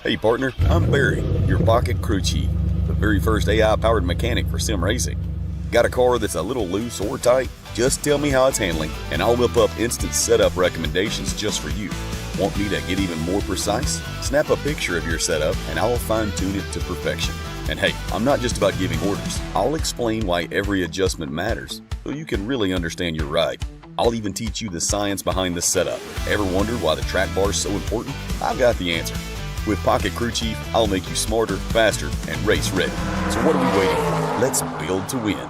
Hey partner, I'm Barry, your pocket crew chief, the very first AI-powered mechanic for sim racing. Got a car that's a little loose or tight? Just tell me how it's handling, and I'll whip up instant setup recommendations just for you. Want me to get even more precise? Snap a picture of your setup, and I'll fine-tune it to perfection. And hey, I'm not just about giving orders. I'll explain why every adjustment matters, so you can really understand your ride. I'll even teach you the science behind the setup. Ever wonder why the track bar is so important? I've got the answer. With Pocket Crew Chief, I'll make you smarter, faster, and race ready. So what are we waiting for? Let's build to win.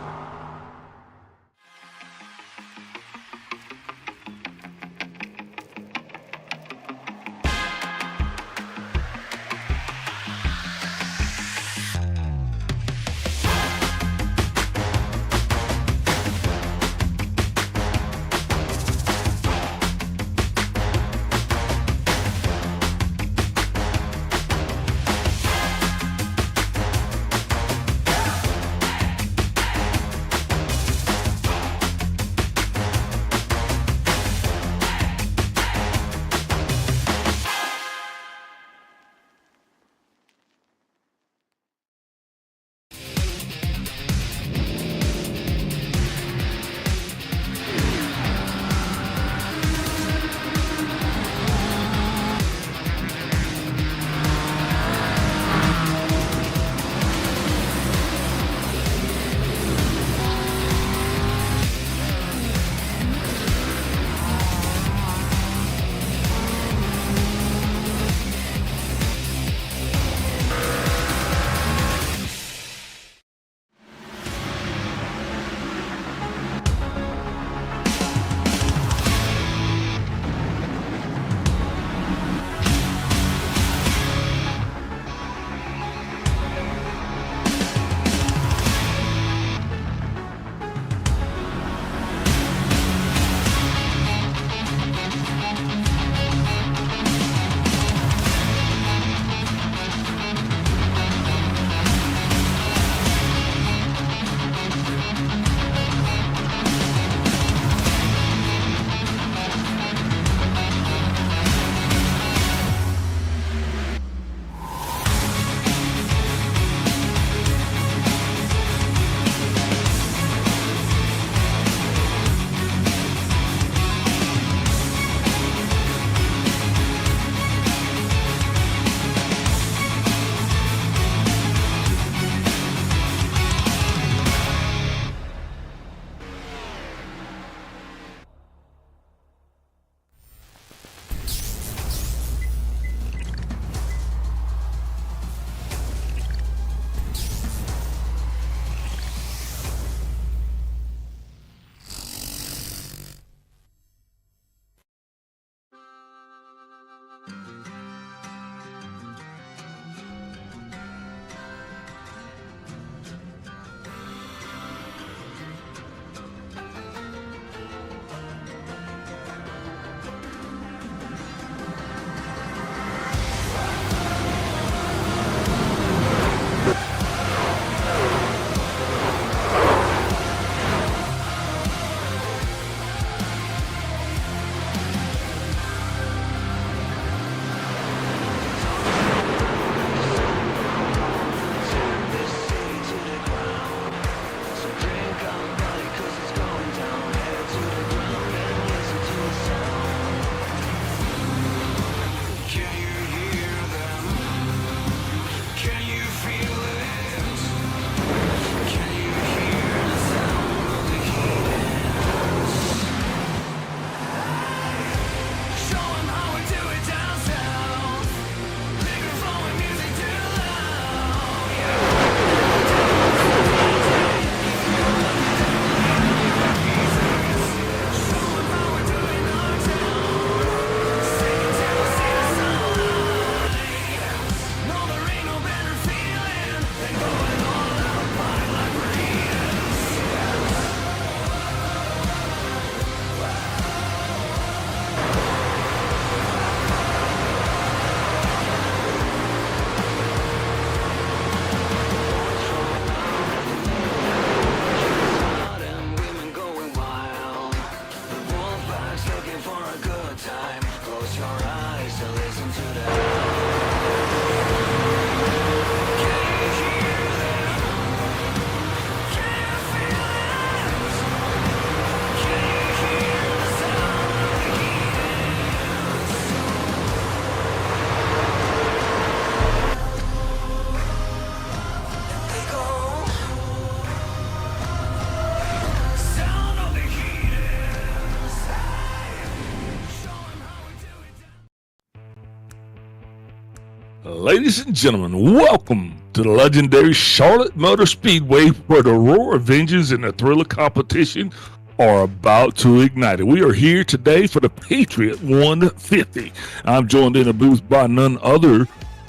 Ladies and gentlemen, welcome to the legendary Charlotte Motor Speedway, where the roar of vengeance and the thrill of competition are about to ignite. We are here today for the Patriot 150. I'm joined in a booth by none other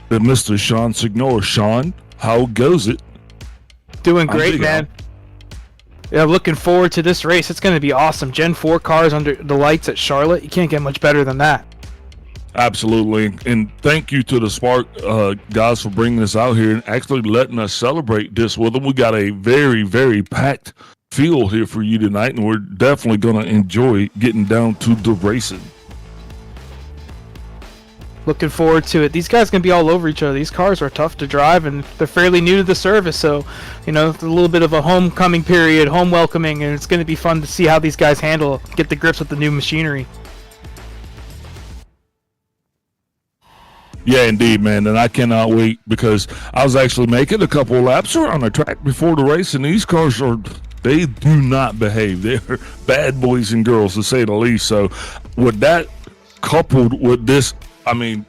than Mr. Sean Signor. Sean, how goes it? Doing great, man. Yeah, looking forward to this race. It's going to be awesome. Gen 4 cars under the lights at Charlotte. You can't get much better than that. Absolutely, and thank you to the Spark guys for bringing us out here and actually letting us celebrate this with them. We got a very, very packed field here for you tonight, and we're definitely going to enjoy getting down to the racing. Looking forward to it. These guys going to be all over each other. These cars are tough to drive, and they're fairly new to the service, so, you know, it's a little bit of a homecoming period, home welcoming, and it's going to be fun to see how these guys handle, get the grips with the new machinery. Yeah, indeed, man, and I cannot wait because I was actually making a couple of laps around the track before the race, and these cars they do not behave. They're bad boys and girls, to say the least. So with that coupled with this, I mean,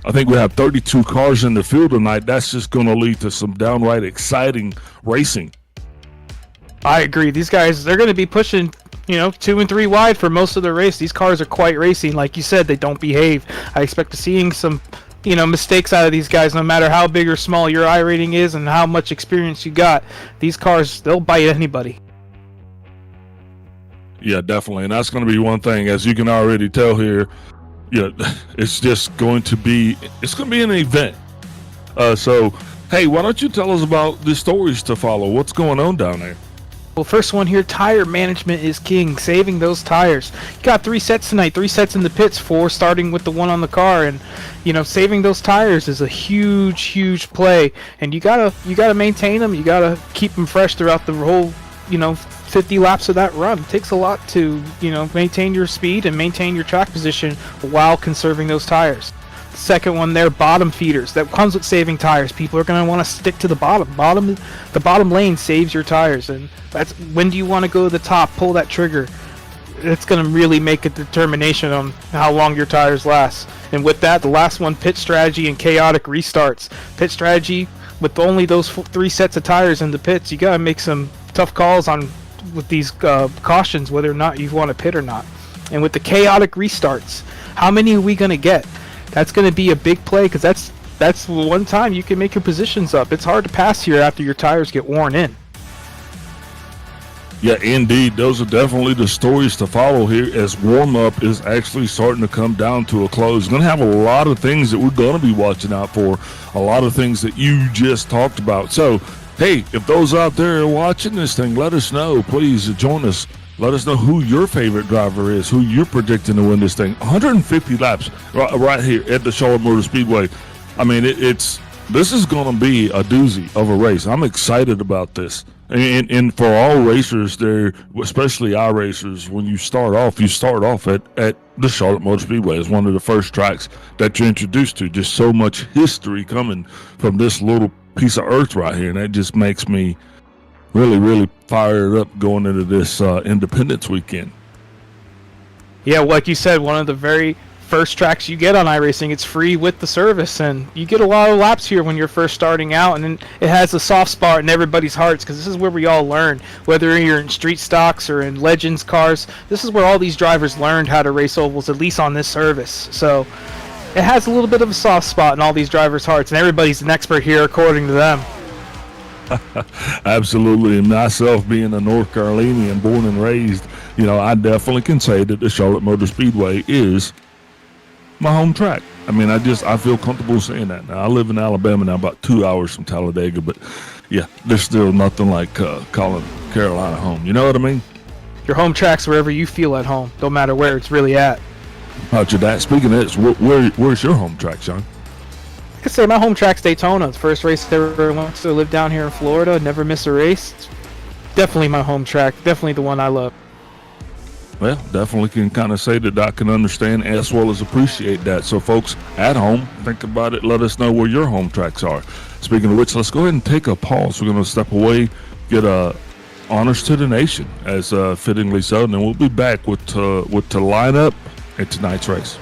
I think we have 32 cars in the field tonight. That's just going to lead to some downright exciting racing. I agree. These guys, they're going to be pushing, 2 and 3 wide for most of the race. These cars are quite racing. Like you said, they don't behave. I expect to seeing some, mistakes out of these guys, no matter how big or small your I rating is and how much experience you got. These cars, they'll bite anybody. Yeah, definitely. And that's going to be one thing, as you can already tell here. Yeah, it's just going to be an event. So, hey, why don't you tell us about the stories to follow? What's going on down there? Well, first one here, tire management is king. Saving those tires. You got 3 sets tonight, 3 sets in the pits, 4 starting with the one on the car, and saving those tires is a huge play. And you gotta maintain them. You gotta keep them fresh throughout the whole 50 laps of that run. It takes a lot to maintain your speed and maintain your track position while conserving those tires. Second one there, bottom feeders. That comes with saving tires. People are going to want to stick to the bottom. The bottom lane saves your tires, and that's when do you want to go to the top, pull that trigger. It's going to really make a determination on how long your tires last. And with that, the last one, pit strategy and chaotic restarts. Pit strategy, with only those 3 sets of tires in the pits, you got to make some tough calls on with these cautions, whether or not you want to pit or not. And with the chaotic restarts, how many are we going to get? That's going to be a big play, because that's one time you can make your positions up. It's hard to pass here after your tires get worn in. Yeah, indeed. Those are definitely the stories to follow here as warm-up is actually starting to come down to a close. Going to have a lot of things that we're going to be watching out for, a lot of things that you just talked about. So, hey, if those out there are watching this thing, let us know. Please join us. Let us know who your favorite driver is, who you're predicting to win this thing. 150 laps right here at the Charlotte Motor Speedway. I mean, this is going to be a doozy of a race. I'm excited about this. And for all racers there, especially iRacers, when you start off at the Charlotte Motor Speedway. It's one of the first tracks that you're introduced to. Just so much history coming from this little piece of earth right here. And that just makes me really fired up going into this Independence weekend. Yeah, like you said, one of the very first tracks you get on iRacing. It's free with the service, and you get a lot of laps here when you're first starting out, and then it has a soft spot in everybody's hearts, because this is where we all learn. Whether you're in street stocks or in Legends cars, this is where all these drivers learned how to race ovals, at least on this service. So it has a little bit of a soft spot in all these drivers' hearts, and everybody's an expert here according to them. Absolutely, and myself being a North Carolinian, born and raised, I definitely can say that the Charlotte Motor Speedway is my home track. I mean, I feel comfortable saying that. Now, I live in Alabama now, about 2 hours from Talladega, but yeah, there's still nothing like calling Carolina home. You know what I mean? Your home track's wherever you feel at home, no matter where it's really at. Roger that. Speaking of this, where's your home track, Sean? I could say my home track's Daytona. It's the first race I ever went to. Live down here in Florida. Never miss a race. It's definitely my home track. Definitely the one I love. Well, definitely can kind of say that I can understand as well as appreciate that. So, folks at home, think about it. Let us know where your home tracks are. Speaking of which, let's go ahead and take a pause. We're going to step away, get honors to the nation, as fittingly so, and then we'll be back with to line up at tonight's race.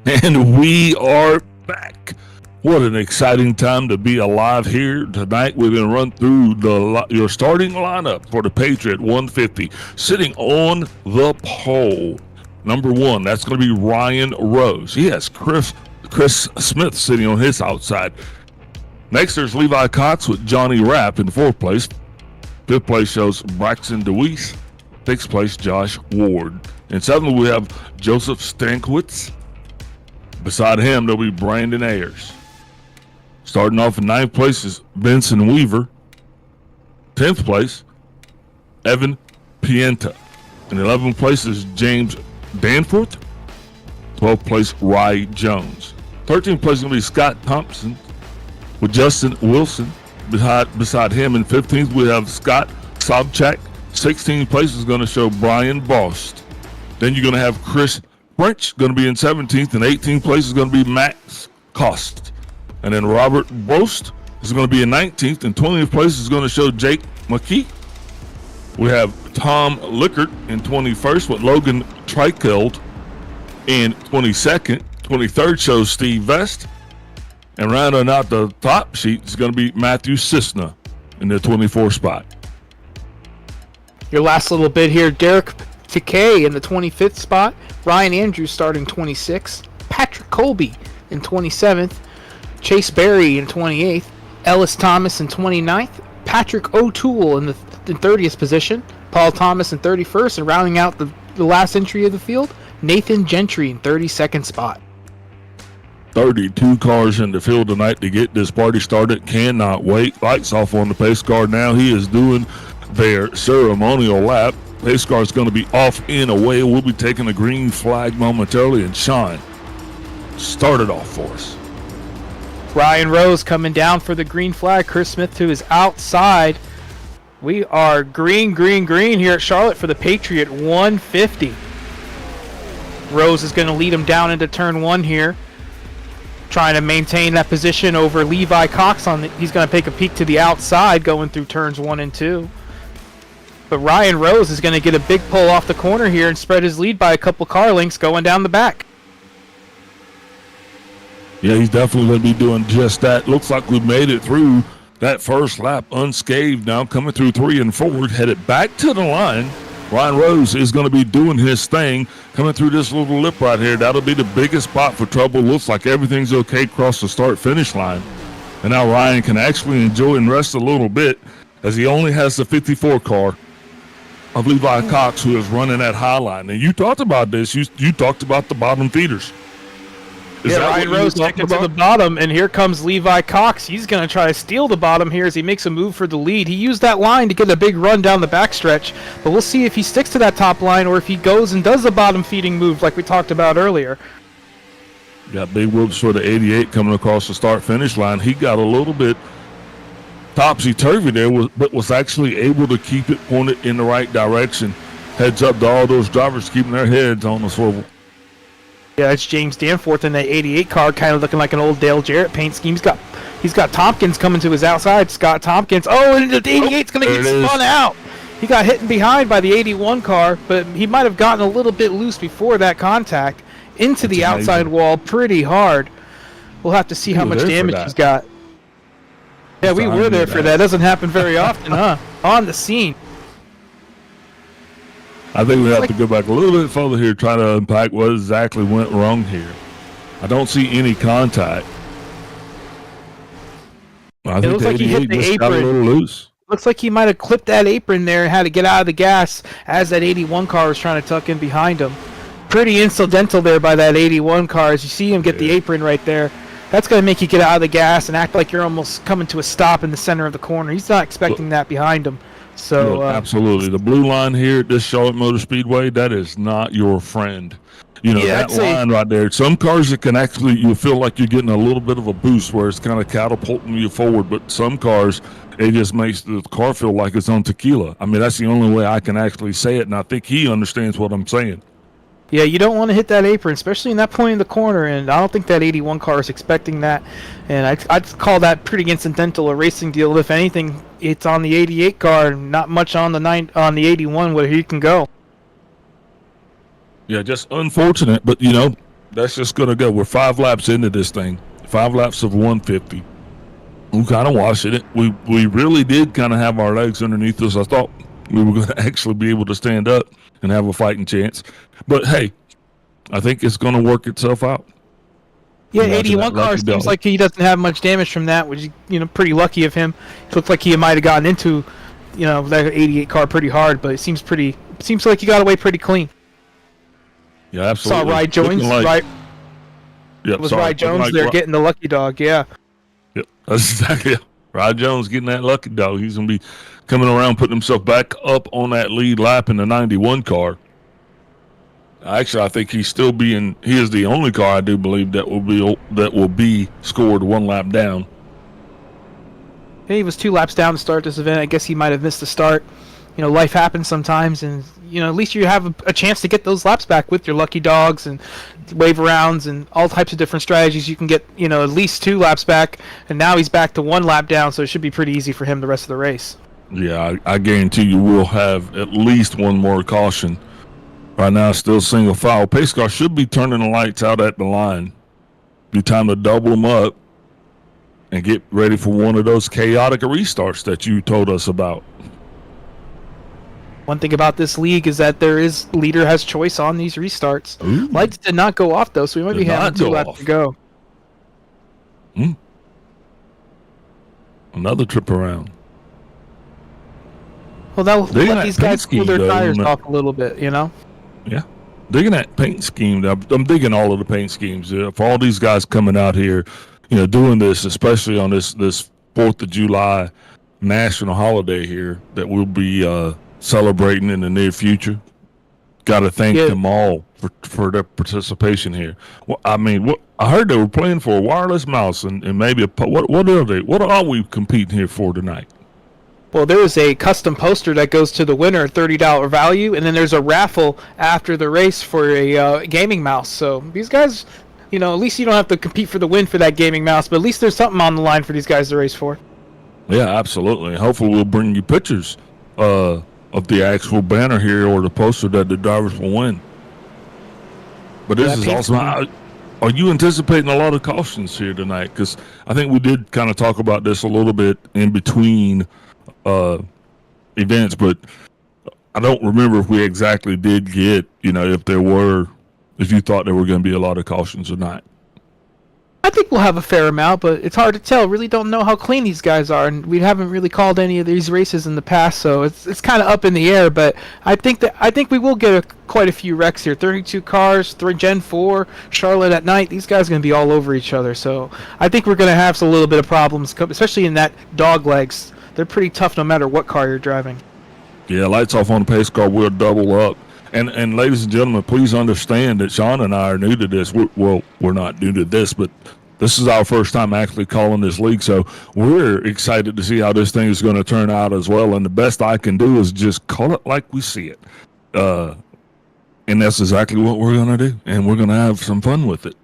And we are back. What an exciting time to be alive here tonight. We're going to run through your starting lineup for the Patriot 150. Sitting on the pole, number 1, that's going to be Ryan Rose. He has Chris Smith sitting on his outside. Next, there's Levi Cox with Johnny Rapp in 4th place. 5th place shows Braxton DeWeese. 6th place, Josh Ward. In 7th, we have Joseph Stankiewicz. Beside him, there'll be Brandon Ayers. Starting off in 9th place is Benson Weaver. 10th place, Evan Pienta. In 11th place is James Danforth. 12th place, Rye Jones. 13th place is going to be Scott Thompson with Justin Wilson. Beside him in 15th, we have Scott Sobchak. 16th place is going to show Brian Bost. Then you're going to have Chris French going to be in 17th, and 18th place is going to be Max Cost. And then Robert Bost is going to be in 19th, and 20th place is going to show Jake McKee. We have Tom Lickert in 21st with Logan Treicheld in 22nd. 23rd shows Steve Vest. And rounding out the top sheet is going to be Matthew Cisna in the 24th spot. Your last little bit here, Derek Takei in the 25th spot. Ryan Andrews starting 26th. Patrick Colby in 27th. Chase Berry in 28th. Ellis Thomas in 29th. Patrick O'Toole in the 30th position. Paul Thomas in 31st. And rounding out the last entry of the field, Nathan Gentry in 32nd spot. 32 cars in the field tonight to get this party started. Cannot wait. Lights off on the pace car now. He is doing their ceremonial lap. Pace car is going to be off and away. We'll be taking a green flag momentarily. And Sean, start it off for us. Ryan Rose coming down for the green flag. Chris Smith to his outside. We are green here at Charlotte for the Patriot 150. Rose is going to lead him down into turn 1 here. Trying to maintain that position over Levi Cox. He's going to take a peek to the outside going through turns 1 and 2. But Ryan Rose is going to get a big pull off the corner here and spread his lead by a couple car lengths going down the back. Yeah, he's definitely going to be doing just that. Looks like we made it through that first lap unscathed. Now coming through 3 and 4, headed back to the line. Ryan Rose is going to be doing his thing, coming through this little lip right here. That'll be the biggest spot for trouble. Looks like everything's okay across the start-finish line. And now Ryan can actually enjoy and rest a little bit as he only has the 54 car of Levi Cox, who is running that high line. And you talked about this. You talked about the bottom feeders. Yeah, Ryan Rose taking to the bottom, and here comes Levi Cox. He's going to try to steal the bottom here as he makes a move for the lead. He used that line to get a big run down the backstretch, but we'll see if he sticks to that top line or if he goes and does the bottom feeding move like we talked about earlier. Got big whoops for the 88 coming across the start-finish line. He got a little bit topsy-turvy there, but was actually able to keep it pointed in the right direction. Heads up to all those drivers keeping their heads on the swivel. Yeah, it's James Danforth in that 88 car, kind of looking like an old Dale Jarrett paint scheme. He's got Tompkins coming to his outside. Scott Tompkins. Oh, and the 88's going to get spun out. He got hit behind by the 81 car, but he might have gotten a little bit loose before that contact into the outside wall pretty hard. We'll have to see how much damage he's got. Yeah, we were there for that. Doesn't happen very often, huh? On the scene. I think we have to go back a little bit further here, try to unpack what exactly went wrong here. I don't see any contact. I think looks like he hit the apron. Got a little loose. Looks like he might have clipped that apron there and had to get out of the gas as that 81 car was trying to tuck in behind him. Pretty incidental there by that 81 car as you see him get the apron right there. That's going to make you get out of the gas and act like you're almost coming to a stop in the center of the corner. He's not expecting that behind him. So absolutely. The blue line here at this Charlotte Motor Speedway, that is not your friend. You know, that line right there. Some cars that can actually, you feel like you're getting a little bit of a boost where it's kind of catapulting you forward, but some cars, it just makes the car feel like it's on tequila. I mean, that's the only way I can actually say it, and I think he understands what I'm saying. Yeah, you don't want to hit that apron, especially in that point in the corner, and I don't think that 81 car is expecting that. And I'd call that pretty incidental, a racing deal. If anything, it's on the 88 car, not much on the 81 where he can go. Yeah, just unfortunate, but, you know, that's just going to go. We're 5 laps into this thing, 5 laps of 150. We kind of watching it. We really did kind of have our legs underneath us. I thought we were going to actually be able to stand up and have a fighting chance. But, hey, I think it's going to work itself out. Yeah, 81 car seems like he doesn't have much damage from that, which is pretty lucky of him. It looks like he might have gotten into that 88 car pretty hard, but it seems like he got away pretty clean. Yeah, absolutely. Saw Rye Jones, Rye Jones there getting the lucky dog, yeah. Yep, that's exactly it. Rye Jones getting that lucky dog. He's going to be coming around, putting himself back up on that lead lap in the 91 car. Actually, I think he is the only car I do believe that will be scored 1 lap down. Yeah, he was 2 laps down to start this event. I guess he might have missed the start. Life happens sometimes, and at least you have a chance to get those laps back with your lucky dogs and wave rounds and all types of different strategies. You can get at least 2 laps back, and now he's back to 1 lap down, so it should be pretty easy for him the rest of the race. Yeah, I guarantee you will have at least 1 more caution. Right now, still single file. Pace car should be turning the lights out at the line. Be time to double them up and get ready for one of those chaotic restarts that you told us about. One thing about this league is that leader has choice on these restarts. Ooh. Lights did not go off though, so we might be having 2 laps to go. Another trip around. Well, that'll let these guys cool their tires off a little bit, Yeah, digging that paint scheme. I'm digging all of the paint schemes. For all these guys coming out here, doing this, especially on this 4th of July national holiday here that we'll be celebrating in the near future. Got to thank them all for their participation here. Well, I heard they were playing for a wireless mouse and maybe what are they? What are we competing here for tonight? Well, there is a custom poster that goes to the winner, $30 value, and then there's a raffle after the race for a gaming mouse. So these guys, at least you don't have to compete for the win for that gaming mouse, but at least there's something on the line for these guys to race for. Yeah, absolutely. Hopefully we'll bring you pictures of the actual banner here or the poster that the drivers will win. But this is awesome. Are you anticipating a lot of cautions here tonight? Because I think we did kind of talk about this a little bit in between events, but I don't remember if we exactly did get, if you thought there were going to be a lot of cautions or not. I think we'll have a fair amount, but it's hard to tell. Really don't know how clean these guys are, and we haven't really called any of these races in the past, so it's kind of up in the air. But I think we will get quite a few wrecks here. 32 cars, 3 Gen 4, Charlotte at night. These guys are going to be all over each other, so I think we're going to have a little bit of problems, especially in that dog legs. They're pretty tough no matter what car you're driving. Yeah, lights off on the pace car. We'll double up. And ladies and gentlemen, please understand that Sean and I are new to this. We're not new to this, but this is our first time actually calling this league. So we're excited to see how this thing is going to turn out as well. And the best I can do is just call it like we see it. And that's exactly what we're going to do. And we're going to have some fun with it.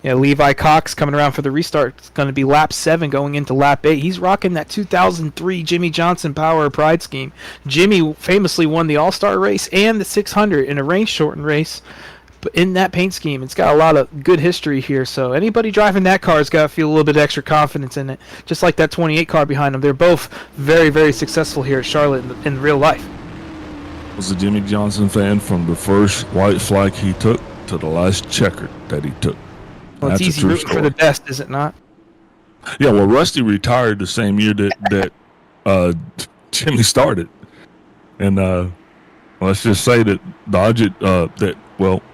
Yeah, Levi Cox coming around for the restart. It's going to be lap 7 going into lap 8. He's rocking that 2003 Jimmy Johnson Power Pride scheme. Jimmy famously won the All-Star race and the 600 in a range-shortened race. But in that paint scheme, it's got a lot of good history here. So anybody driving that car has got to feel a little bit extra confidence in it. Just like that 28 car behind them. They're both very, very successful here at Charlotte in real life. I was a Jimmy Johnson fan from the first white flag he took to the last checker that he took. Well, it's easy rooting for the best, is it not? Yeah, well, Rusty retired the same year that Jimmy started. And let's just say that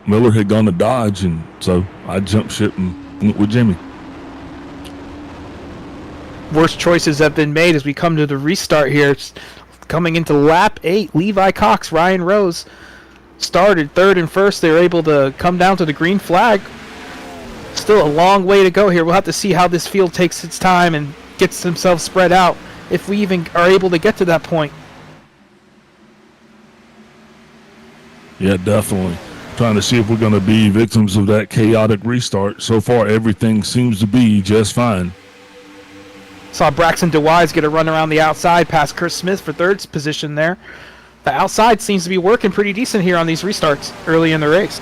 Miller had gone to Dodge, and so I jumped ship and went with Jimmy. Worst choices have been made as we come to the restart here. It's coming into lap 8, Levi Cox, Ryan Rose started 3rd and 1st. They were able to come down to the green flag. Still a long way to go here. We'll have to see how this field takes its time and gets themselves spread out if we even are able to get to that point. Yeah, definitely. Trying to see if we're going to be victims of that chaotic restart. So far, everything seems to be just fine. Saw Braxton DeWise get a run around the outside past Chris Smith for 3rd position there. The outside seems to be working pretty decent here on these restarts early in the race.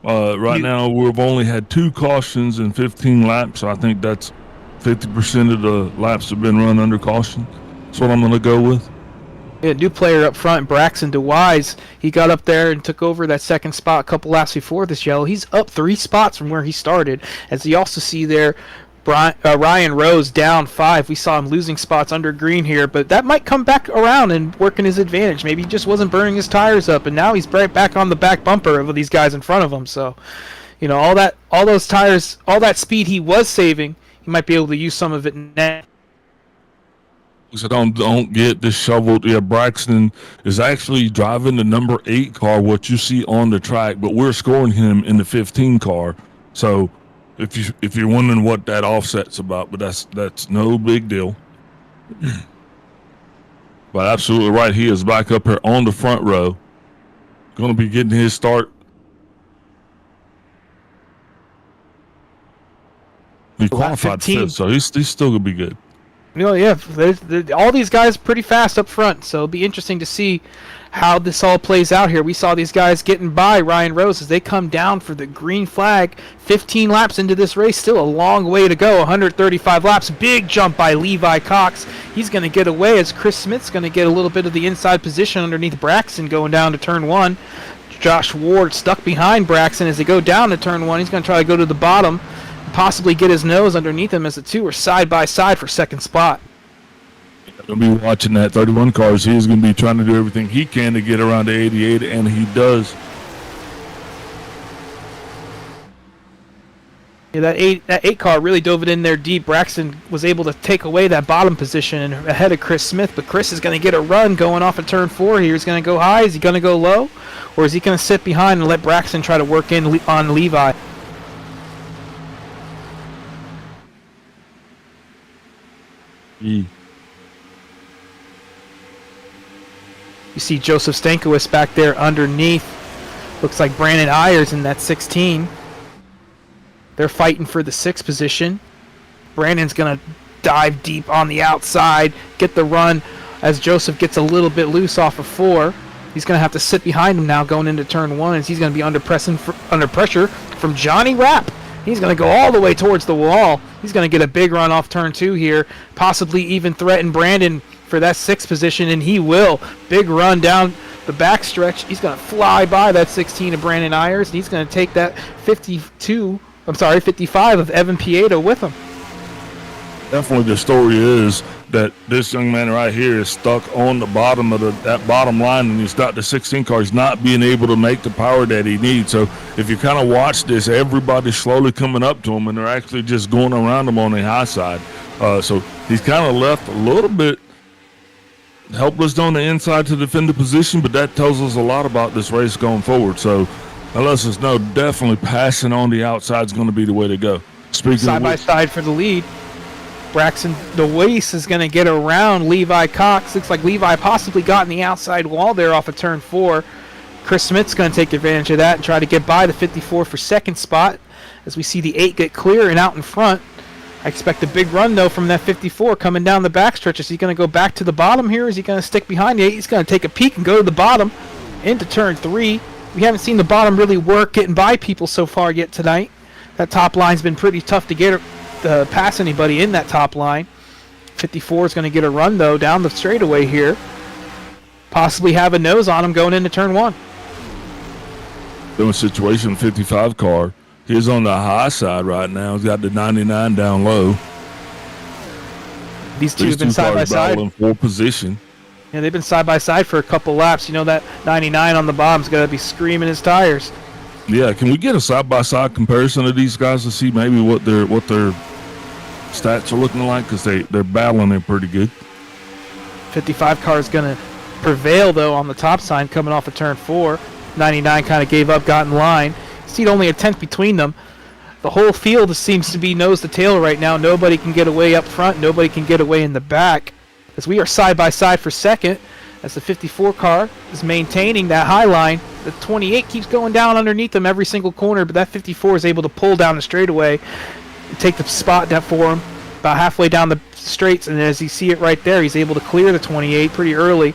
Right now, we've only had 2 cautions in 15 laps. So I think that's 50% of the laps have been run under caution. That's what I'm going to go with. Yeah, new player up front, Braxton DeWise. He got up there and took over that second spot a couple laps before this yellow. He's up 3 spots from where he started. As you also see there, Ryan Rose down 5. We saw him losing spots under green here, but that might come back around and work in his advantage. Maybe he just wasn't burning his tires up, and now he's right back on the back bumper of these guys in front of him. So, all those tires, all that speed he was saving, he might be able to use some of it now. So don't get disheveled. Yeah, Braxton is actually driving the number 8 car, what you see on the track, but we're scoring him in the 15 car. So if you're wondering what that offset's about, but that's no big deal. But absolutely right, he is back up here on the front row. Going to be getting his start. He qualified 5th, so he's still going to be good. Yeah, all these guys pretty fast up front, so it'll be interesting to see how this all plays out here. We saw these guys getting by Ryan Rose as they come down for the green flag. 15 laps into this race, still a long way to go, 135 laps. Big jump by Levi Cox. He's going to get away as Chris Smith's going to get a little bit of the inside position underneath Braxton going down to turn 1. Josh Ward stuck behind Braxton as they go down to turn 1. He's going to try to go to the bottom, possibly get his nose underneath him as the two are side by side for second spot. Going to be watching that 31 cars. He's going to be trying to do everything he can to get around to 88, and he does. Yeah, that eight car really dove it in there deep. Braxton was able to take away that bottom position and ahead of Chris Smith, but Chris is going to get a run going off of turn 4 here. He's going to go high. Is he going to go low? Or is he going to sit behind and let Braxton try to work in on Levi? E. You see Joseph Stankiewicz back there underneath. Looks like Brandon Ayers in that 16. They're fighting for the 6th position. Brandon's going to dive deep on the outside, get the run as Joseph gets a little bit loose off of 4. He's going to have to sit behind him now going into turn 1 as he's going to be under pressure from Johnny Rapp. He's going to go all the way towards the wall. He's going to get a big run off turn 2 here, possibly even threaten Brandon for that 6th position, and he will. Big run down the backstretch. He's going to fly by that 16 of Brandon Ayers, and he's going to take that 55 of Evan Pieta with him. Definitely the story is that this young man right here is stuck on the bottom of that bottom line, and he's got the 16 car. He's not being able to make the power that he needs. So if you kind of watch this, everybody's slowly coming up to him, and they're actually just going around him on the high side. So he's kind of left a little bit helpless on the inside to defend the position, but that tells us a lot about this race going forward. So that lets us know definitely passing on the outside is going to be the way to go. Speaking side by side for the lead. Braxton DeWeese is going to get around Levi Cox. Looks like Levi possibly got in the outside wall there off of turn 4. Chris Smith's going to take advantage of that and try to get by the 54 for second spot as we see the 8 get clear and out in front. I expect a big run, though, from that 54 coming down the backstretch. Is he going to go back to the bottom here? Is he going to stick behind the 8? He's going to take a peek and go to the bottom into turn 3. We haven't seen the bottom really work getting by people so far yet tonight. That top line's been pretty tough to get pass anybody in that top line. 54 is going to get a run, though, down the straightaway here. Possibly have a nose on him going into turn 1. Doing situation 55 car. He's on the high side right now. He's got the 99 down low. These two have been side by side for position. Yeah, they've been side by side for a couple laps. You know that 99 on the bottom's got to be screaming his tires. Yeah, can we get a side by side comparison of these guys to see maybe what their stats are looking like, because they're battling it pretty good. 55 car is going to prevail, though, on the top side coming off of turn 4. 99 kind of gave up, got in line. See only a tenth between them. The whole field seems to be nose to tail right now. Nobody can get away up front. Nobody can get away in the back. As we are side by side for second, as the 54 car is maintaining that high line. The 28 keeps going down underneath them every single corner, but that 54 is able to pull down the straightaway and take the spot for him about halfway down the straights. And as you see it right there, he's able to clear the 28 pretty early.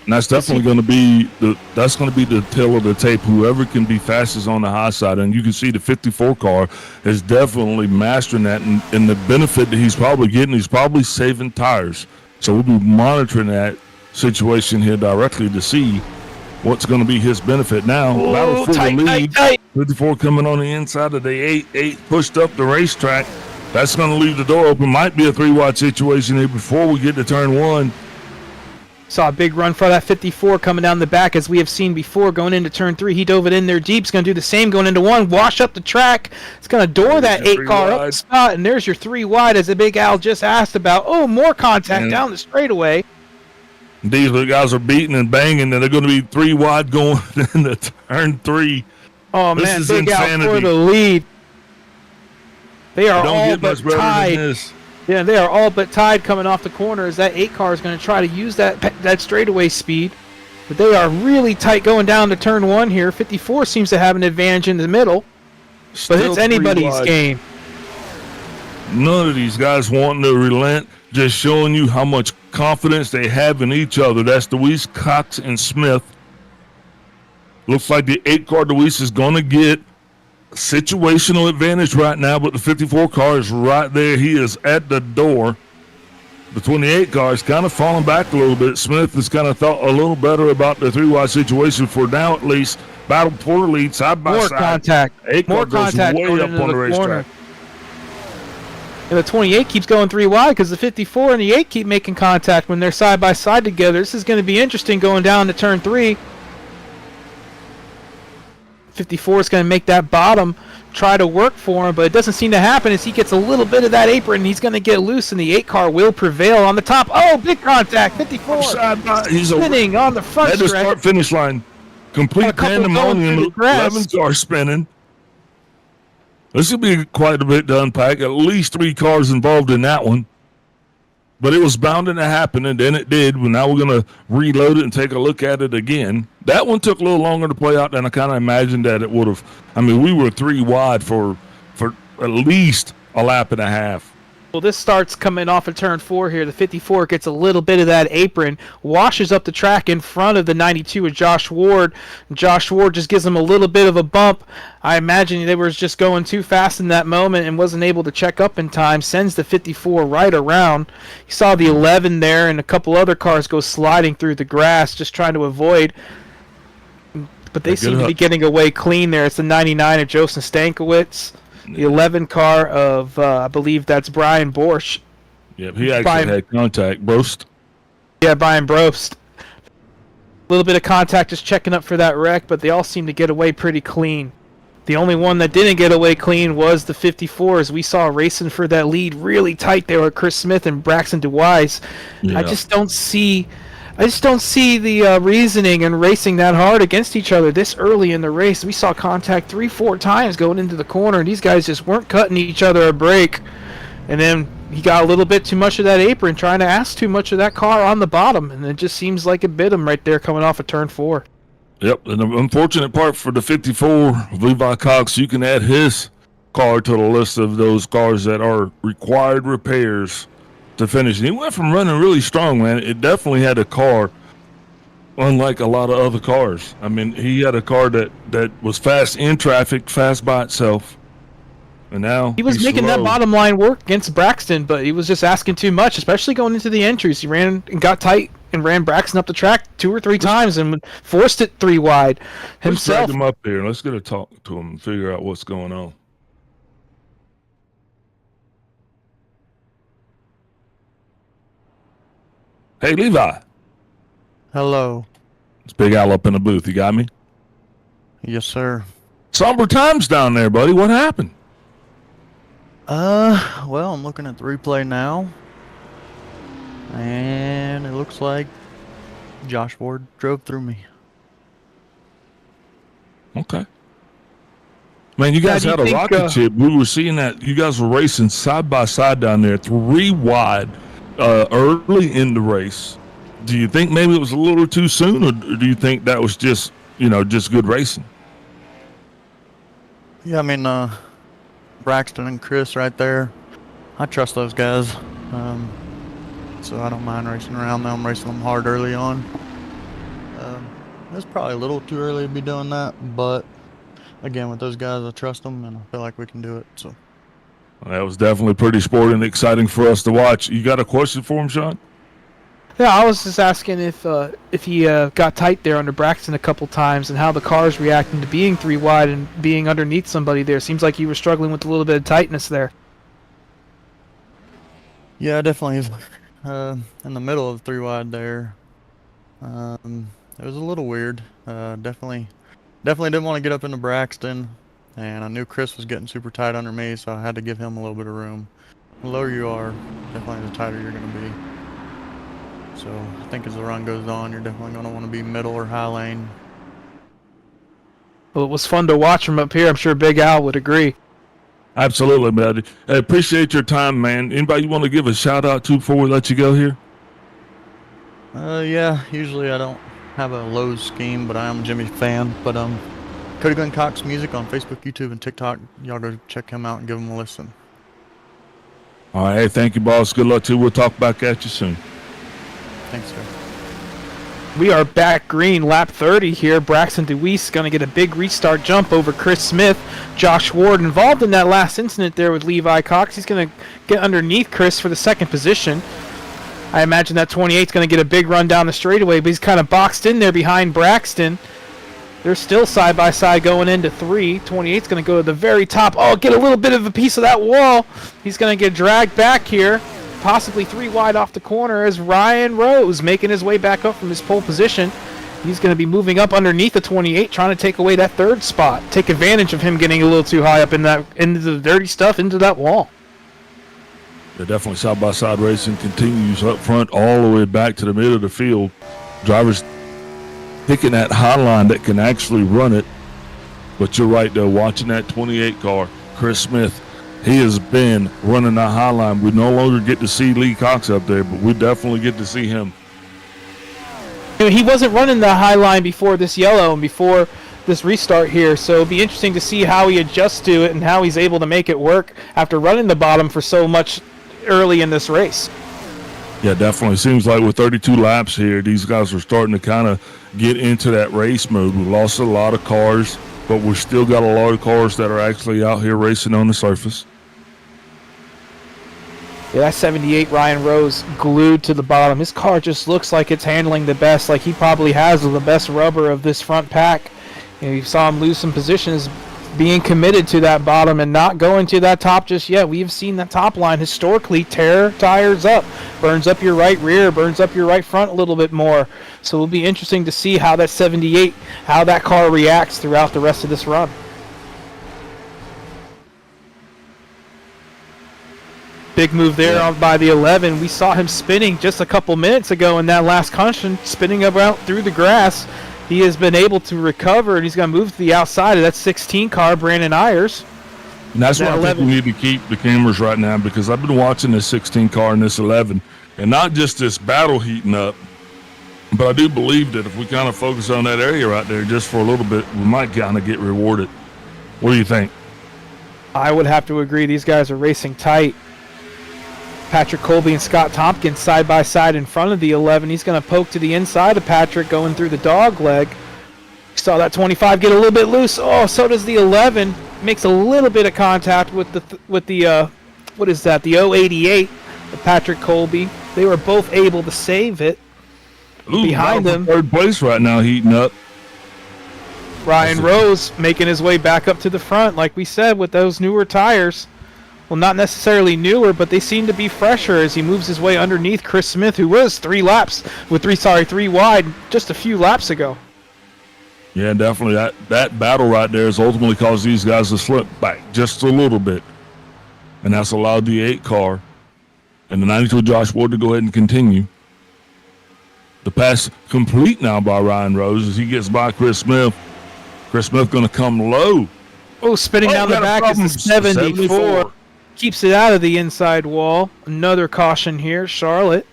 And that's definitely going to be the tail of the tape. Whoever can be fastest on the high side, and you can see the 54 car is definitely mastering that. And the benefit that he's probably getting, he's probably saving tires. So we'll be monitoring that situation here directly to see what's going to be his benefit. Now, battle for the lead. 54 coming on the inside of the 8 pushed up the racetrack. That's going to leave the door open. Might be a 3-wide situation here before we get to turn 1. Saw a big run for that 54 coming down the back, as we have seen before, going into turn 3. He dove it in there deep. He's going to do the same going into 1. Wash up the track. It's going to door that 8 car up the spot, and there's your 3 wide, as the Big Al just asked about. Oh, more contact down the straightaway. These guys are beating and banging, and they're going to be 3 wide going into turn 3. Oh, man, Big Al for the lead. They are all but tied. Yeah, they are all but tied coming off the corner, as that 8 car is going to try to use that straightaway speed. But they are really tight going down to turn 1 here. 54 seems to have an advantage in the middle. But it's anybody's game. None of these guys wanting to relent, just showing you how much confidence they have in each other. That's Levi Cox and Smith. Looks like the 8 car Luis is going to get situational advantage right now, but the 54 car is right there. He is at the door. The 28 car is kind of falling back a little bit. Smith has kind of thought a little better about the 3-wide situation for now, at least. Battle for the lead, side by side. More contact. 8 more car contact goes way up on the racetrack. And the 28 keeps going 3 wide because the 54 and the 8 keep making contact when they're side by side together. This is going to be interesting going down to turn 3. 54 is going to make that bottom try to work for him, but it doesn't seem to happen as he gets a little bit of that apron. He's going to get loose, and the 8 car will prevail on the top. Oh, big contact. 54 he's spinning on the front stretch. Start finish line. Complete pandemonium. 11s are spinning. This will be quite a bit to unpack. At least 3 cars involved in that one. But it was bound to happen, and then it did. Well, now we're going to reload it and take a look at it again. That one took a little longer to play out than I kind of imagined that it would have. I mean, we were 3 wide for at least a lap and a half. Well, this starts coming off of turn 4 here. The 54 gets a little bit of that apron, washes up the track in front of the 92 with Josh Ward. Josh Ward just gives him a little bit of a bump. I imagine they were just going too fast in that moment and wasn't able to check up in time. Sends the 54 right around. You saw the 11 there and a couple other cars go sliding through the grass, just trying to avoid. But they seem to be getting away clean there. It's the 99 of Joseph Stankiewicz. The 11 car of, I believe that's Brian Borsch. Yep, he actually had contact. Brost. Yeah, Brian Brost. A little bit of contact just checking up for that wreck, but they all seem to get away pretty clean. The only one that didn't get away clean was the 54, as we saw racing for that lead really tight there with Chris Smith and Braxton DeWise. Yeah. I just don't see the reasoning and racing that hard against each other this early in the race. We saw contact 3-4 times going into the corner, and these guys just weren't cutting each other a break. And then he got a little bit too much of that apron, trying to ask too much of that car on the bottom, and it just seems like it bit him right there coming off of turn 4. Yep, and the unfortunate part for the 54, Levi Cox, you can add his car to the list of those cars that are required repairs to finish. And he went from running really strong, man. It definitely had a car unlike a lot of other cars. I mean, he had a car that was fast in traffic, fast by itself. And now he was making that bottom line work against Braxton, but he was just asking too much, especially going into the entries. He ran and got tight and ran Braxton up the track 2 or 3 times and forced it 3 wide himself. Let's drag him up here. Let's get a talk to him and figure out what's going on. Hey, Levi. Hello. It's Big Al up in the booth. You got me? Yes, sir. Somber times down there, buddy. What happened? Well, I'm looking at the replay now. And it looks like Josh Ward drove through me. Okay. Man, you guys had a rocket ship. We were seeing that. You guys were racing side by side down there, 3 wide. Early in the race. Do you think maybe it was a little too soon, or do you think that was just good racing? Yeah, I mean, Braxton and Chris right there, I trust those guys. So I don't mind racing around them, racing them hard early on. It's probably a little too early to be doing that, but again, with those guys, I trust them, and I feel like we can do it. So That was definitely pretty sporty and exciting for us to watch. You got a question for him, Sean? Yeah, I was just asking if he got tight there under Braxton a couple times and how the car's reacting to being 3 wide and being underneath somebody there. Seems like he was struggling with a little bit of tightness there. yeah, definitely in the middle of 3 wide there. It was a little weird. Definitely didn't want to get up into Braxton, and I knew Chris was getting super tight under me, so I had to give him a little bit of room. The lower you are, definitely the tighter you're going to be. So I think as the run goes on, you're definitely going to want to be middle or high lane. Well, it was fun to watch from up here. I'm sure Big Al would agree. Absolutely, buddy. I appreciate your time, man. Anybody you want to give a shout out to before we let you go here? Yeah, usually I don't have a Lowe's scheme, but I am a Jimmy fan. But Cody Glenn Cox Music on Facebook, YouTube, and TikTok. Y'all go check him out and give him a listen. All right, hey, thank you, boss. Good luck to you. We'll talk back at you soon. Thanks, sir. We are back green, lap 30 here. Braxton DeWeese going to get a big restart jump over Chris Smith. Josh Ward involved in that last incident there with Levi Cox. He's going to get underneath Chris for the second position. I imagine that 28 is going to get a big run down the straightaway, but he's kind of boxed in there behind Braxton. They're still side by side going into 3. 28 is going to go to the very top. Oh, get a little bit of a piece of that wall. He's going to get dragged back here. Possibly 3 wide off the corner as Ryan Rose making his way back up from his pole position. He's going to be moving up underneath the 28, trying to take away that 3rd spot. Take advantage of him getting a little too high up into the dirty stuff, into that wall. Yeah, definitely side-by-side racing continues up front all the way back to the middle of the field. Drivers picking that high line that can actually run it. But you're right, though, watching that 28 car, Chris Smith, he has been running that high line. We no longer get to see Lee Cox up there, but we definitely get to see him. You know, he wasn't running the high line before this yellow and before this restart here, so it'll be interesting to see how he adjusts to it and how he's able to make it work after running the bottom for so much early in this race. Yeah, definitely. Seems like with 32 laps here, these guys are starting to kind of get into that race mode. We lost a lot of cars, but we've still got a lot of cars that are actually out here racing on the surface. Yeah, that 78 Ryan Rose glued to the bottom. His car just looks like it's handling the best, like he probably has the best rubber of this front pack. You saw him lose some positions being committed to that bottom and not going to that top just yet. We've seen that top line historically tear tires up, burns up your right rear, burns up your right front a little bit more. So it'll be interesting to see how that 78, how that car reacts throughout the rest of this run. Big move there on by the 11. We saw him spinning just a couple minutes ago in that last caution, spinning about through the grass. He has been able to recover, and he's going to move to the outside of that 16 car, Brandon Ayers. And that's why I think we need to keep the cameras right now, because I've been watching this 16 car and this 11, and not just this battle heating up, but I do believe that if we kind of focus on that area right there just for a little bit, we might kind of get rewarded. What do you think? I would have to agree. These guys are racing tight. Patrick Colby and Scott Tompkins side by side in front of the 11. He's going to poke to the inside of Patrick going through the dog leg. Saw that 25 get a little bit loose. Oh, so does the 11. Makes a little bit of contact with the what is that? The 088 of Patrick Colby. They were both able to save it. Ooh, behind them, 3rd place right now, heating up. Ryan Rose making his way back up to the front, like we said, with those newer tires. Well, not necessarily newer, but they seem to be fresher as he moves his way underneath Chris Smith, who was 3 wide just a few laps ago. Yeah, definitely. That battle right there has ultimately caused these guys to slip back just a little bit. And that's allowed the 8 car and the 92 Josh Ward to go ahead and continue. The pass complete now by Ryan Rose as he gets by Chris Smith. Chris Smith going to come low. Oh, spinning down the back is the 74. Keeps it out of the inside wall. Another caution here, Charlotte.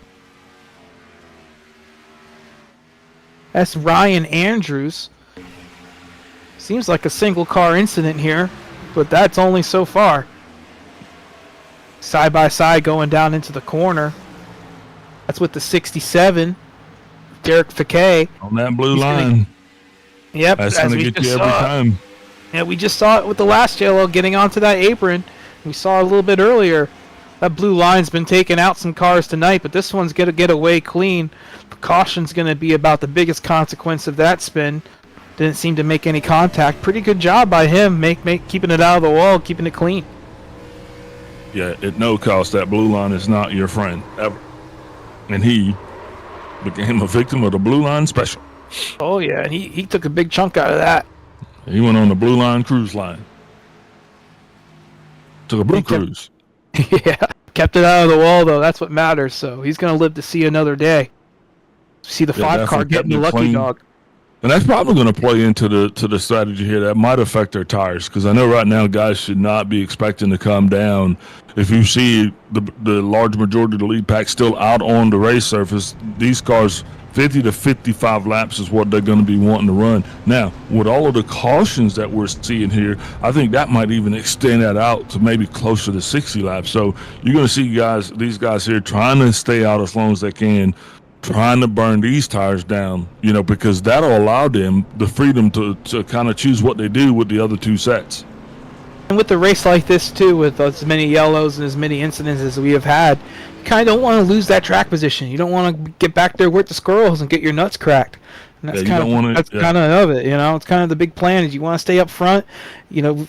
That's Ryan Andrews. Seems like a single car incident here, but that's only so far. Side by side going down into the corner. That's with the 67. Derek Fekay. On that blue He's gonna- line. Yep, That's as going to we get you just every saw. time. Yeah, we just saw it with the last yellow getting onto that apron. We saw it a little bit earlier. That blue line's been taking out some cars tonight, but this one's going to get away clean. The caution's going to be about the biggest consequence of that spin. Didn't seem to make any contact. Pretty good job by him, keeping it out of the wall, keeping it clean. Yeah, at no cost, that blue line is not your friend, ever. And he became a victim of the blue line special. Oh, yeah, and he took a big chunk out of that. He went on the blue line cruise line. Took a blue cruise. Yeah, kept it out of the wall, though. That's what matters, so he's going to live to see another day. See the 5-car getting the lucky dog. And that's probably going to play into the strategy here. That might affect their tires, because I know right now guys should not be expecting to come down. If you see the large majority of the lead pack still out on the race surface, these cars 50 to 55 laps is what they're going to be wanting to run. Now, with all of the cautions that we're seeing here, I think that might even extend that out to maybe closer to 60 laps. So you're going to see these guys here trying to stay out as long as they can, trying to burn these tires down, because that'll allow them the freedom to kind of choose what they do with the other two sets. And with a race like this, too, with as many yellows and as many incidents as we have had, you kind of don't want to lose that track position. You don't want to get back there with the squirrels and get your nuts cracked. And that's kind of it. It's kind of the big plan is you want to stay up front,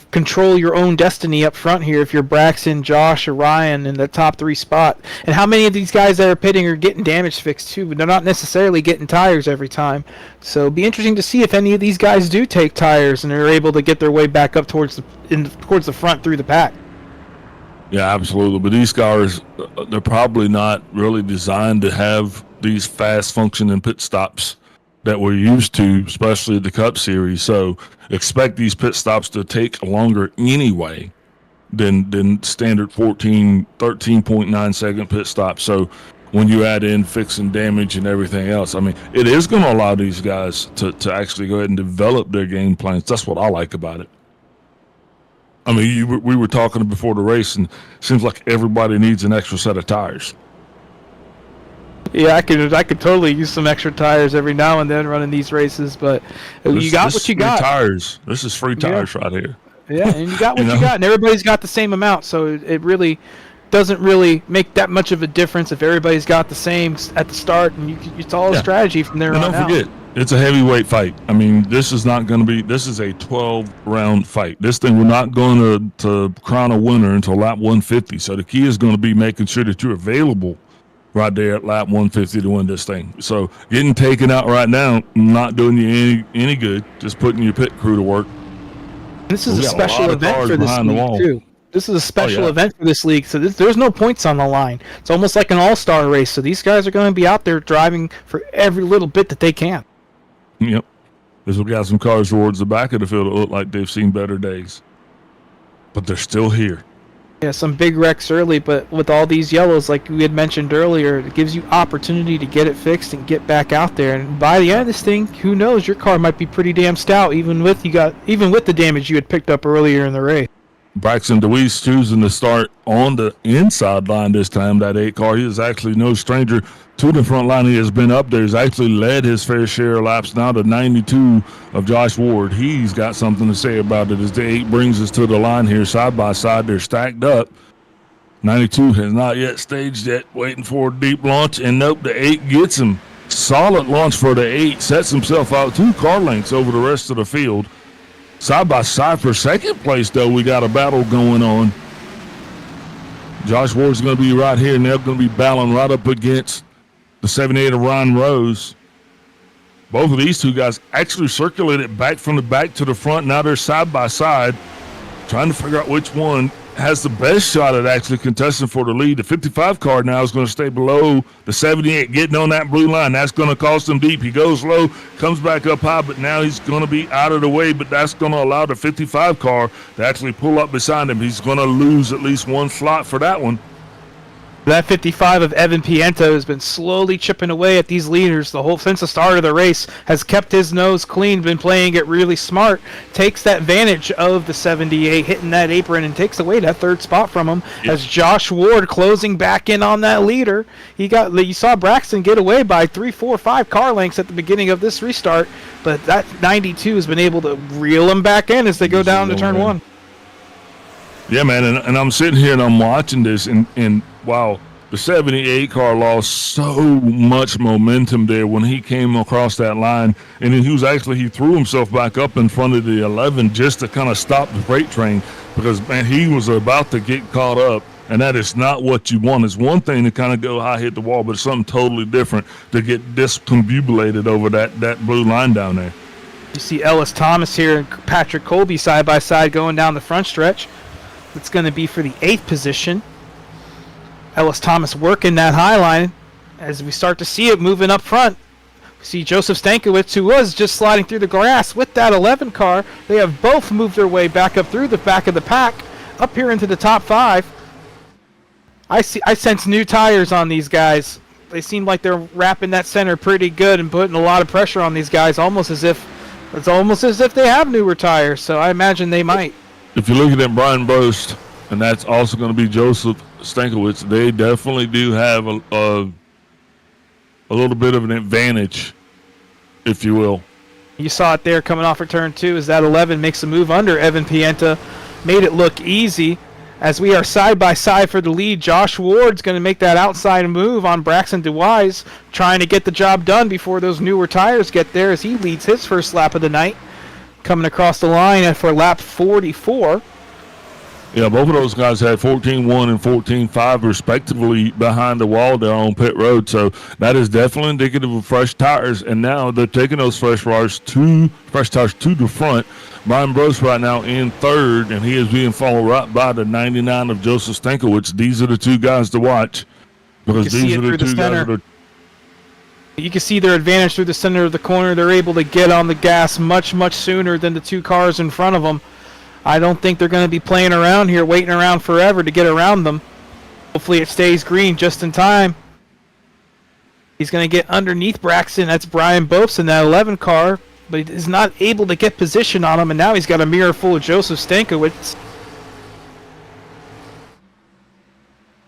control your own destiny up front here. If you're Braxton, Josh, or Ryan in the top 3 spot, and how many of these guys that are pitting are getting damage fixed too, but they're not necessarily getting tires every time. So it'll be interesting to see if any of these guys do take tires and are able to get their way back up towards the front through the pack. Yeah, absolutely. But these cars, they're probably not really designed to have these fast functioning pit stops that we're used to, especially the Cup Series. So expect these pit stops to take longer anyway than standard 13.9 second pit stops. So when you add in fixing damage and everything else, I mean, it is going to allow these guys to actually go ahead and develop their game plans. That's what I like about it. I mean, we were talking before the race, and it seems like everybody needs an extra set of tires. Yeah, I could totally use some extra tires every now and then running these races, but you got what you got. Tires. This is free tires right here. Yeah, and you got what you got, and everybody's got the same amount, so it really doesn't really make that much of a difference if everybody's got the same at the start, and it's all a strategy from there on out. Don't forget, it's a heavyweight fight. I mean, this is a 12-round fight. This thing, we're not going to crown a winner until lap 150, so the key is going to be making sure that you're available right there at lap 150 to win this thing. So getting taken out right now, not doing you any good, just putting your pit crew to work. This is a special event for this league, too. This is a special event for this league, so there's no points on the line. It's almost like an all-star race, so these guys are going to be out there driving for every little bit that they can. Yep. This will got some cars towards the back of the field that look like they've seen better days. But they're still here. Yeah, some big wrecks early, but with all these yellows, like we had mentioned earlier, it gives you opportunity to get it fixed and get back out there. And by the end of this thing, who knows? Your car might be pretty damn stout, even with the damage you had picked up earlier in the race. Braxton DeWeese choosing to start on the inside line this time. That 8 car, he is actually no stranger to the front line. He has been up there. He's actually led his fair share of laps now to 92 of Josh Ward. He's got something to say about it as the 8 brings us to the line here side by side. They're stacked up. 92 has not yet staged yet, waiting for a deep launch. And nope, the 8 gets him. Solid launch for the 8. Sets himself out 2 car lengths over the rest of the field. Side by side for second place, though, we got a battle going on. Josh Ward's going to be right here, and they're going to be battling right up against the 78 of Ryan Rose. Both of these two guys actually circulated back from the back to the front. Now they're side by side, trying to figure out which one has the best shot at actually contesting for the lead. The 55 car now is going to stay below the 78, getting on that blue line. That's going to cost him deep. He goes low, comes back up high, but now he's going to be out of the way, but that's going to allow the 55 car to actually pull up beside him. He's going to lose at least one slot for that one. That 55 of Evan Piento has been slowly chipping away at these leaders since the start of the race, has kept his nose clean, been playing it really smart, takes that advantage of the 78, hitting that apron, and takes away that third spot from him. Yep. As Josh Ward closing back in on that leader. You saw Braxton get away by 3, 4, 5 car lengths at the beginning of this restart, but that 92 has been able to reel him back in as they go down to turn 1. Yeah, man, and I'm sitting here and I'm watching this, and wow, the 78 car lost so much momentum there when he came across that line, and then he threw himself back up in front of the 11 just to kind of stop the freight train, because, man, he was about to get caught up, and that is not what you want. It's one thing to kind of go high, hit the wall, but it's something totally different to get discombobulated over that blue line down there. You see Ellis Thomas here and Patrick Colby side by side going down the front stretch. It's going to be for the 8th position. Ellis Thomas working that high line as we start to see it moving up front. We see Joseph Stankiewicz, who was just sliding through the grass with that 11 car. They have both moved their way back up through the back of the pack, up here into the top 5. I sense new tires on these guys. They seem like they're wrapping that center pretty good and putting a lot of pressure on these guys, almost as if they have newer tires. So I imagine they might. If you're looking at Brian Brost, and that's also going to be Joseph Stankiewicz, they definitely do have a little bit of an advantage, if you will. You saw it there coming off of turn 2 as that 11 makes a move under Evan Pienta. Made it look easy as we are side by side for the lead. Josh Ward's going to make that outside move on Braxton DeWise, trying to get the job done before those newer tires get there as he leads his first lap of the night. Coming across the line for lap 44. Yeah, both of those guys had 14.1 and 14.5 respectively behind the wall there on pit road. So that is definitely indicative of fresh tires. And now they're taking those fresh tires to the front. Brian Brost right now in 3rd, and he is being followed right by the 99 of Joseph Stankiewicz. These are the 2 guys to watch, because these are the 2 guys that are. You can see their advantage through the center of the corner. They're able to get on the gas much, much sooner than the 2 cars in front of them. I don't think they're going to be playing around here, waiting around forever to get around them. Hopefully it stays green just in time. He's going to get underneath Braxton. That's Brian Bopes in that 11 car, but he is not able to get position on him, and now he's got a mirror full of Joseph Stankiewicz.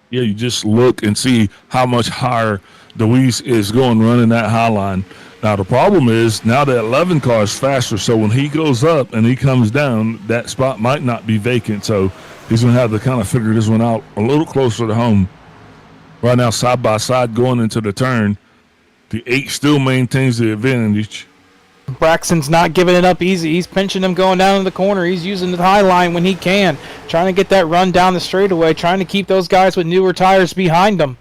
Yeah, you just look and see how much higher DeWeese is going running that high line. Now, the problem is now the 11 car is faster, so when he goes up and he comes down, that spot might not be vacant, so he's going to have to kind of figure this one out a little closer to home. Right now, side by side going into the turn, the 8 still maintains the advantage. Braxton's not giving it up easy. He's pinching him going down in the corner. He's using the high line when he can, trying to get that run down the straightaway, trying to keep those guys with newer tires behind him.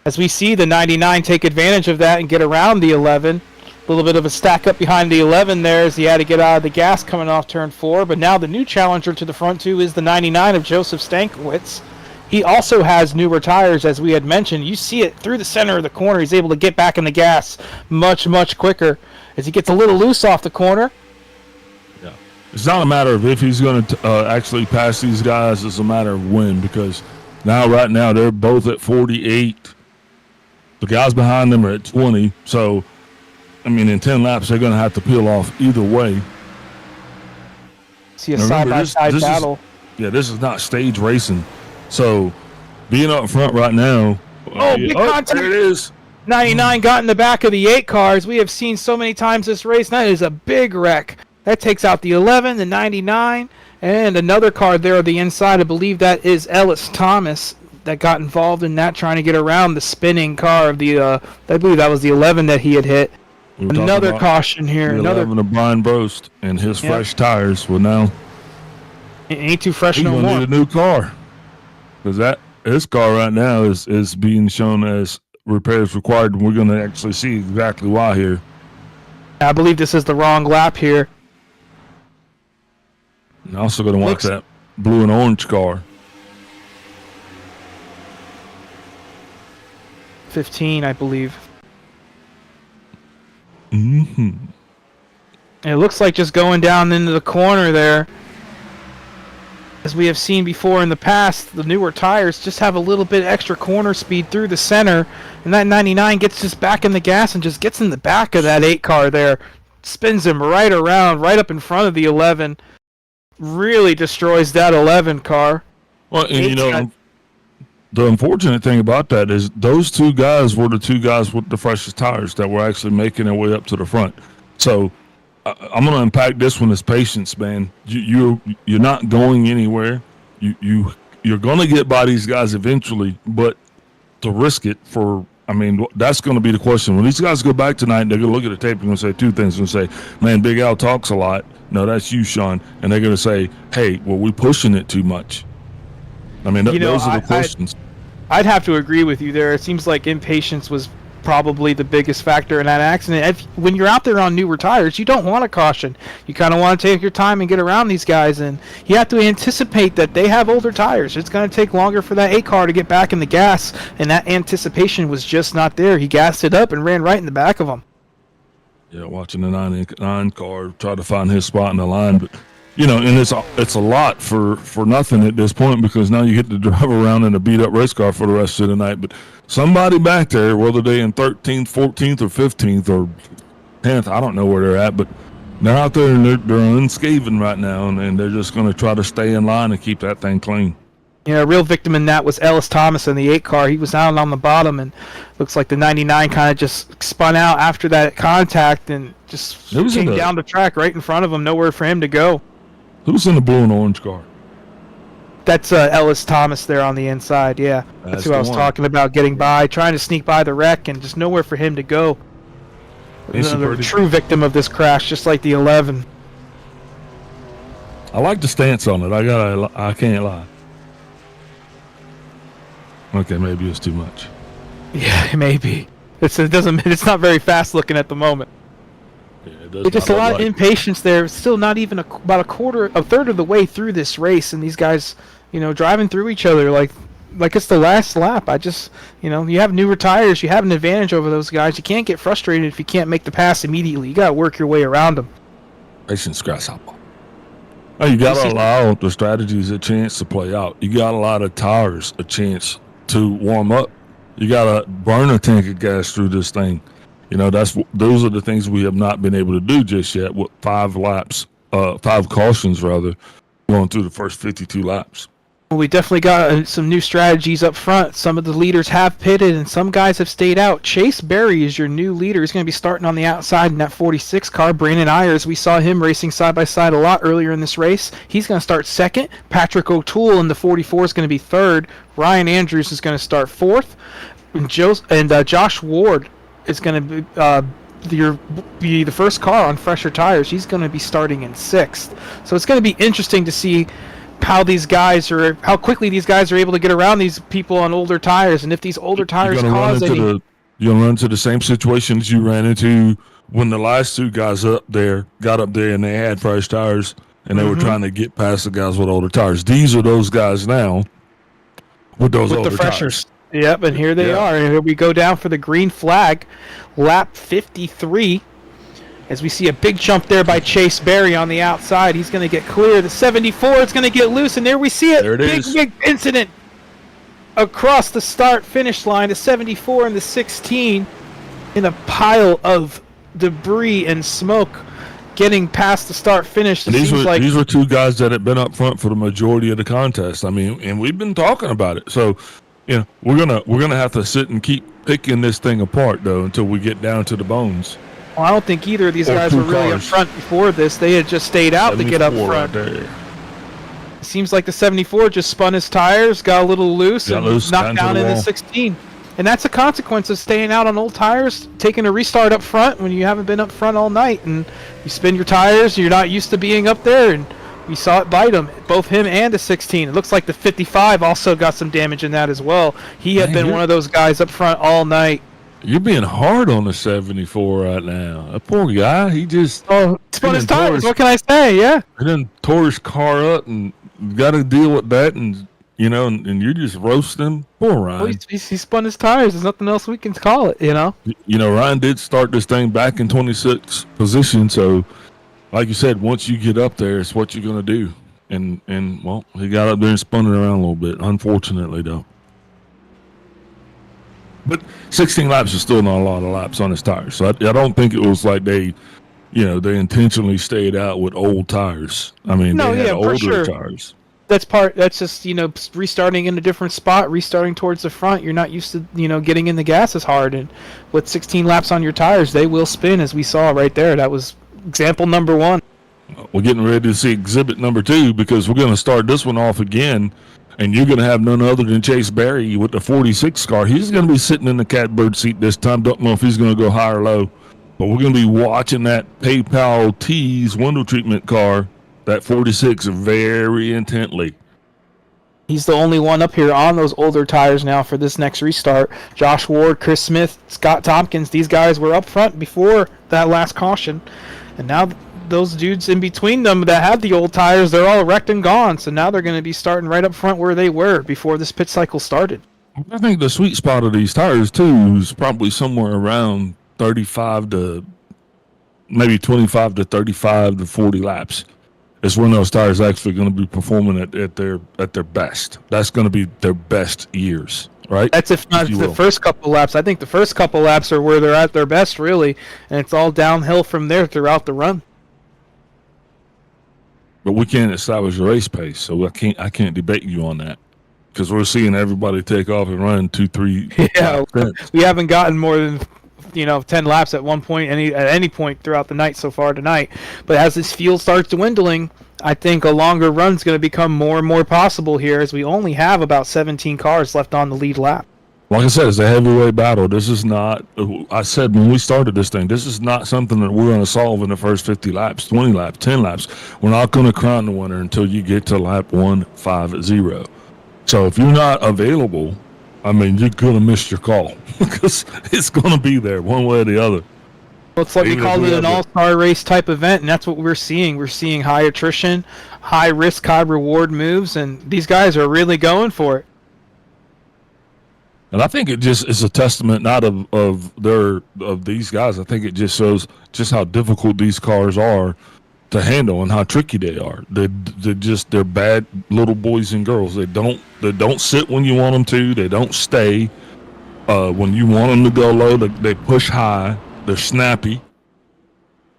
As we see the 99 take advantage of that and get around the 11. A little bit of a stack up behind the 11 there as he had to get out of the gas coming off turn 4. But now the new challenger to the front 2 is the 99 of Joseph Stankiewicz. He also has newer tires, as we had mentioned. You see it through the center of the corner. He's able to get back in the gas much, much quicker as he gets a little loose off the corner. Yeah, it's not a matter of if he's going to actually pass these guys. It's a matter of when, because right now they're both at 48. The guys behind them are at 20. So, I mean, in 10 laps, they're going to have to peel off either way. See a side-by-side battle. This is not stage racing. So, being up front right now. Big contact. There it is. 99 got in the back of the 8 cars. We have seen so many times this race. That is a big wreck. That takes out the 11, the 99, and another car there on the inside. I believe that is Ellis Thomas that got involved in that, trying to get around the spinning car of the, I believe that was the 11 that he had hit. Another caution here. Another 11 of Brian Brost and his fresh tires. Well, now it ain't too fresh no more. He's going to need a new car, because his car right now is being shown as repairs required, and we're going to actually see exactly why here. I believe this is the wrong lap here. And also going to watch that blue and orange car. 15, I believe. Mm-hmm. It looks like just going down into the corner there. as we have seen before in the past, the newer tires just have a little bit extra corner speed through the center, and that 99 gets just back in the gas and just gets in the back of that 8 car there, spins him right around, right up in front of the 11, really destroys that 11 car. Well, and the unfortunate thing about that is those 2 guys were the 2 guys with the freshest tires that were actually making their way up to the front. So I'm going to unpack this one as patience, man. You're not going anywhere. You're going to get by these guys eventually, but to risk it that's going to be the question. When these guys go back tonight, they're going to look at the tape and going to say 2 things. They're going to say, man, Big Al talks a lot. No, that's you, Sean. And they're going to say, hey, well, we're pushing it too much. I mean, those are the questions. I'd have to agree with you there. It seems like impatience was probably the biggest factor in that accident. When you're out there on newer tires, you don't want a caution. You kind of want to take your time and get around these guys, and you have to anticipate that they have older tires. It's going to take longer for that 8 car to get back in the gas, and that anticipation was just not there. He gassed it up and ran right in the back of them. Yeah, watching the 9 car try to find his spot in the line, but and it's a lot for nothing at this point, because now you get to drive around in a beat up race car for the rest of the night. But somebody back there, whether they in 13th, 14th, or 15th, or 10th, I don't know where they're at, but they're out there and they're unscathed right now, and they're just going to try to stay in line and keep that thing clean. Yeah, a real victim in that was Ellis Thomas in the 8 car. He was out on the bottom, and looks like the 99 kind of just spun out after that contact and just came down the track right in front of him, nowhere for him to go. Who's in the blue and orange car? That's Ellis Thomas there on the inside, yeah. That's who I was talking about, getting by, trying to sneak by the wreck, and just nowhere for him to go. Another true victim of this crash, just like the 11. I like the stance on it. I can't lie. Okay, maybe it's too much. Yeah, maybe. It's not very fast looking at the moment. Yeah, It's just a lot of impatience there. It's still not even about a third of the way through this race, and these guys, driving through each other like it's the last lap. You have newer tires, you have an advantage over those guys. You can't get frustrated if you can't make the pass immediately. You got to work your way around them. Patience, grasshopper. Oh, you got to allow the strategies a chance to play out. You got a lot of tires a chance to warm up. You got to burn a tank of gas through this thing. Those are the things we have not been able to do just yet with 5 cautions rather, going through the first 52 laps. Well, we definitely got some new strategies up front. Some of the leaders have pitted, and some guys have stayed out. Chase Berry is your new leader. He's going to be starting on the outside in that 46 car. Brandon Ayers, we saw him racing side by side a lot earlier in this race. He's going to start second. Patrick O'Toole in the 44 is going to be third. Ryan Andrews is going to start fourth. And Josh Ward is going to be the first car on fresher tires. He's going to be starting in 6th. So it's going to be interesting to see how quickly these guys are able to get around these people on older tires, and if these older tires cause any. You're going to run into the same situations you ran into when the last 2 guys got up there and they had fresh tires, and they were trying to get past the guys with older tires. These are those guys now with older tires. Yep, and here they are. And here we go down for the green flag, lap 53. As we see a big jump there by Chase Berry on the outside. He's going to get clear. The 74 is going to get loose, and there we see it. There it is. Big incident across the start-finish line. The 74 and the 16 in a pile of debris and smoke getting past the start-finish. These were 2 guys that had been up front for the majority of the contest. I mean, and we've been talking about it. So, we're gonna have to sit and keep picking this thing apart, though, until we get down to the bones. Well, I don't think either of these guys were really up front before this. They had just stayed out to get up front. Right there. It seems like the 74 just spun his tires, got a little loose, and knocked down in the 16. And that's a consequence of staying out on old tires, taking a restart up front when you haven't been up front all night. And you spin your tires, you're not used to being up there, and we saw it bite him, both him and the 16. It looks like the 55 also got some damage in that as well. He had been one of those guys up front all night. You're being hard on the 74 right now. That poor guy, he just spun his tires. What can I say? Yeah. He then tore his car up and got to deal with that, and and you're just roasting him. Poor Ryan. Well, he spun his tires. There's nothing else we can call it. Ryan did start this thing back in 26th position, so like you said, once you get up there, it's what you're going to do. And well, he got up there and spun it around a little bit, unfortunately, though. But 16 laps is still not a lot of laps on his tires. So I don't think it was like they intentionally stayed out with old tires. I mean, they had older tires. That's just, restarting in a different spot, restarting towards the front. You're not used to, getting in the gas as hard. And with 16 laps on your tires, they will spin, as we saw right there. That was example number 1. We're getting ready to see exhibit number 2, because we're going to start this one off again. And you're going to have none other than Chase Berry with the 46 car. He's going to be sitting in the catbird seat this time. Don't know if he's going to go high or low. But we're going to be watching that PayPal Tees window treatment car, that 46, very intently. He's the only one up here on those older tires now for this next restart. Josh Ward, Chris Smith, Scott Tompkins, these guys were up front before that last caution. And now those dudes in between them that had the old tires, they're all wrecked and gone. So now they're going to be starting right up front where they were before this pit cycle started. I think the sweet spot of these tires, too, is probably somewhere around 35 to maybe 25 to 35 to 40 laps. It's when those tires actually going to be performing at their best. That's going to be their best years, right? That's if not the first couple laps. I think the first couple laps are where they're at their best, really, and it's all downhill from there throughout the run. But we can't establish a race pace, so I can't debate you on that, because we're seeing everybody take off and run 2-3. Yeah, we haven't gotten more than 10 laps at one point, at any point throughout the night so far tonight. But as this field starts dwindling, I think a longer run's going to become more and more possible here, as we only have about 17 cars left on the lead lap. Like I said, it's a heavyweight battle. This is not, I said when we started this thing, this is not something that we're going to solve in the first 50 laps, 20 laps, 10 laps. We're not going to crown the winner until you get to lap 150. So if you're not available, I mean, you're going to miss your call, because it's going to be there one way or the other. Well, it's like we called it an all-star race type event, and that's what we're seeing. We're seeing high attrition, high risk, high reward moves, and these guys are really going for it. And I think it just is a testament not of these guys. I think it just shows just how difficult these cars are to handle and how tricky they are. They're bad little boys and girls. They don't sit when you want them to. They don't stay when you want them to go low. They push high. They're snappy.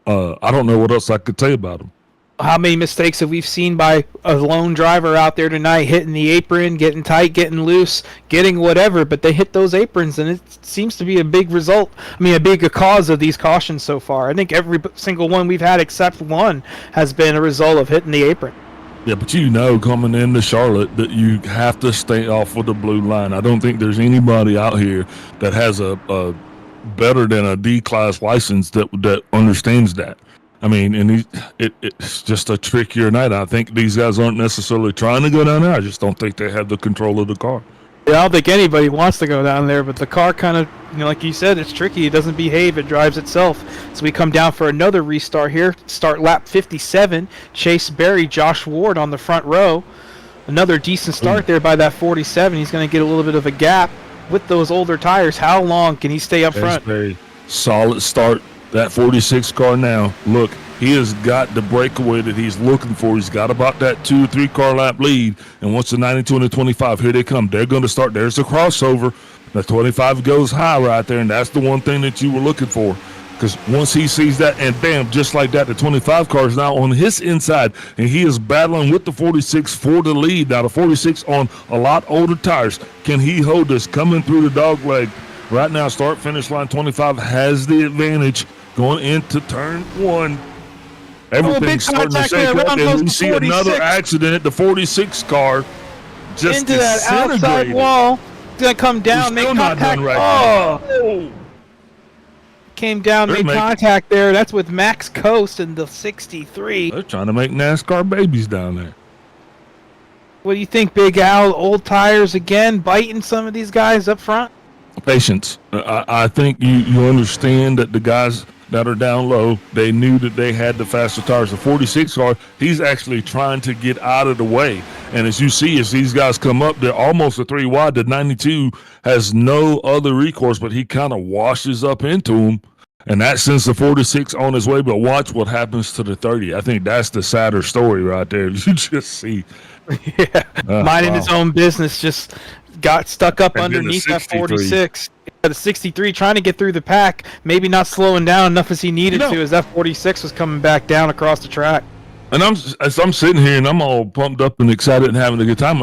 I don't know what else I could say about them. How many mistakes have we seen by a lone driver out there tonight, hitting the apron, getting tight, getting loose, getting whatever, but they hit those aprons, and it seems to be a big result. I mean, a big cause of these cautions so far. I think every single one we've had except one has been a result of hitting the apron. Yeah, but coming into Charlotte that you have to stay off of the blue line. I don't think there's anybody out here that has a better than a D-class license that understands that. I mean, and it's just a trickier night. I think these guys aren't necessarily trying to go down there. I just don't think they have the control of the car. Yeah, I don't think anybody wants to go down there, but the car kind of, like you said, it's tricky. It doesn't behave. It drives itself. So we come down for another restart here. Start lap 57. Chase Berry, Josh Ward on the front row. Another decent start there by that 47. He's going to get a little bit of a gap with those older tires. How long can he stay up front? Berry, solid start. That 46 car now, look, he has got the breakaway that he's looking for. He's got about that 2 or 3 car lap lead. And once the 92 and the 25, here they come. They're going to start. There's the crossover. The 25 goes high right there, and that's the one thing that you were looking for. Because once he sees that, and bam, just like that, the 25 car is now on his inside, and he is battling with the 46 for the lead. Now, the 46 on a lot older tires. Can he hold this coming through the dog leg? Right now, start-finish line 25 has the advantage going into turn 1. Everything's starting to shake up, and we see another accident. The 46 car just into that outside wall. It's going to come down, make contact. Came down, made contact there. That's with Max Coast in the 63. They're trying to make NASCAR babies down there. What do you think, Big Al? Old tires again, biting some of these guys up front? Patience. I think you understand that the guys that are down low, they knew that they had the faster tires. The 46 car, he's actually trying to get out of the way. And as you see, as these guys come up, they're almost a 3 wide. The 92 has no other recourse, but he kind of washes up into him. And that sends the 46 on his way, but watch what happens to the 30. I think that's the sadder story right there. You just see. Yeah, minding his own business, just got stuck up And then the underneath that 63. 46. The 63 trying to get through the pack, maybe not slowing down enough as he needed to, as that 46 was coming back down across the track. And as I'm sitting here and I'm all pumped up and excited and having a good time,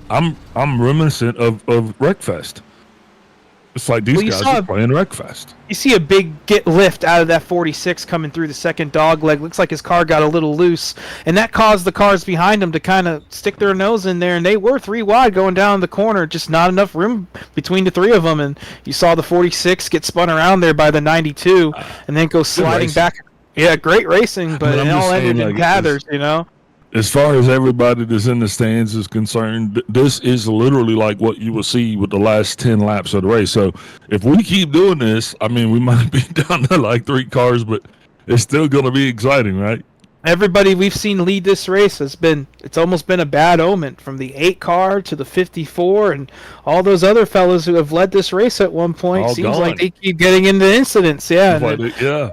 I'm reminiscent of Wreckfest. It's like these guys are playing Wreckfest. You see a big get lift out of that 46 coming through the second dog leg. Looks like his car got a little loose, and that caused the cars behind him to kind of stick their nose in there, and they were 3 wide going down the corner, just not enough room between the 3 of them, and you saw the 46 get spun around there by the 92 and then go sliding back. Yeah, great racing, but it all ended in gathers, you know? As far as everybody that's in the stands is concerned, this is literally like what you will see with the last 10 laps of the race. So if we keep doing this, I mean, we might be down to like 3 cars, but it's still going to be exciting, right? Everybody we've seen lead this race it's almost been a bad omen, from the 8 car to the 54 and all those other fellas who have led this race at one point. Seems like they keep getting into incidents. Yeah.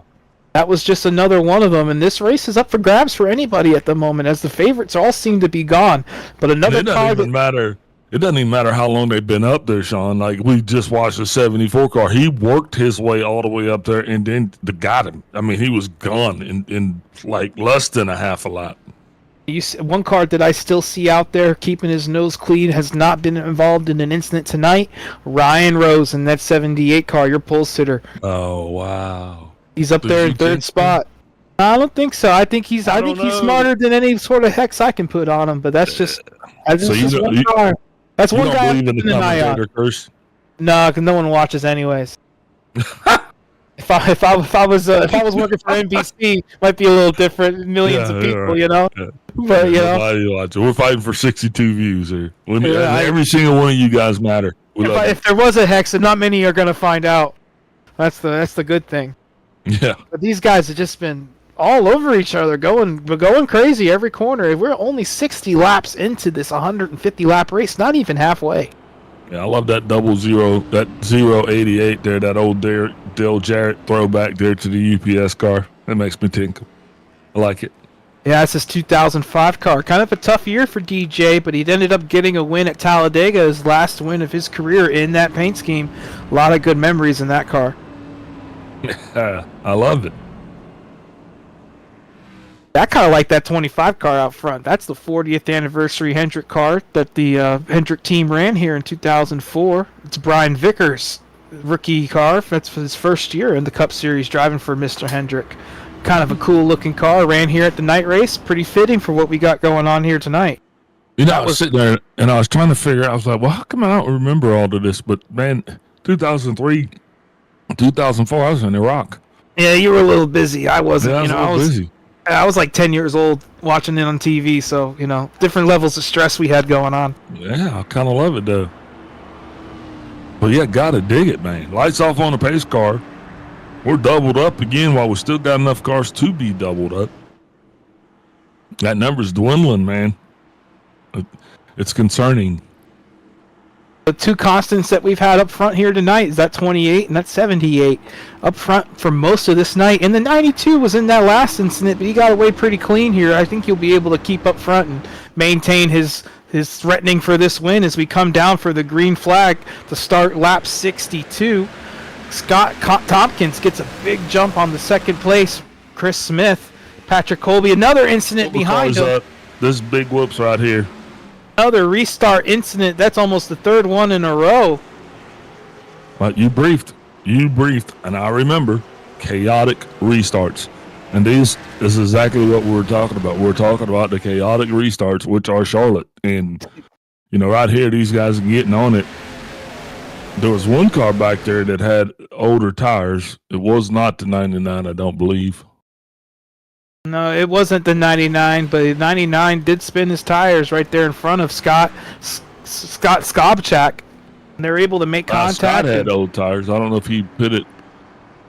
That was just another one of them, and this race is up for grabs for anybody at the moment, as the favorites all seem to be gone. But another car It doesn't even matter how long they've been up there, Sean. Like, we just watched the 74 car. He worked his way all the way up there, and then they got him. I mean, he was gone in like less than a half a lap. One car that I still see out there keeping his nose clean has not been involved in an incident tonight. Ryan Rose in that 78 car, your pole sitter. Oh, wow. He's up there in 3rd spot. I don't think so. I think he's smarter than any sort of hex I can put on him. But that's just one car. That's one guy. You don't believe in the commentator curse? No, because no one watches anyways. If I was working for NBC, it might be a little different. Millions of people, you know. Yeah. But we're fighting for 62 views here. Every single one of you guys matter. If there was a hex, and not many are going to find out. That's the good thing. Yeah. But these guys have just been all over each other, going crazy every corner. We're only 60 laps into this 150 lap race, not even halfway. Yeah, I love that 088 there, that old Dale Jarrett throwback there to the UPS car. That makes me tinkle. I like it. Yeah, it's his 2005 car. Kind of a tough year for DJ, but he ended up getting a win at Talladega, his last win of his career in that paint scheme. A lot of good memories in that car. I love it. I kind of like that 25 car out front. That's the 40th anniversary Hendrick car that the Hendrick team ran here in 2004. It's Brian Vickers' rookie car. That's his first year in the Cup Series driving for Mr. Hendrick. Kind of a cool looking car. Ran here at the night race. Pretty fitting for what we got going on here tonight. You know, I was sitting there and I was trying to figure out, I was like, well, how come I don't remember all of this? But man, 2003, 2004, I was in Iraq. Yeah, you were a little busy. I wasn't. Yeah, I was busy. I was like 10 years old watching it on TV, so, different levels of stress we had going on. Yeah, I kind of love it, though. But yeah, gotta dig it, man. Lights off on the pace car. We're doubled up again while we still got enough cars to be doubled up. That number's dwindling, man. It's concerning. The 2 constants that we've had up front here tonight is that 28 and that 78 up front for most of this night. And the 92 was in that last incident, but he got away pretty clean here. I think he'll be able to keep up front and maintain his threatening for this win as we come down for the green flag to start lap 62. Scott Tompkins gets a big jump on the second place. Chris Smith, Patrick Colby, another incident behind him. This big whoops right here. Another restart incident. That's almost the 3rd one in a row. But you briefed, and I remember chaotic restarts. And this is exactly what we're talking about. We're talking about the chaotic restarts, which are Charlotte. And, right here, these guys are getting on it. There was one car back there that had older tires. It was not the 99, I don't believe. No, it wasn't the 99, but the 99 did spin his tires right there in front of Scott Skobchak. And they were able to make contact. Scott had old tires. I don't know if he put it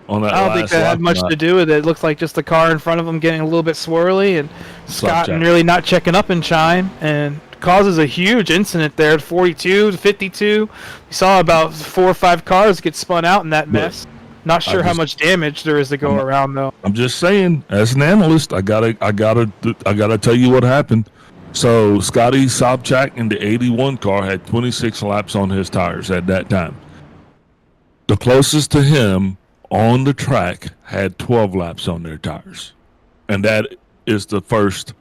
on that. I don't think that had much to do with it. It looks like just the car in front of him getting a little bit swirly, and Scott nearly not checking up in time, and causes a huge incident there at 42 to 52. We saw about 4 or 5 cars get spun out in that mess. Not sure how much damage there is to go around, though. I'm just saying, as an analyst, I gotta tell you what happened. So Scotty Sobchak in the 81 car had 26 laps on his tires at that time. The closest to him on the track had 12 laps on their tires, and that is the first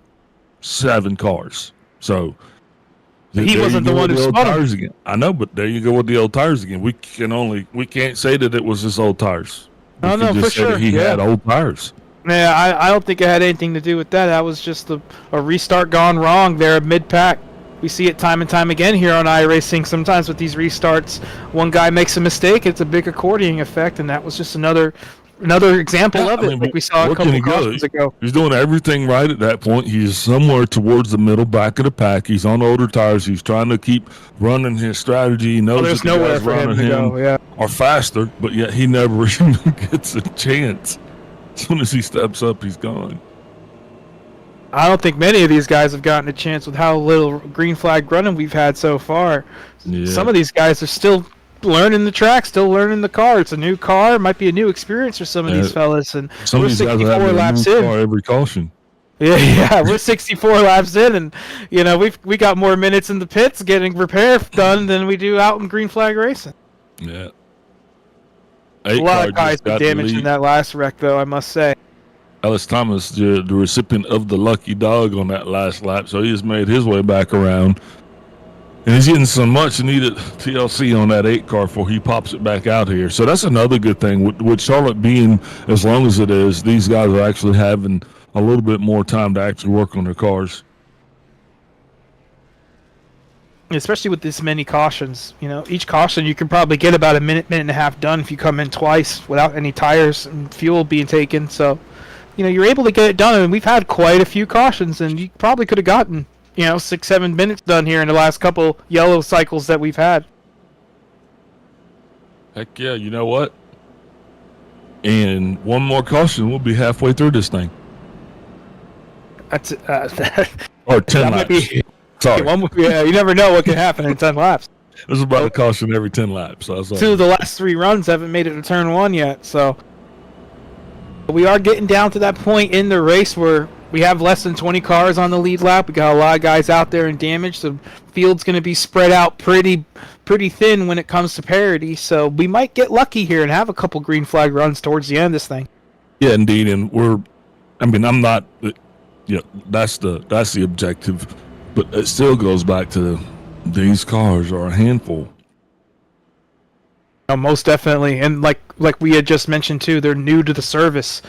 7 cars. So he wasn't the one who spun tires again. I know, but there you go with the old tires again. We can't say that it was his old tires. No, for sure. He had old tires. Yeah, I don't think it had anything to do with that. That was just a restart gone wrong there mid-pack. We see it time and time again here on iRacing. Sometimes with these restarts, one guy makes a mistake, it's a big accordion effect, and that was just another example of it, like we saw a couple of cautions ago. He's doing everything right at that point. He's somewhere towards the middle back of the pack. He's on older tires. He's trying to keep running his strategy. He knows there's nowhere for him to go, are faster, but yet he never even gets a chance. As soon as he steps up, he's gone. I don't think many of these guys have gotten a chance with how little green flag running we've had so far. Yeah. Some of these guys are still learning the track, still learning the car. It's a new car. It might be a new experience for some of these fellas. And some we're of these 64 guys have laps a new in. Car every caution. Yeah, we're 64 laps in, and we got more minutes in the pits getting repair done than we do out in green flag racing. Yeah. A lot of guys got damaged in that last wreck, though, I must say. Ellis Thomas, the recipient of the lucky dog on that last lap, so he has made his way back around. And he's getting some much needed TLC on that 8 car before he pops it back out here. So that's another good thing. With Charlotte being as long as it is, these guys are actually having a little bit more time to actually work on their cars. Especially with this many cautions. Each caution you can probably get about a minute and a half done if you come in twice without any tires and fuel being taken. So, you're able to get it done. And we've had quite a few cautions, and you probably could have gotten 6-7 minutes done here in the last couple yellow cycles that we've had. Heck yeah, you know what? And one more caution, we'll be halfway through this thing. That's or 10 laps. Sorry. You never know what can happen in 10 laps. This is about a caution every 10 laps. So 2 of the last 3 runs haven't made it to turn 1 yet, so we are getting down to that point in the race where we have less than 20 cars on the lead lap. We got a lot of guys out there in damage. The field's going to be spread out pretty thin when it comes to parity. So we might get lucky here and have a couple green flag runs towards the end of this thing. Yeah, indeed. And I'm not. That's the objective, but it still goes back to these cars are a handful. Most definitely, and like we had just mentioned too, they're new to the service.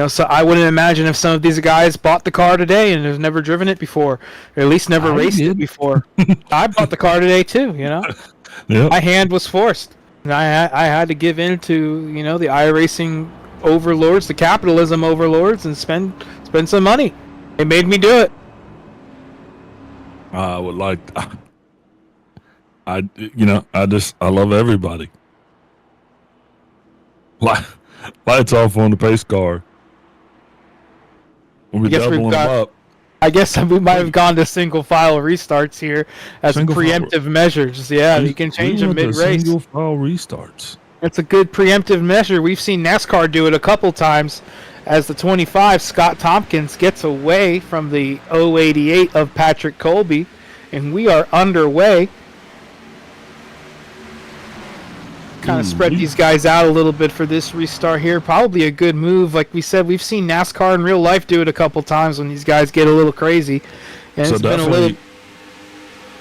So I wouldn't imagine if some of these guys bought the car today and have never driven it before, or at least never raced it before. I bought the car today too. Yep. My hand was forced, and I had to give in to the iRacing overlords, the capitalism overlords, and spend some money. They made me do it. I would like. I love everybody. Lights off on the pace car. We'll be doubling them up. I guess we might have gone to single file restarts here as preemptive measures. Yeah, you can change them mid-race. Single file restarts. It's a good preemptive measure. We've seen NASCAR do it a couple times as the 25, Scott Tompkins, gets away from the 088 of Patrick Colby, and we are underway. Kind of spread these guys out a little bit for this restart here. Probably a good move. Like we said, we've seen NASCAR in real life do it a couple times when these guys get a little crazy. And so it's been a little.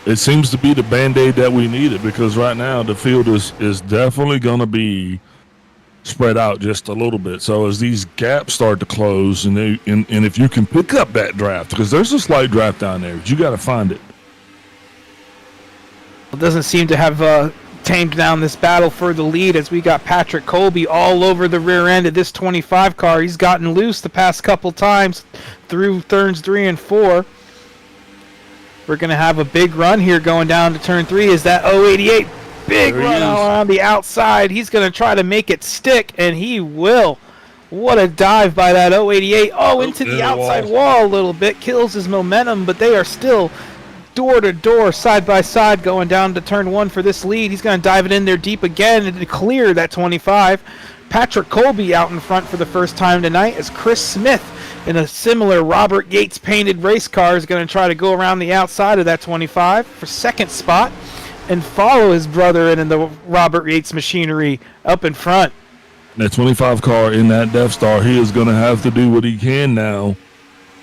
It seems to be the Band-Aid that we needed, because right now the field is definitely going to be spread out just a little bit. So as these gaps start to close, and if you can pick up that draft, because there's a slight draft down there, but you got to find it. It doesn't seem to have tamed down this battle for the lead, as we got Patrick Colby all over the rear end of this 25 car. He's gotten loose the past couple times through turns 3 and 4. We're going to have a big run here going down to turn 3. Is that 088? Big run on the outside. He's going to try to make it stick, and he will. What a dive by that 088. Into the outside wall a little bit. Kills his momentum, but they are still door to door, side by side, going down to turn 1 for this lead. He's going to dive it in there deep again and clear that 25. Patrick Colby out in front for the first time tonight, as Chris Smith in a similar Robert Yates painted race car is going to try to go around the outside of that 25 for second spot and follow his brother in the Robert Yates machinery up in front. That 25 car in that Death Star, he is going to have to do what he can now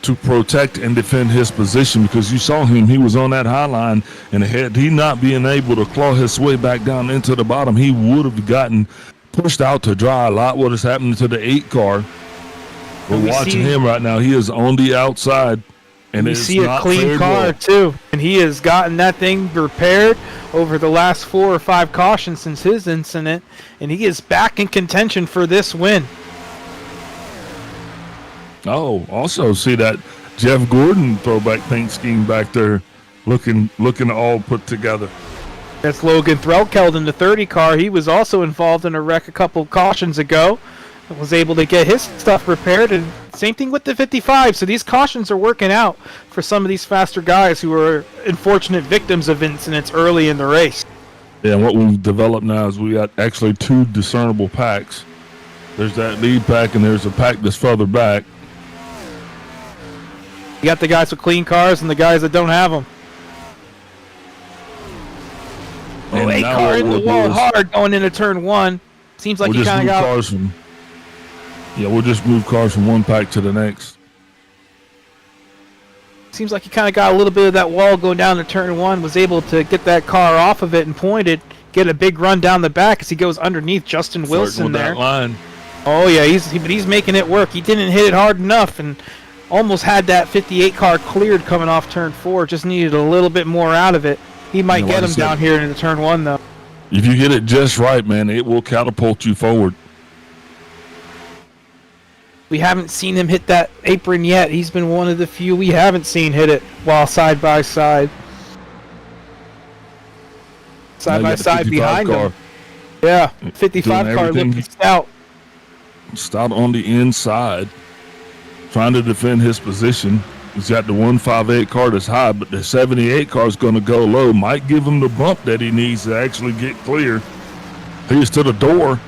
to protect and defend his position, because you saw him, he was on that high line, and had he not being able to claw his way back down into the bottom, he would have gotten pushed out to dry. A lot what is happening to the 8 car. We're watching him right now. He is on the outside, and we see a clean car too, and he has gotten that thing repaired over the last 4 or 5 cautions since his incident, and he is back in contention for this win. Oh, also see that Jeff Gordon throwback paint scheme back there, looking all put together. That's Logan Threlkeld in the 30 car. He was also involved in a wreck a couple cautions ago. Was able to get his stuff repaired, and same thing with the 55. So these cautions are working out for some of these faster guys who are unfortunate victims of incidents early in the race. Yeah, and what we've developed now is we got actually 2 discernible packs. There's that lead pack, and there's a pack that's further back. You got the guys with clean cars and the guys that don't have them. Oh, 8 car in the wall hard going into turn 1. Seems like you kind of got... we'll just move cars from one pack to the next. Seems like he kind of got a little bit of that wall going down to turn 1, was able to get that car off of it and pointed, get a big run down the back as he goes underneath Justin Wilson there. That line. Oh yeah, he's making it work. He didn't hit it hard enough and almost had that 58 car cleared coming off turn 4. Just needed a little bit more out of it. He might get him down here into turn 1 though. If you get it just right, man, it will catapult you forward. We haven't seen him hit that apron yet. He's been one of the few we haven't seen hit it while side by side. Side by side behind him. Yeah, 55 car looking stout. Stout on the inside, trying to defend his position. He's got the 158 car that's high, but the 78 car is going to go low. Might give him the bump that he needs to actually get clear. Here's to the door.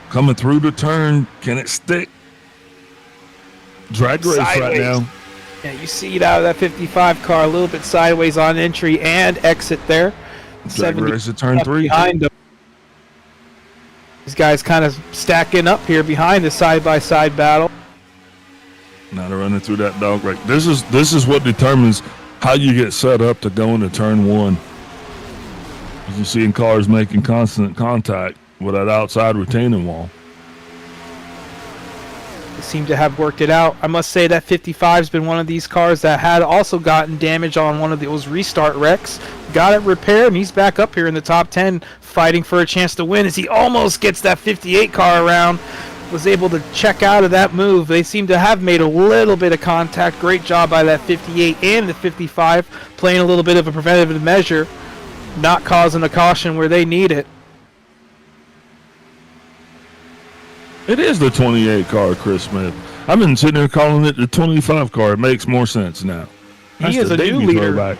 Coming through the turn. Can it stick? Drag race right now. Yeah, you see it out of that 55 car a little bit sideways on entry and exit there. Drag race at turn 3. Behind him. These guys kind of stacking up here behind the side-by-side battle. Now they're running through that dog race. This is what determines how you get set up to go into turn 1. As you see in cars making constant contact with that outside retaining wall. They seem to have worked it out. I must say that 55's been one of these cars that had also gotten damage on one of those restart wrecks. Got it repaired, and he's back up here in the top 10 fighting for a chance to win as he almost gets that 58 car around. Was able to check out of that move. They seem to have made a little bit of contact. Great job by that 58 and the 55, playing a little bit of a preventative measure, not causing a caution where they need it. It is the 28 car, Chris Smith. I've been sitting there calling it the 25 car. It makes more sense now. He is a new leader. Throwback.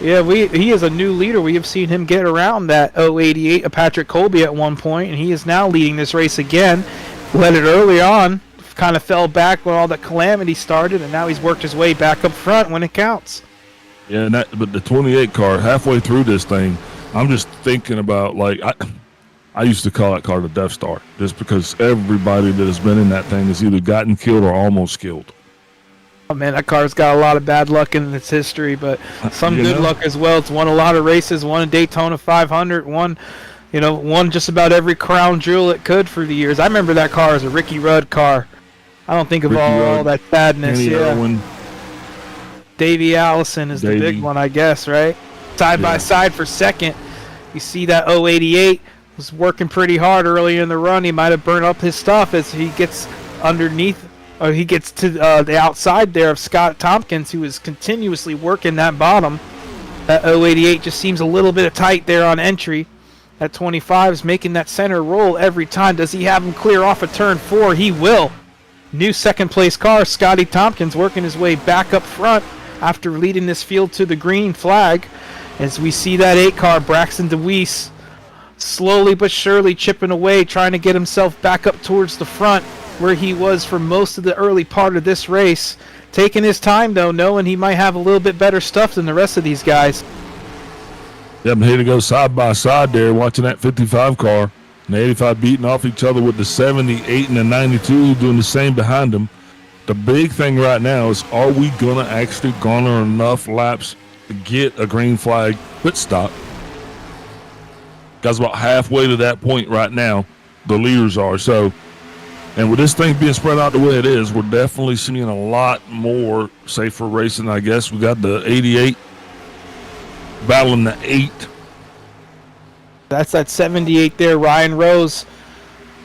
Yeah, he is a new leader. We have seen him get around that 088 of Patrick Colby at one point, and he is now leading this race again. Led it early on, kind of fell back when all the calamity started, and now he's worked his way back up front when it counts. Yeah, but the 28 car, halfway through this thing, I'm just thinking about, like, I used to call that car the Death Star, just because everybody that has been in that thing has either gotten killed or almost killed. Oh man, that car's got a lot of bad luck in its history, but some good luck as well. It's won a lot of races, won a Daytona 500, won just about every crown jewel it could for the years. I remember that car as a Ricky Rudd car. I don't think of all that sadness. Kenny Davey Allison is the big one, I guess, right? Side by side for second. You see that 088 was working pretty hard early in the run. He might have burned up his stuff as he gets underneath, or he gets to the outside there of Scott Tompkins, who is continuously working that bottom. That 088 just seems a little bit tight there on entry. That 25 is making that center roll every time. Does he have him clear off of turn 4? He will. New second place car, Scotty Tompkins, working his way back up front after leading this field to the green flag. As we see that 8 car, Braxton DeWeese, slowly but surely chipping away, trying to get himself back up towards the front where he was for most of the early part of this race. Taking his time, though, knowing he might have a little bit better stuff than the rest of these guys. Yeah, I'm here to go side by side there, watching that 55 car and the 85 beating off each other with the 78 and the 92 doing the same behind them. The big thing right now is, are we going to actually garner enough laps to get a green flag pit stop? Guys, about halfway to that point right now, the leaders are. So, and with this thing being spread out the way it is, we're definitely seeing a lot more safer racing, I guess. We got the 88 battling the 8. That's that 78 there, Ryan Rose.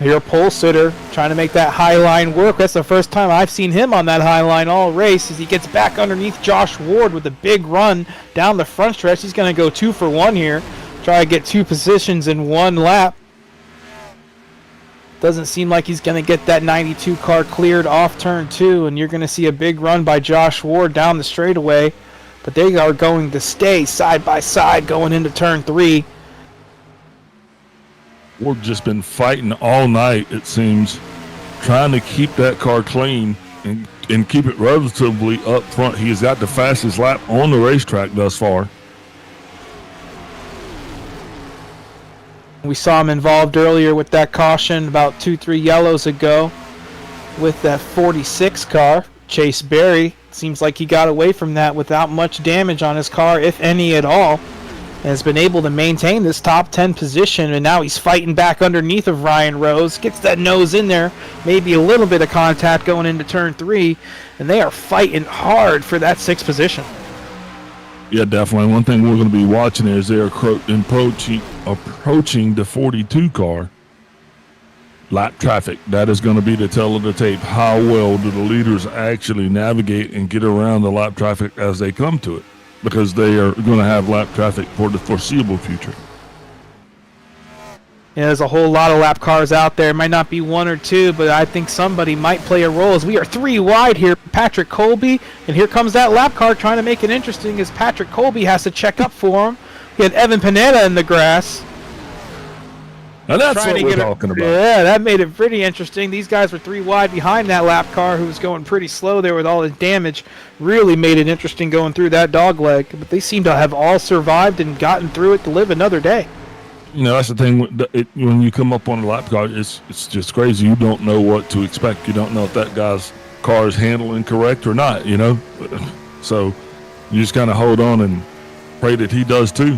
Your pole sitter trying to make that high line work. That's the first time I've seen him on that high line all race, as he gets back underneath Josh Ward with a big run down the front stretch. He's going to go 2 for 1 here. Try to get 2 positions in 1 lap. Doesn't seem like he's going to get that 92 car cleared off turn 2, and you're going to see a big run by Josh Ward down the straightaway. But they are going to stay side by side going into turn 3. Ward just been fighting all night, it seems, trying to keep that car clean and keep it relatively up front. He has got the fastest lap on the racetrack thus far. We saw him involved earlier with that caution about 2-3 yellows ago with that 46 car. Chase Berry, seems like he got away from that without much damage on his car, if any at all. Has been able to maintain this top 10 position, and now he's fighting back underneath of Ryan Rose. Gets that nose in there, maybe a little bit of contact going into turn 3, and they are fighting hard for that 6th position. Yeah, definitely. One thing we're going to be watching is they're approaching the 42 car. Lap traffic, that is going to be the tell of the tape. How well do the leaders actually navigate and get around the lap traffic as they come to it? Because they are going to have lap traffic for the foreseeable future. Yeah, there's a whole lot of lap cars out there. It might not be 1 or 2, but I think somebody might play a role, as we are 3 wide here. Patrick Colby, and here comes that lap car trying to make it interesting, as Patrick Colby has to check up for him. We had Evan Pineda in the grass. And that's what we're talking about. Yeah, that made it pretty interesting. These guys were 3 wide behind that lap car, who was going pretty slow there with all the damage. Really made it interesting going through that dog leg. But they seem to have all survived and gotten through it to live another day. You know, that's the thing. When you come up on a lap car, it's just crazy. You don't know what to expect. You don't know if that guy's car is handling correct or not, you know? So you just kind of hold on and pray that he does too.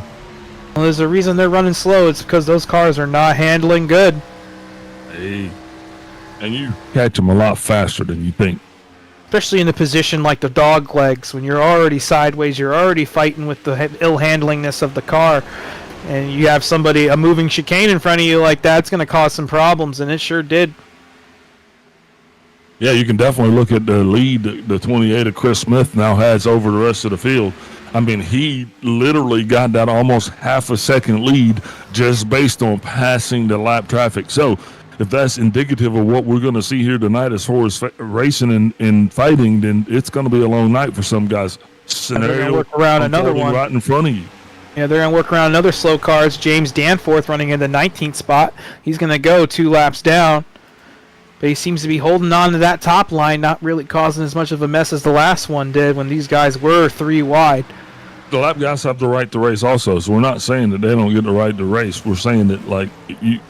Well, there's a reason they're running slow. It's because those cars are not handling good. Hey, and you catch them a lot faster than you think. Especially in a position like the dog legs, when you're already sideways, you're already fighting with the ill handlingness of the car, and you have a moving chicane in front of you like that, it's going to cause some problems, and it sure did. Yeah, you can definitely look at the lead the 28 of Chris Smith now has over the rest of the field. I mean, he literally got that almost half a second lead just based on passing the lap traffic. So if that's indicative of what we're going to see here tonight as far as racing and fighting, then it's going to be a long night for some guys. Scenario work around another one right in front of you. Yeah, they're going to work around another slow car. It's James Danforth running in the 19th spot. He's going to go 2 laps down. But he seems to be holding on to that top line, not really causing as much of a mess as the last one did when these guys were 3 wide. The lap guys have the right to race also, so we're not saying that they don't get the right to race. We're saying that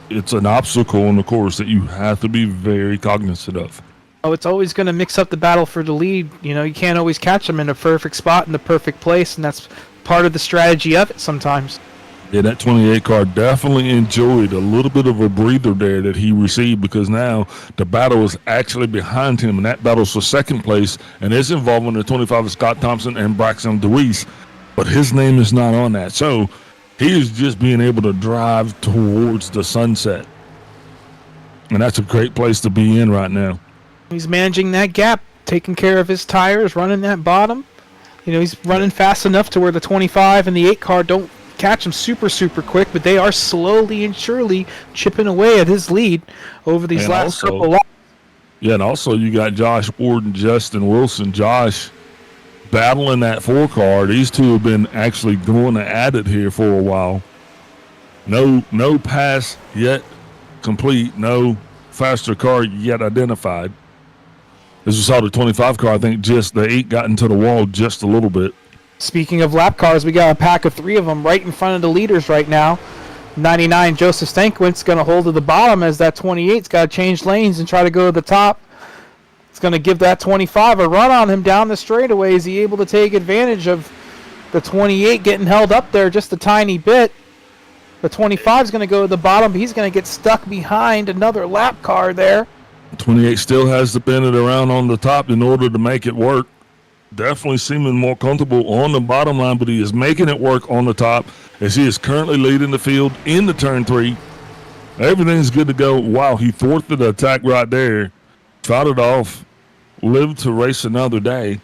it's an obstacle on the course that you have to be very cognizant of. Oh, it's always going to mix up the battle for the lead. You know, you can't always catch them in a perfect spot in the perfect place, and that's part of the strategy of it sometimes. Yeah, that 28 car definitely enjoyed a little bit of a breather there that he received, because now the battle is actually behind him, and that battle's for second place, and it's involving the 25 of Scott Thompson and Braxton DeWeese. But his name is not on that. So he is just being able to drive towards the sunset. And that's a great place to be in right now. He's managing that gap, taking care of his tires, running that bottom. You know, he's running fast enough to where the 25 and the 8 car don't catch him super quick, but they are slowly and surely chipping away at his lead over these last couple laps. Yeah, and also you got Josh Ward and Justin Wilson. Josh battling that 4 car. These two have been actually going at it here for a while. No pass yet complete. No faster car yet identified. As we saw the 25 car, I think just the 8 got into the wall just a little bit. Speaking of lap cars, we got a pack of 3 of them right in front of the leaders right now. 99 Joseph Stankwitz going to hold to the bottom as that 28's got to change lanes and try to go to the top. It's going to give that 25 a run on him down the straightaway. Is he able to take advantage of the 28 getting held up there just a tiny bit? The 25 is going to go to the bottom, but he's going to get stuck behind another lap car there. 28 still has to bend it around on the top in order to make it work. Definitely seeming more comfortable on the bottom line, but he is making it work on the top as he is currently leading the field in the turn 3. Everything's good to go. Wow, he thwarted the attack right there. Trotted off, lived to race another day.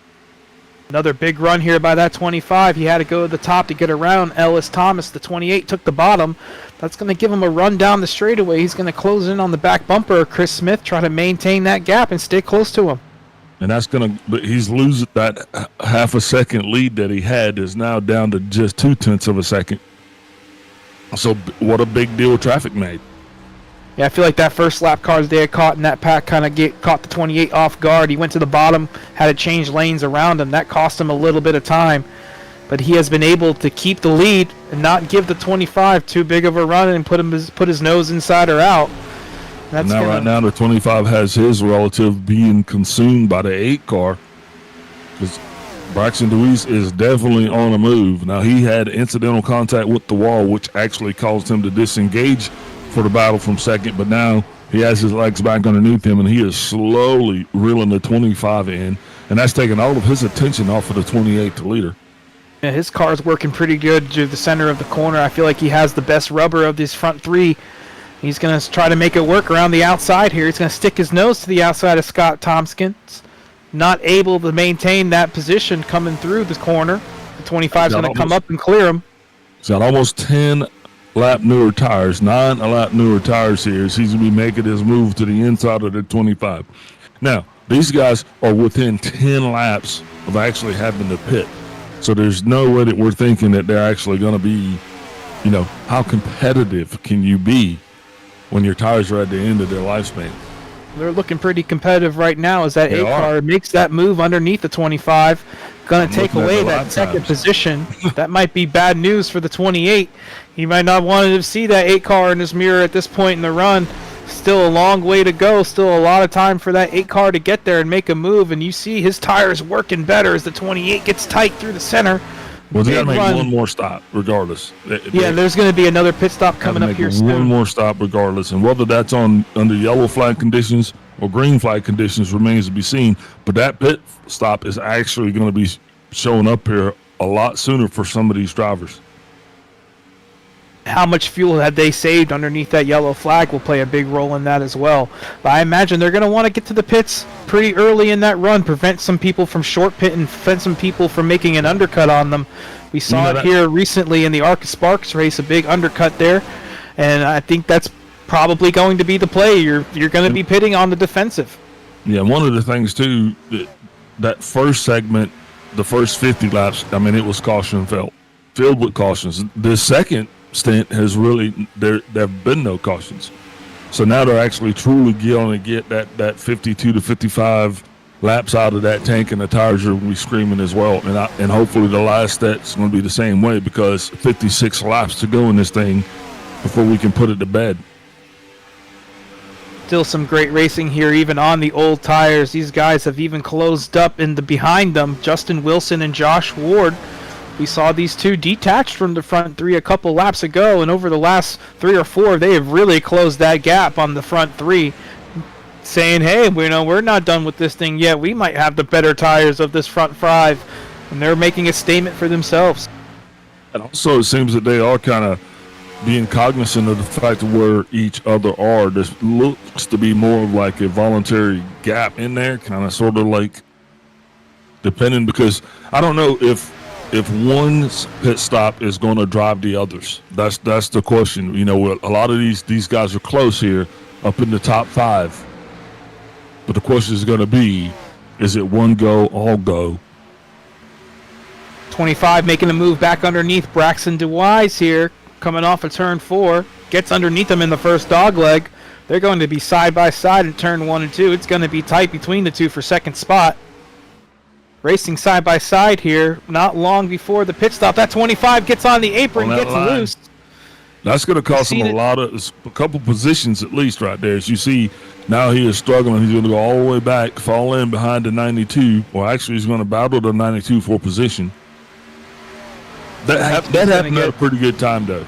Another big run here by that 25. He had to go to the top to get around Ellis Thomas. The 28 took the bottom. That's going to give him a run down the straightaway. He's going to close in on the back bumper of Chris Smith, try to maintain that gap and stay close to him. And that's going to, he's losing that half a second lead that he had is now down to just 0.2 of a second. So what a big deal traffic made. Yeah, I feel like that first lap cars they had caught in that pack kind of caught the 28 off guard. He went to the bottom, had to change lanes around him. That cost him a little bit of time. But he has been able to keep the lead and not give the 25 too big of a run and put his nose inside or out. That's now, right now, the 25 has his relative being consumed by the 8 car. Because Braxton DeWeese is definitely on a move. Now, he had incidental contact with the wall, which actually caused him to disengage for the battle from second. But now he has his legs back underneath him, and he is slowly reeling the 25 in. And that's taking all of his attention off of the 28 to leader. Yeah, his car's working pretty good to the center of the corner. I feel like he has the best rubber of these front 3. He's going to try to make it work around the outside here. He's going to stick his nose to the outside of Scott Tompkins. Not able to maintain that position coming through the corner. The 25 is going to come up and clear him. He's got almost 10 lap newer tires, 9 lap newer tires here. He's going to be making his move to the inside of the 25. Now, these guys are within 10 laps of actually having to pit. So there's no way that we're thinking that they're actually going to be, how competitive can you be when your tires are at the end of their lifespan? They're looking pretty competitive right now as that 8 car makes that move underneath the 25. Going to take away that second position. That might be bad news for the 28. He might not want to see that 8 car in his mirror at this point in the run. Still a long way to go. Still a lot of time for that 8 car to get there and make a move. And you see his tires working better as the 28 gets tight through the center. Well, they got to make one more stop regardless. There's going to be another pit stop coming up here soon. One more stop regardless. And whether that's under yellow flag conditions or green flag conditions remains to be seen. But that pit stop is actually going to be showing up here a lot sooner for some of these drivers. How much fuel had they saved underneath that yellow flag will play a big role in that as well. But I imagine they're going to want to get to the pits pretty early in that run, prevent some people from short pitting, prevent some people from making an undercut on them. We saw it here recently in the Arca Sparks race, a big undercut there, and I think that's probably going to be the play. You're going to be pitting on the defensive. Yeah, one of the things too, that first segment, the first 50 laps, it was caution filled with cautions. The second stint has really there have been no cautions, so now they're actually truly going to get that 52 to 55 laps out of that tank, and the tires are going to be screaming as well, and hopefully the last that's going to be the same way, because 56 laps to go in this thing before we can put it to bed. Still some great racing here, even on the old tires. These guys have even closed up in the behind them. Justin Wilson and Josh Ward. We saw these two detached from the front 3 a couple laps ago, and over the last 3 or 4, they have really closed that gap on the front 3, saying, hey, we're not done with this thing yet. We might have the better tires of this front 5, and they're making a statement for themselves. And also it seems that they are kind of being cognizant of the fact of where each other are. This looks to be more of like a voluntary gap in there, kind of sort of like depending, because I don't know if one pit stop is going to drive the others. That's the question. A lot of these guys are close here, up in the top 5. But the question is going to be, is it one go, all go? 25 making a move back underneath Braxton DeWise here. coming off of turn 4. Gets underneath them in the first dogleg. They're going to be side by side in turn 1 and 2. It's going to be tight between the two for second spot. Racing side by side here, not long before the pit stop. That 25 gets on the apron, gets loose. That's going to cost him a couple positions at least right there. As you see, now he is struggling. He's going to go all the way back, fall in behind the 92. Well, actually, he's going to battle the 92 for position. That happened at a pretty good time, though.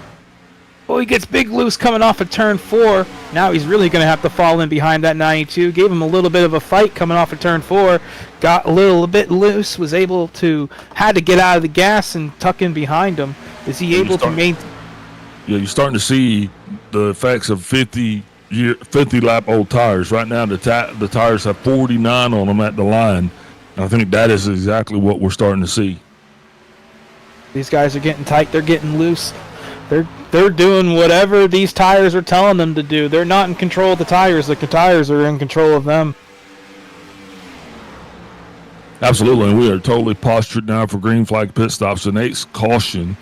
Well, he gets big loose coming off of turn 4. Now he's really going to have to fall in behind that 92. Gave him a little bit of a fight coming off of turn 4. Got a little bit loose. Had to get out of the gas and tuck in behind him. Is he able to maintain? Yeah, you're starting to see the effects of 50 lap old tires. Right now, the tires have 49 on them at the line. And I think that is exactly what we're starting to see. These guys are getting tight. They're getting loose. They're doing whatever these tires are telling them to do. They're not in control of the tires. The tires are in control of them. Absolutely, and we are totally postured now for green flag pit stops. The Nate's caution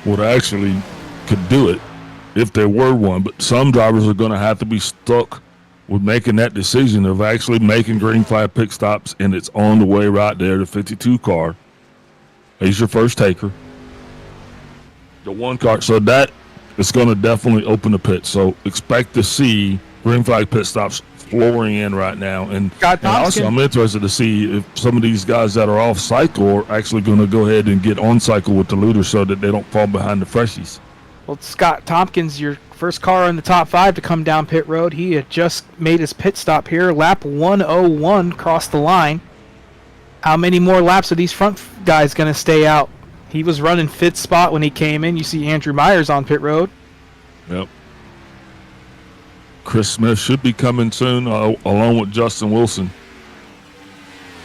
would actually could do it if there were one, but some drivers are going to have to be stuck with making that decision of actually making green flag pit stops, and it's on the way right there. The 52 car. He's your first taker. The 1 car, so that is going to definitely open the pit. So expect to see green flag pit stops flooring in right now. And also, I'm interested to see if some of these guys that are off cycle are actually going to go ahead and get on cycle with the looters so that they don't fall behind the freshies. Well, Scott Tompkins, your first car in the top 5 to come down pit road. He had just made his pit stop here. Lap 101 crossed the line. How many more laps are these front guys going to stay out? He was running 5th spot when he came in. You see Andrew Myers on pit road. Yep. Chris Smith should be coming soon, along with Justin Wilson.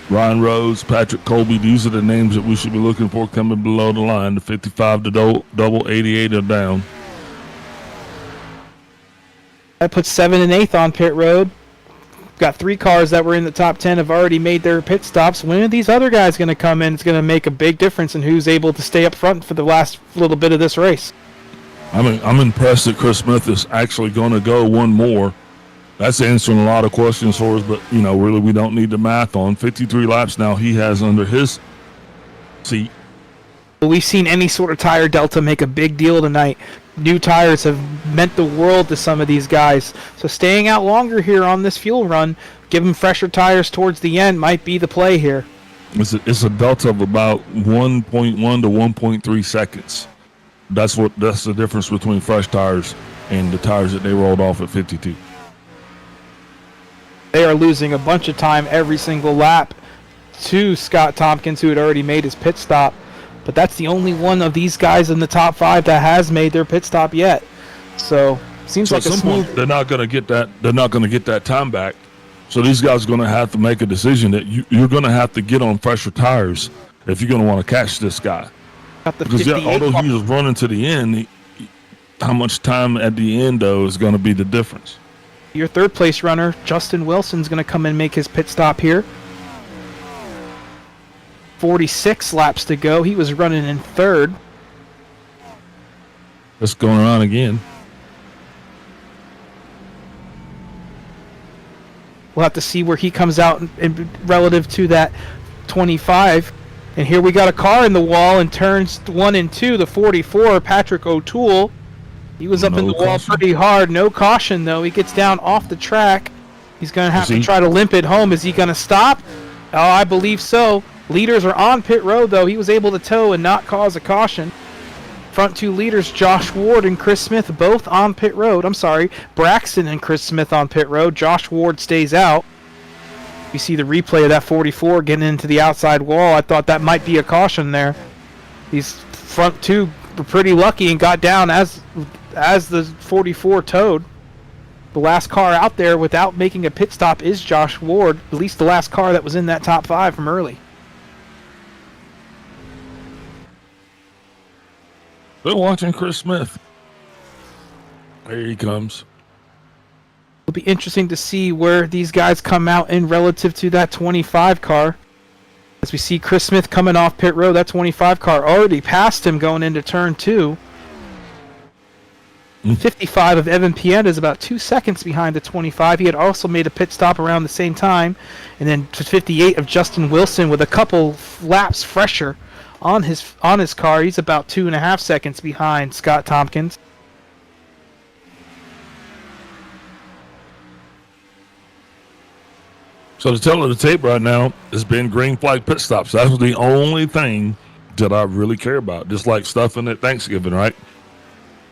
Ryan Rose, Patrick Colby, these are the names that we should be looking for coming below the line. The 55 to double 88 are down. That puts 7 and 8th on pit road. Got 3 cars that were in the top 10 have already made their pit stops. When are these other guys going to come in? It's going to make a big difference in who's able to stay up front for the last little bit of this race. I'm impressed that Chris Smith is actually going to go one more. That's answering a lot of questions for us, but, really we don't need the math on. 53 laps now he has under his seat. We've seen any sort of tire delta make a big deal tonight. New tires have meant the world to some of these guys. So staying out longer here on this fuel run, give them fresher tires towards the end might be the play here. It's a delta of about 1.1 to 1.3 seconds. That's the difference between fresh tires and the tires that they rolled off at 52. They are losing a bunch of time every single lap to Scott Tompkins, who had already made his pit stop. But that's the only one of these guys in the top 5 that has made their pit stop yet. So seems like at some point they're not going to get that. They're not going to get that time back. So these guys are going to have to make a decision that you're going to have to get on fresher tires if you're going to want to catch this guy. Because although he was running to the end, how much time at the end though is going to be the difference. Your 3rd place runner, Justin Wilson's going to come and make his pit stop here. 46 laps to go. He was running in 3rd. It's going around again. We'll have to see where he comes out in relative to that 25. And here we got a car in the wall in turns 1 and 2. The 44, Patrick O'Toole. He was up in the wall pretty hard. No caution, though. He gets down off the track. He's going to have to try to limp it home. Is he going to stop? Oh, I believe so. Leaders are on pit road, though. He was able to tow and not cause a caution. Front 2 leaders, Josh Ward and Chris Smith, both on pit road. I'm sorry, Braxton and Chris Smith on pit road. Josh Ward stays out. You see the replay of that 44 getting into the outside wall. I thought that might be a caution there. These front 2 were pretty lucky and got down as the 44 towed. The last car out there without making a pit stop is Josh Ward, at least the last car that was in that top 5 from early. They're watching Chris Smith. There he comes. It'll be interesting to see where these guys come out in relative to that 25 car. As we see Chris Smith coming off pit road, that 25 car already passed him going into turn 2. 55 of Evan Pieta is about 2 seconds behind the 25. He had also made a pit stop around the same time. And then 58 of Justin Wilson with a couple laps fresher on his car. He's about 2.5 seconds behind Scott Tompkins. So the tell of the tape right now has been green flag pit stops. That's the only thing that I really care about. Just like stuff in at Thanksgiving, right?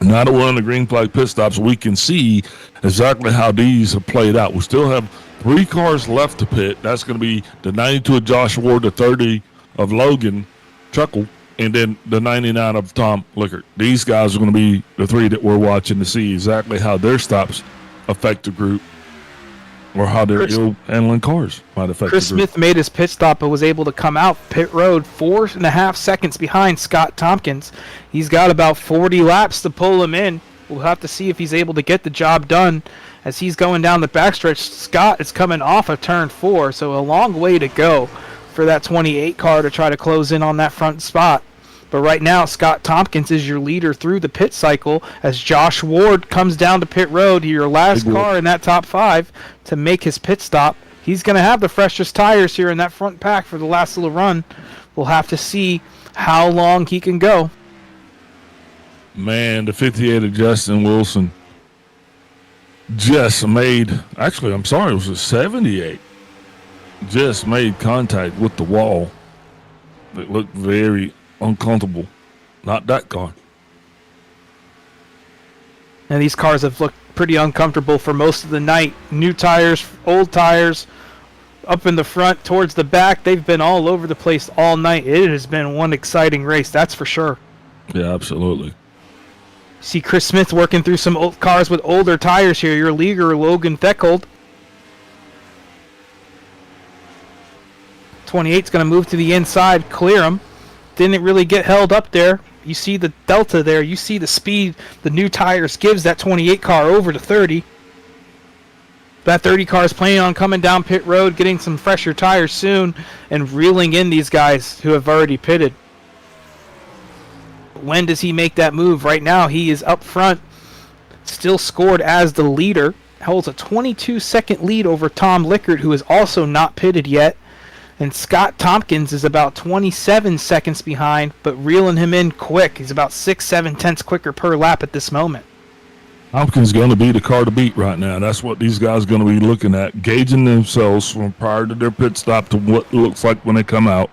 Now that we're on the green flag pit stops, we can see exactly how these have played out. We still have 3 cars left to pit. That's going to be the 92 of Josh Ward, the 30 of Logan Truckle, and then the 99 of Tom Lickert. These guys are going to be the 3 that we're watching to see exactly how their stops affect the group, or how their ill-handling cars might affect Chris the group. Smith made his pit stop but was able to come out pit road 4.5 seconds behind Scott Tompkins. He's got about 40 laps to pull him in. We'll have to see if he's able to get the job done as he's going down the backstretch. Scott is coming off of turn 4, so a long way to go for that 28 car to try to close in on that front spot. But right now, Scott Tompkins is your leader through the pit cycle as Josh Ward comes down to pit road, your last car in that top 5 to make his pit stop. He's going to have the freshest tires here in that front pack for the last little run. We'll have to see how long he can go. Man, the 58 of Justin Wilson just made, actually, I'm sorry, it was a 78. Just made contact with the wall. It looked very uncomfortable. Not that car. And these cars have looked pretty uncomfortable for most of the night. New tires, old tires, up in the front, towards the back. They've been all over the place all night. It has been one exciting race, that's for sure. Yeah, absolutely. See Chris Smith working through some old cars with older tires here. Your leader, Logan Theckold. 28's going to move to the inside, clear him. Didn't really get held up there. You see the delta there. You see the speed the new tires gives that 28 car over to 30. That 30 car is planning on coming down pit road, getting some fresher tires soon, and reeling in these guys who have already pitted. When does he make that move? Right now, he is up front, still scored as the leader. Holds a 22-second lead over Tom Lickert, who is also not pitted yet. And Scott Tompkins is about 27 seconds behind, but reeling him in quick. He's about 6-7 tenths quicker per lap at this moment. Tompkins is going to be the car to beat right now. That's what these guys are going to be looking at, gauging themselves from prior to their pit stop to what it looks like when they come out.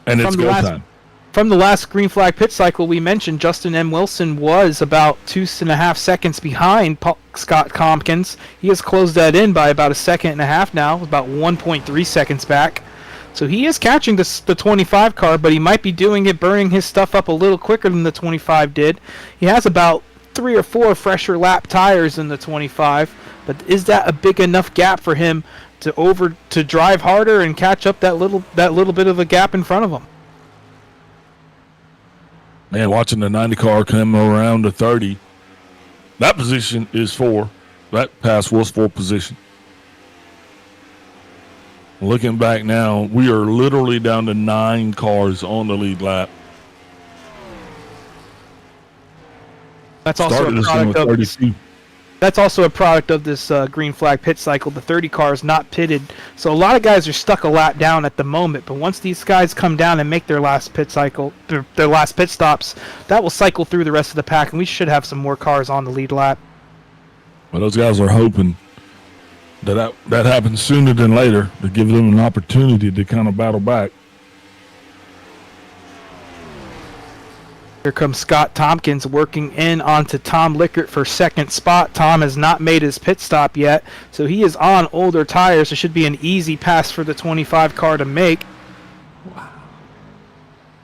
And it's go time. From the last green flag pit cycle, we mentioned Justin M. Wilson was about 2.5 seconds behind Scott Tompkins. He has closed that in by about 1.5 seconds now, about 1.3 seconds back. So he is catching the 25 car, but he might be doing it, burning his stuff up a little quicker than the 25 did. He has about 3 or 4 fresher lap tires in the 25, but is that a big enough gap for him to drive harder and catch up that little bit of a gap in front of him? Man, watching the 90 car come around to 30, that position is 4. That pass was 4 position. Looking back now, we are literally down to 9 cars on the lead lap. That's also a product of this green flag pit cycle. The 30 car is not pitted, so a lot of guys are stuck a lap down at the moment. But once these guys come down and make their last pit cycle, their last pit stops, that will cycle through the rest of the pack, and we should have some more cars on the lead lap. Well, those guys are hoping that happens sooner than later to give them an opportunity to kind of battle back. Here comes Scott Tompkins working in onto Tom Lickert for second spot. Tom has not made his pit stop yet, so he is on older tires. It should be an easy pass for the 25 car to make. Wow.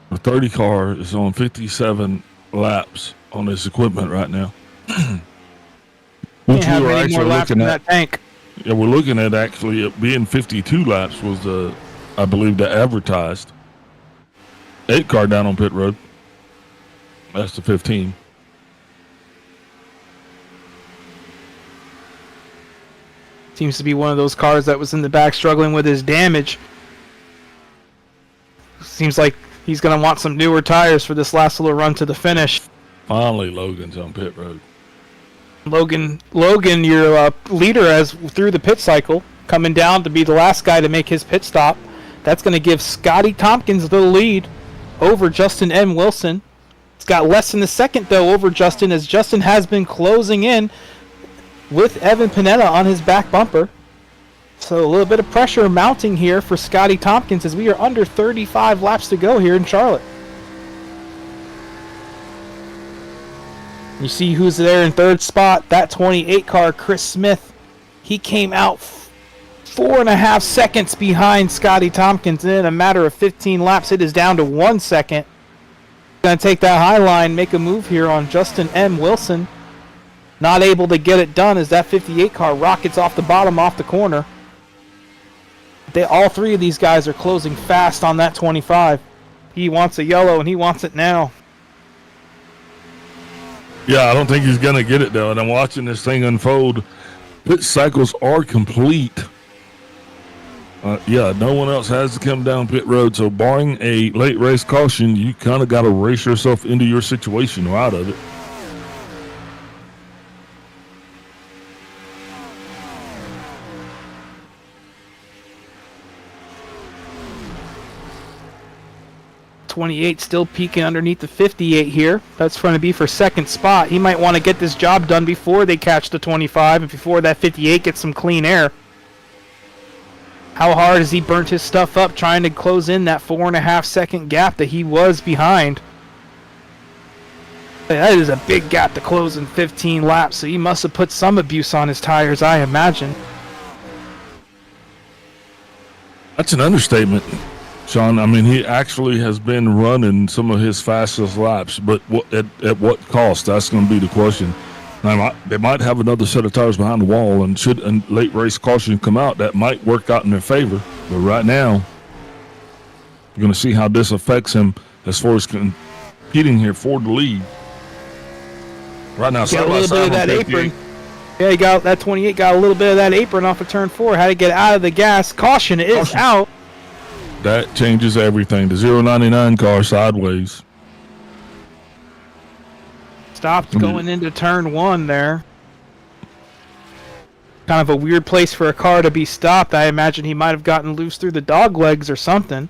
The 30 car is on 57 laps on this equipment right now. Which we were actually looking at. That tank. Yeah, we're looking at actually it being 52 laps was, I believe, the advertised. 8 car down on pit road. That's the 15. Seems to be one of those cars that was in the back struggling with his damage. Seems like he's going to want some newer tires for this last little run to the finish. Finally, Logan's on pit road. Logan, your leader as through the pit cycle, coming down to be the last guy to make his pit stop. That's going to give Scotty Tompkins the lead over Justin M. Wilson. It's got less than a second, though, over Justin, as Justin has been closing in with Evan Panetta on his back bumper. So a little bit of pressure mounting here for Scotty Tompkins as we are under 35 laps to go here in Charlotte. You see who's there in third spot. That 28 car, Chris Smith. He came out 4.5 seconds behind Scotty Tompkins. In a matter of 15 laps, it is down to 1 second. Going to take that high line, make a move here on Justin M. Wilson. Not able to get it done as that 58 car rockets off the bottom off the corner. All three of these guys are closing fast on that 25. He wants a yellow, and he wants it now. Yeah, I don't think he's going to get it, though. And I'm watching this thing unfold. Pit cycles are complete. Yeah, no one else has to come down pit road. So barring a late race caution, you kind of got to race yourself into your situation or out of it. .28 still peeking underneath the 58 here. That's going to be for second spot. He might want to get this job done before they catch the 25 and before that 58 gets some clean air. How hard has he burnt his stuff up trying to close in that 4.5 second gap that he was behind? That is a big gap to close in 15 laps, so he must have put some abuse on his tires, I imagine. That's an understatement, Sean. I mean, he actually has been running some of his fastest laps, but at what cost? That's going to be the question. Now, they might have another set of tires behind the wall, and should a late race caution come out, that might work out in their favor. But right now, you're going to see how this affects him as far as competing here for the lead. Right now, got a little bit of that apron. Yeah, he got that 28. Got a little bit of that apron off of turn 4. Had to get out of the gas. Caution is out. That changes everything. The 099 car sideways. Stopped going into turn 1 there. Kind of a weird place for a car to be stopped. I imagine he might have gotten loose through the dog legs or something.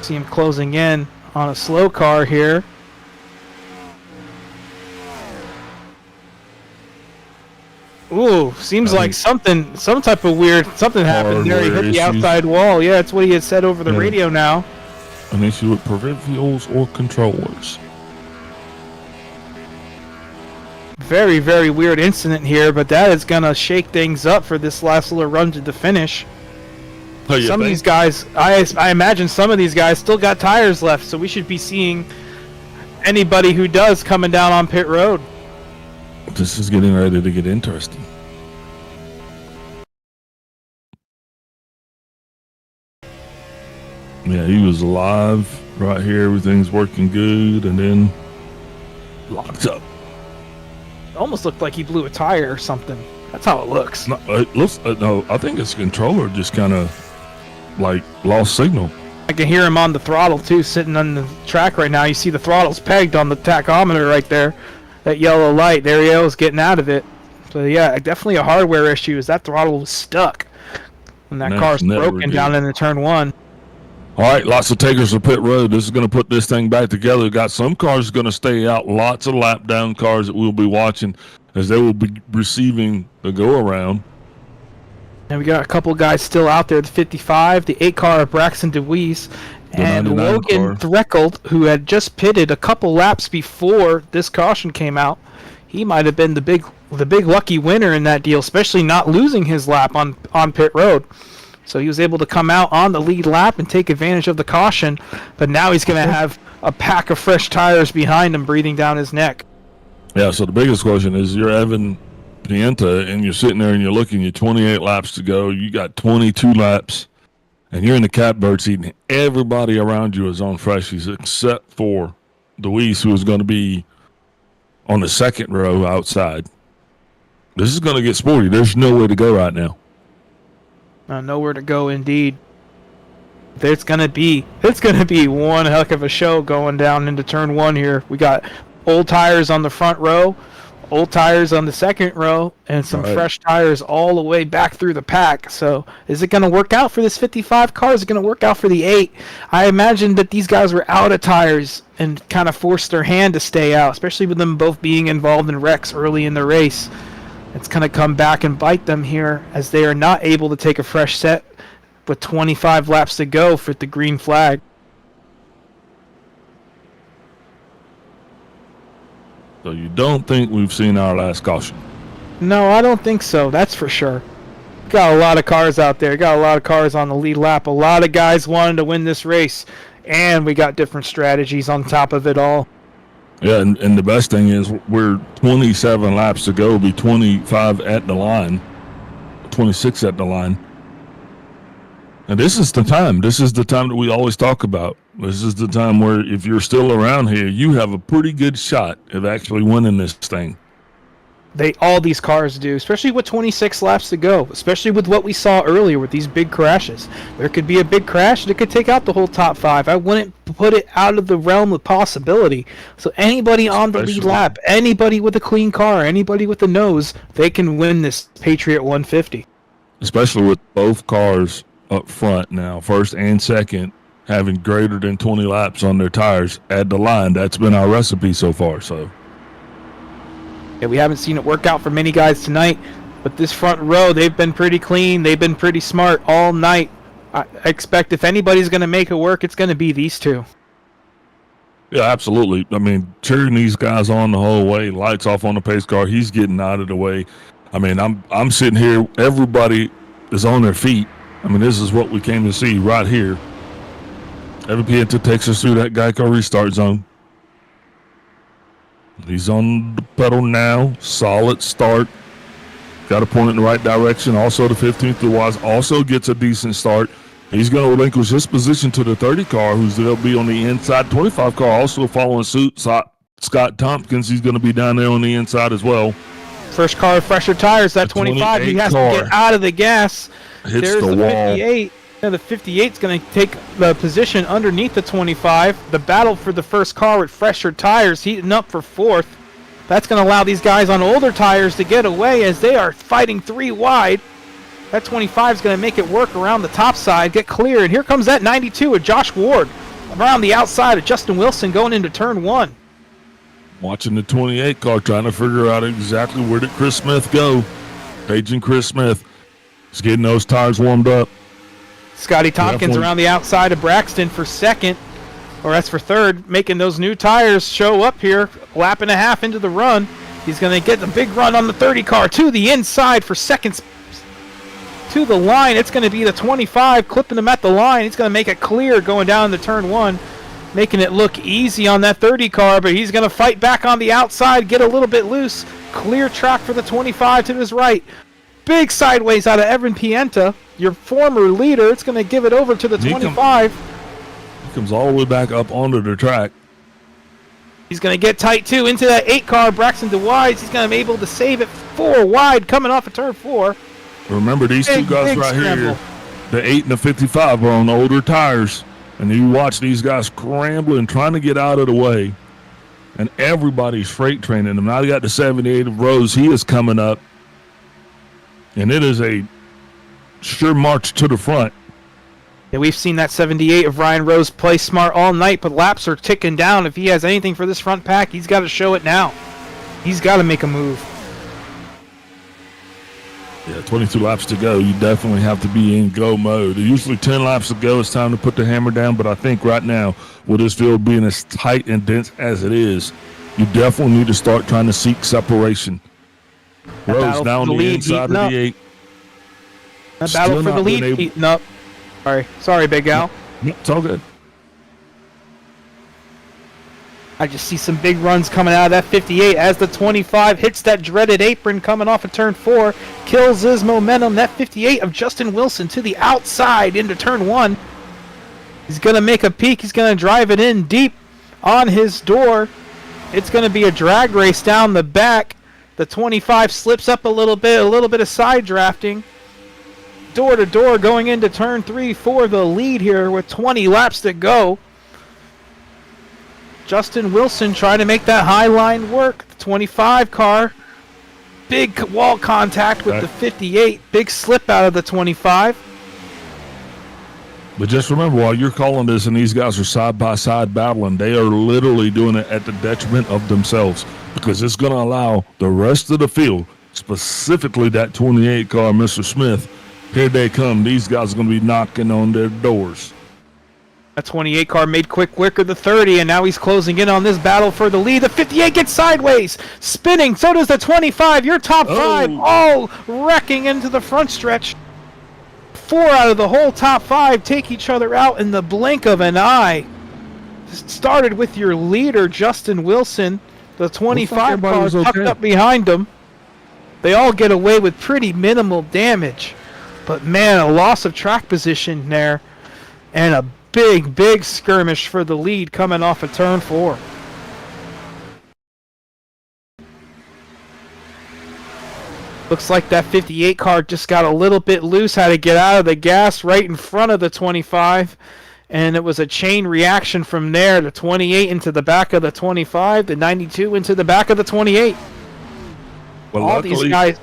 See him closing in on a slow car here. Ooh, seems like some type of weird, something happened there. He hit the outside wall. Yeah, that's what he had said over the radio now. An issue with peripherals or controllers. Very, very weird incident here, but that is going to shake things up for this last little run to the finish. Some of these guys, I imagine some of these guys still got tires left, so we should be seeing anybody who does coming down on pit road. This is getting ready to get interesting. Yeah, he was alive right here. Everything's working good, and then locked up. It almost looked like he blew a tire or something. That's how it looks. No, it looks. No, I think his controller just kind of like lost signal. I can hear him on the throttle too, sitting on the track right now. You see the throttle's pegged on the tachometer right there. That yellow light, there he is, getting out of it. So yeah, definitely a hardware issue. Is that throttle was stuck when that car's broken down into turn 1. All right, lots of takers to pit road. This is going to put this thing back together. We've got some cars going to stay out. Lots of lap down cars that we'll be watching as they will be receiving the go around. And we got a couple guys still out there. The 55, the 8 car of Braxton DeWeese, and Logan Threckeld, who had just pitted a couple laps before this caution came out. He might have been the big lucky winner in that deal, especially not losing his lap on pit road. So he was able to come out on the lead lap and take advantage of the caution, but now he's going to have a pack of fresh tires behind him breathing down his neck. Yeah, so the biggest question is you're Evan Pienta, and you're sitting there and you're looking, you're 28 laps to go, you got 22 laps, and you're in the catbird seat, and everybody around you is on freshies except for Deweese, who is going to be on the second row outside. This is going to get sporty. There's no way to go right now. Nowhere to go, indeed. it's gonna be one heck of a show going down into turn one here. We got old tires on the front row, old tires on the second row, and some fresh tires all the way back through the pack. So is it going to work out for this 55 car? Is it going to work out for the 8? I imagine that these guys were out of tires and kind of forced their hand to stay out, especially with them both being involved in wrecks early in the race. It's going to come back and bite them here as they are not able to take a fresh set with 25 laps to go for the green flag. So you don't think we've seen our last caution? No, I don't think so. That's for sure. Got a lot of cars out there. Got a lot of cars on the lead lap. A lot of guys wanted to win this race. And we got different strategies on top of it all. Yeah, and the best thing is we're 27 laps to go. Be 25 at the line. 26 at the line. And this is the time. This is the time that we always talk about. This is the time where if you're still around here, you have a pretty good shot of actually winning this thing. All these cars do, especially with 26 laps to go, especially with what we saw earlier with these big crashes. There could be a big crash that could take out the whole top 5. I wouldn't put it out of the realm of possibility. So anybody on the lead lap, anybody with a clean car, anybody with a nose, they can win this Patriot 150. Especially with both cars up front now, first and second, having greater than 20 laps on their tires at the line. That's been our recipe so far. So yeah, we haven't seen it work out for many guys tonight, but this front row, they've been pretty clean. They've been pretty smart all night. I expect if anybody's going to make it work, it's going to be these two. Yeah, absolutely. I mean, cheering these guys on the whole way, lights off on the pace car. He's getting out of the way. I mean, I'm sitting here. Everybody is on their feet. I mean, this is what we came to see right here. Evan Pienta takes us through that Geico restart zone. He's on the pedal now. Solid start. Got to point in the right direction. Also, the 15th to Wise also gets a decent start. He's going to relinquish his position to the 30 car, who's going to be on the inside. 25 car also following suit. Scott Tompkins, he's going to be down there on the inside as well. First car with fresher tires, that 25. He has to get out of the gas. Hits the wall. 58. Yeah, the 58 is going to take the position underneath the 25. The battle for the first car with fresher tires heating up for 4th. That's going to allow these guys on older tires to get away as they are fighting 3 wide. That 25 is going to make it work around the top side, get clear. And here comes that 92 with Josh Ward around the outside of Justin Wilson going into turn 1. Watching the 28 car, trying to figure out exactly where did Chris Smith go. Paging Chris Smith. He's getting those tires warmed up. Scotty Tompkins around the outside of Braxton for 2nd, or that's for 3rd, making those new tires show up here, lap and a half into the run. He's going to get the big run on the 30 car to the inside for 2nd. To the line, it's going to be the 25, clipping him at the line. He's going to make it clear going down to turn 1, making it look easy on that 30 car, but he's going to fight back on the outside, get a little bit loose. Clear track for the 25 to his right. Big sideways out of Evan Pienta, your former leader. It's going to give it over to the 25. He comes all the way back up onto the track. He's going to get tight, too, into that 8 car, Braxton DeWise. He's going to be able to save it 4 wide coming off of turn 4. Remember, these two guys right here, the 8 and the 55, are on older tires. And you watch these guys scrambling, trying to get out of the way. And everybody's freight training them. Now they got the 78 of Rose. He is coming up. And it is a sure march to the front. Yeah, we've seen that 78 of Ryan Rose play smart all night, but laps are ticking down. If he has anything for this front pack, he's got to show it now. He's got to make a move. Yeah, 22 laps to go. You definitely have to be in go mode. Usually 10 laps to go, it's time to put the hammer down, but I think right now, with this field being as tight and dense as it is, you definitely need to start trying to seek separation. Rose now on the inside of the 8. That battle for the lead heating up. Sorry, Big Al. It's all good. I just see some big runs coming out of that 58 as the 25 hits that dreaded apron coming off of turn 4. Kills his momentum. That 58 of Justin Wilson to the outside into turn 1. He's going to make a peek. He's going to drive it in deep on his door. It's going to be a drag race down the back. The 25 slips up a little bit of side drafting. door to door going into turn 3 for the lead here with 20 laps to go. Justin Wilson trying to make that high line work. The 25 car, big wall contact with the 58. Big slip out of the 25. But just remember, while you're calling this and these guys are side-by-side battling, they are literally doing it at the detriment of themselves, because it's going to allow the rest of the field, specifically that 28 car, Mr. Smith, here they come. These guys are going to be knocking on their doors. That 28 car made quick work of the 30, and now he's closing in on this battle for the lead. The 58 gets sideways, spinning. So does the 25. Your top 5 all wrecking into the front stretch. 4 out of the whole top 5 take each other out in the blink of an eye. Started with your leader, Justin Wilson. The 25 car tucked up behind him. They all get away with pretty minimal damage. But man, a loss of track position there. And a big skirmish for the lead coming off of turn 4. Looks like that 58 car just got a little bit loose, had to get out of the gas right in front of the 25, and it was a chain reaction from there. The 28 into the back of the 25, the 92 into the back of the 28. Well, all luckily, these guys,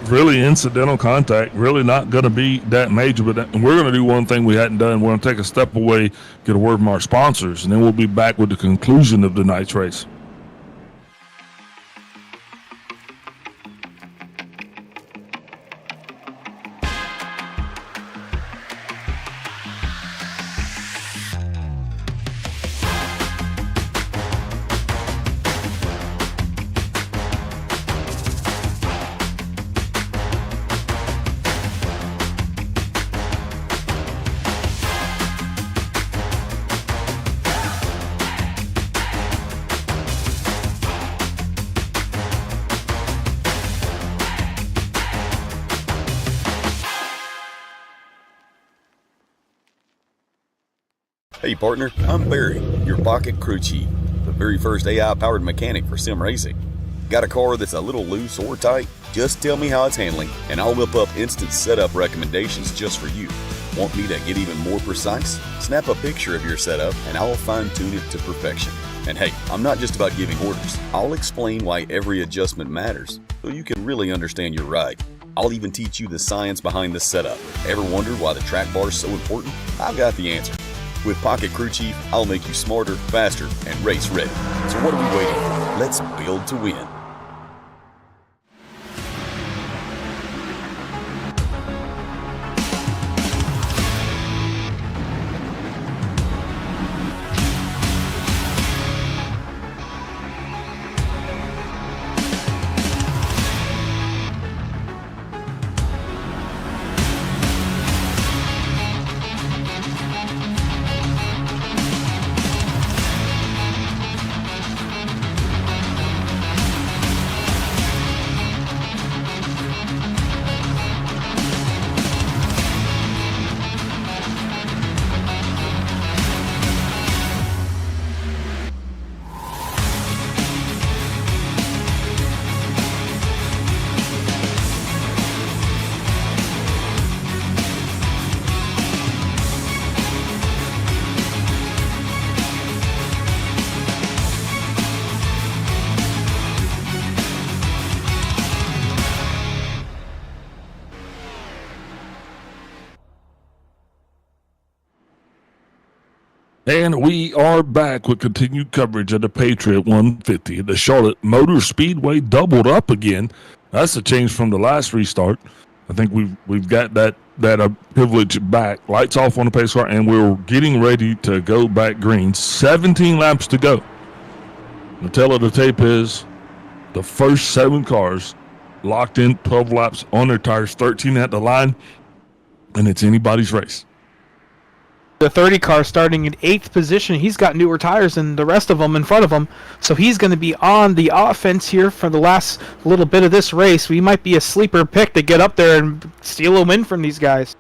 really incidental contact, really not going to be that major. But we're going to do one thing we hadn't done. We're going to take a step away, get a word from our sponsors, and then we'll be back with the conclusion of tonight's race. Hey partner, I'm Barry, your pocket crew chief, the very first AI-powered mechanic for sim racing. Got a car that's a little loose or tight? Just tell me how it's handling, and I'll whip up instant setup recommendations just for you. Want me to get even more precise? Snap a picture of your setup, and I'll fine-tune it to perfection. And hey, I'm not just about giving orders. I'll explain why every adjustment matters, so you can really understand your ride. I'll even teach you the science behind the setup. Ever wondered why the track bar is so important? I've got the answer. With Pocket Crew Chief, I'll make you smarter, faster, and race ready. So what are we waiting for? Let's build to win. And we are back with continued coverage of the Patriot 150. The Charlotte Motor Speedway doubled up again. That's a change from the last restart. I think we've got that privilege back. Lights off on the pace car, and we're getting ready to go back green. 17 laps to go. The tale of the tape is the first 7 cars locked in, 12 laps on their tires, 13 at the line, and it's anybody's race. The 30 car starting in 8th position. He's got newer tires than the rest of them in front of him, so he's going to be on the offense here for the last little bit of this race. We might be a sleeper pick to get up there and steal a win from these guys.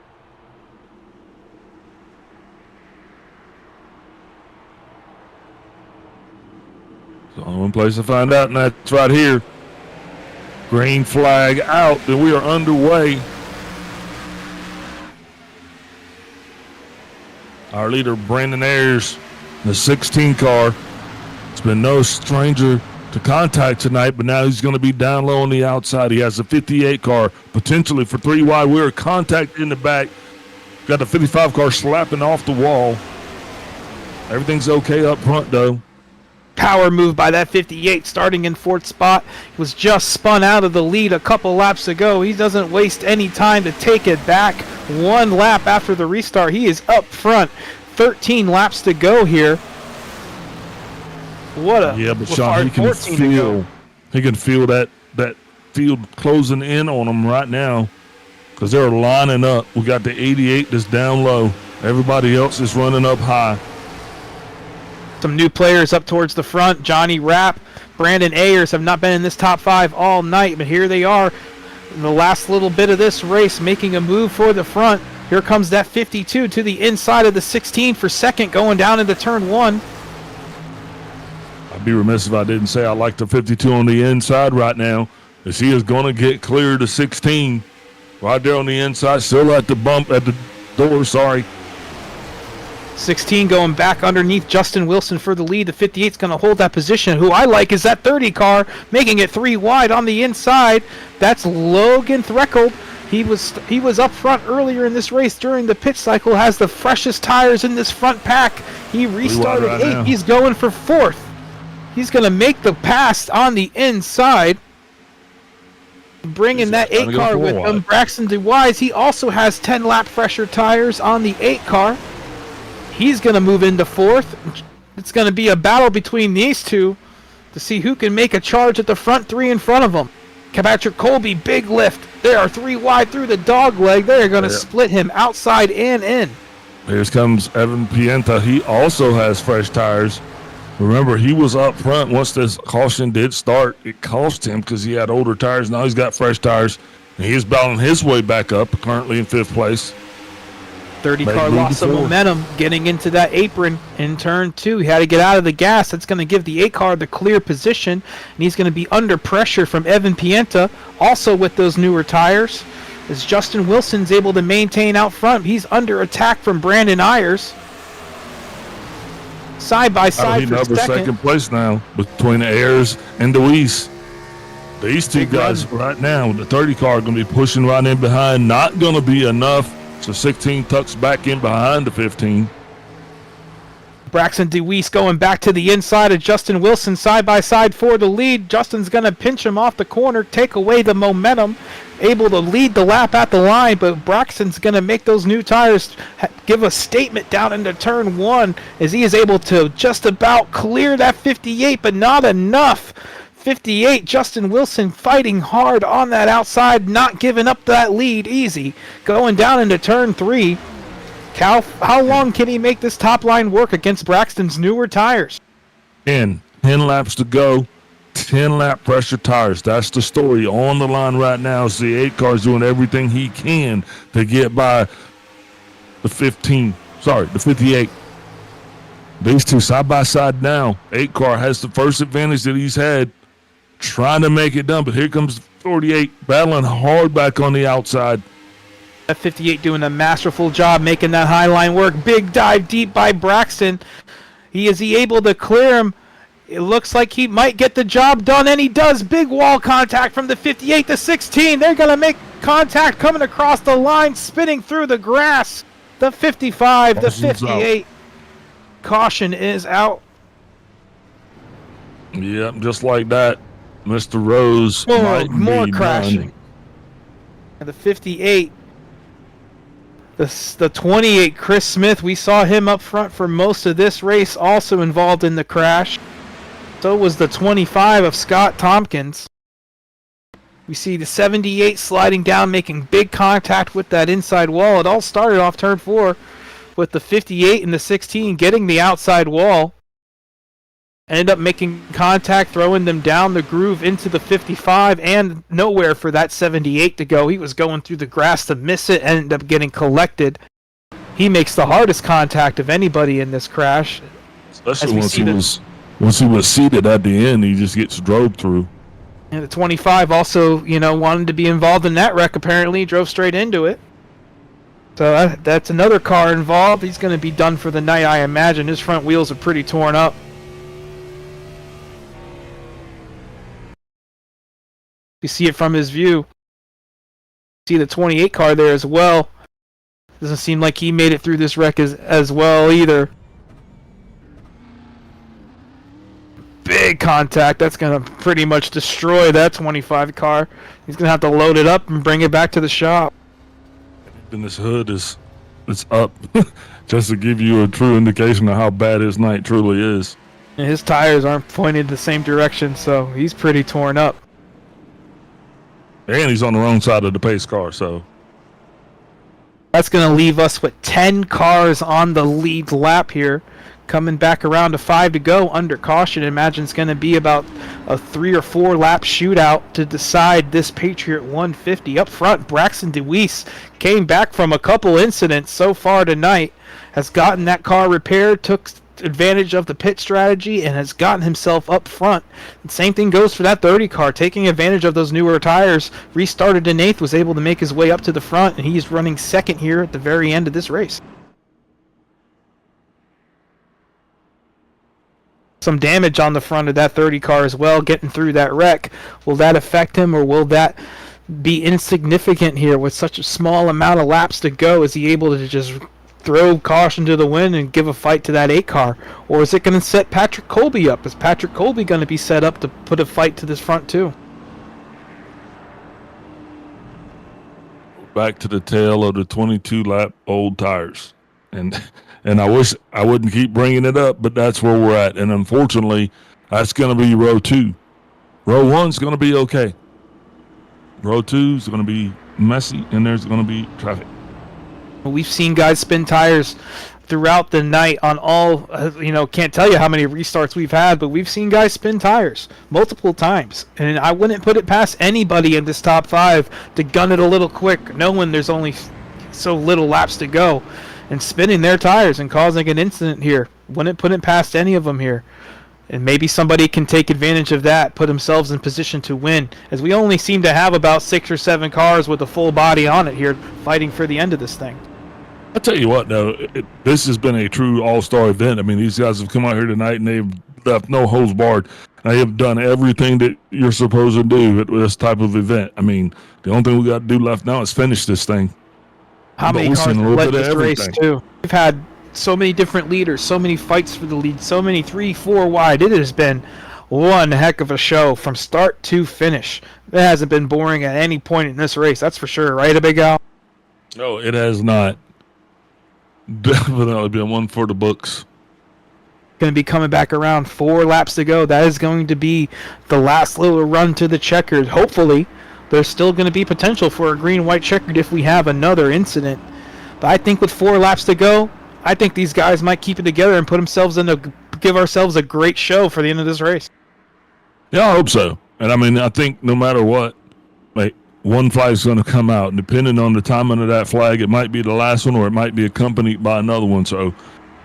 So one place to find out, and that's right here. Green flag out, and we are underway. Our leader, Brandon Ayers, the 16 car. It's been no stranger to contact tonight, but now he's going to be down low on the outside. He has a 58 car, potentially for 3 wide. We're contact in the back. Got the 55 car slapping off the wall. Everything's okay up front, though. Power move by that 58 starting in 4th spot. He was just spun out of the lead a couple laps ago. He doesn't waste any time to take it back. 1 lap after the restart, he is up front. 13 laps to go here. What a yeah, but Sean, he can feel that field closing in on him right now because they're lining up. We got the 88 that's down low. Everybody else is running up high. Some new players up towards the front. Johnny Rapp, Brandon Ayers have not been in this top 5 all night, but here they are in the last little bit of this race making a move for the front. Here comes that 52 to the inside of the 16 for second going down into turn 1. I'd be remiss if I didn't say I like the 52 on the inside right now, as he is going to get clear to 16 right there on the inside, still at the bump at the door, sorry. 16 going back underneath Justin Wilson for the lead. The 58's going to hold that position. Who I like is that 30 car, making it 3 wide on the inside. That's Logan Threckle. He was up front earlier in this race during the pit cycle, has the freshest tires in this front pack. He restarted right 8th. He's going for 4th. He's going to make the pass on the inside. Bringing that 8 car with him, Braxton DeWise. He also has 10 lap fresher tires on the 8 car. He's going to move into 4th. It's going to be a battle between these two to see who can make a charge at the front 3 in front of him. Patrick Colby, big lift. They are 3 wide through the dog leg. They're going to split him outside and in. Here comes Evan Pienta. He also has fresh tires. Remember, he was up front once this caution did start. It cost him because he had older tires. Now he's got fresh tires. And he is battling his way back up, currently in 5th place. 30 car lost some momentum getting into that apron in turn 2. He had to get out of the gas. That's going to give the 8 car the clear position, and he's going to be under pressure from Evan Pienta, also with those newer tires. As Justin Wilson's able to maintain out front, he's under attack from Brandon Ayers. Side by side for second place now between Ayers and DeWeese. These two guys right now, the 30 car are going to be pushing right in behind. Not going to be enough. So 16 tucks back in behind the 15. Braxton DeWeese going back to the inside of Justin Wilson side by side for the lead. Justin's going to pinch him off the corner, take away the momentum, able to lead the lap at the line, but Braxton's going to make those new tires give a statement down into turn 1 as he is able to just about clear that 58, but not enough. 58, Justin Wilson fighting hard on that outside, not giving up that lead easy. Going down into turn 3. Cal, how long can he make this top line work against Braxton's newer tires? 10 laps to go. 10 lap pressure tires. That's the story on the line right now. So the 8 car's doing everything he can to get by the 58. These two side by side now. 8 car has the first advantage that he's had, trying to make it done, but here comes 48 battling hard back on the outside. That 58 doing a masterful job making that high line work. Big dive deep by Braxton. Is he able to clear him? It looks like he might get the job done, and he does. Big wall contact from the 58 to 16. They're going to make contact coming across the line, spinning through the grass. The 55, the 58. Caution is out. Yep, just like that. Mr. Rose more crashing. And the 58, the 28, Chris Smith, we saw him up front for most of this race, also involved in the crash. So was the 25 of Scott Tompkins. We see the 78 sliding down, making big contact with that inside wall. It all started off turn 4 with the 58 and the 16 getting the outside wall. Ended up making contact, throwing them down the groove into the 55, and nowhere for that 78 to go. He was going through the grass to miss it, ended up getting collected. He makes the hardest contact of anybody in this crash. Especially once he was seated at the end, he just gets drove through. And the 25 also, wanted to be involved in that wreck, apparently. Drove straight into it. So that's another car involved. He's going to be done for the night, I imagine. His front wheels are pretty torn up. You see it from his view. See the 28 car there as well. Doesn't seem like he made it through this wreck as well either. Big contact. That's going to pretty much destroy that 25 car. He's going to have to load it up and bring it back to the shop. And this hood it's up, just to give you a true indication of how bad his night truly is. And his tires aren't pointed the same direction, so he's pretty torn up. And he's on the wrong side of the pace car, so that's going to leave us with 10 cars on the lead lap here. Coming back around to 5 to go under caution. Imagine it's going to be about a 3 or 4 lap shootout to decide this Patriot 150. Up front, Braxton DeWeese came back from a couple incidents so far tonight, has gotten that car repaired, took advantage of the pit strategy, and has gotten himself up front. And same thing goes for that 30 car, taking advantage of those newer tires. Restarted in 8th, was able to make his way up to the front, and he's running 2nd here at the very end of this race. Some damage on the front of that 30 car as well, getting through that wreck. Will that affect him, or will that be insignificant here with such a small amount of laps to go? Is he able to just throw caution to the wind and give a fight to that 8 car? Or is it going to set Patrick Colby up? Is Patrick Colby going to be set up to put a fight to this front too? back to the tail of the 22 lap old tires. And I wish I wouldn't keep bringing it up, but that's where we're at. And unfortunately, that's going to be row 2. Row 1's going to be okay. Row 2's going to be messy, and there's going to be traffic. We've seen guys spin tires throughout the night on all, can't tell you how many restarts we've had, but we've seen guys spin tires multiple times. And I wouldn't put it past anybody in this top 5 to gun it a little quick, knowing there's only so little laps to go, and spinning their tires and causing an incident here. Wouldn't put it past any of them here. And maybe somebody can take advantage of that, put themselves in position to win, as we only seem to have about 6 or 7 cars with a full body on it here fighting for the end of this thing. I'll tell you what, though, this has been a true all-star event. I mean, these guys have come out here tonight, and they've left no holds barred. They have done everything that you're supposed to do at this type of event. I mean, the only thing we got to do left now is finish this thing. How many cars have led this race, too? We've had so many different leaders, so many fights for the lead, so many 3, 4 wide. It has been one heck of a show from start to finish. It hasn't been boring at any point in this race, that's for sure. Right, Big Al? No, it has not. Definitely been one for the books. Going to be coming back around, 4 laps to go. That is going to be the last little run to the checkered. Hopefully, there's still going to be potential for a green-white checkered if we have another incident. But I think with 4 laps to go, I think these guys might keep it together and give ourselves a great show for the end of this race. Yeah, I hope so. And I mean, I think no matter what, one flag's going to come out. And depending on the timing of that flag, it might be the last one or it might be accompanied by another one. So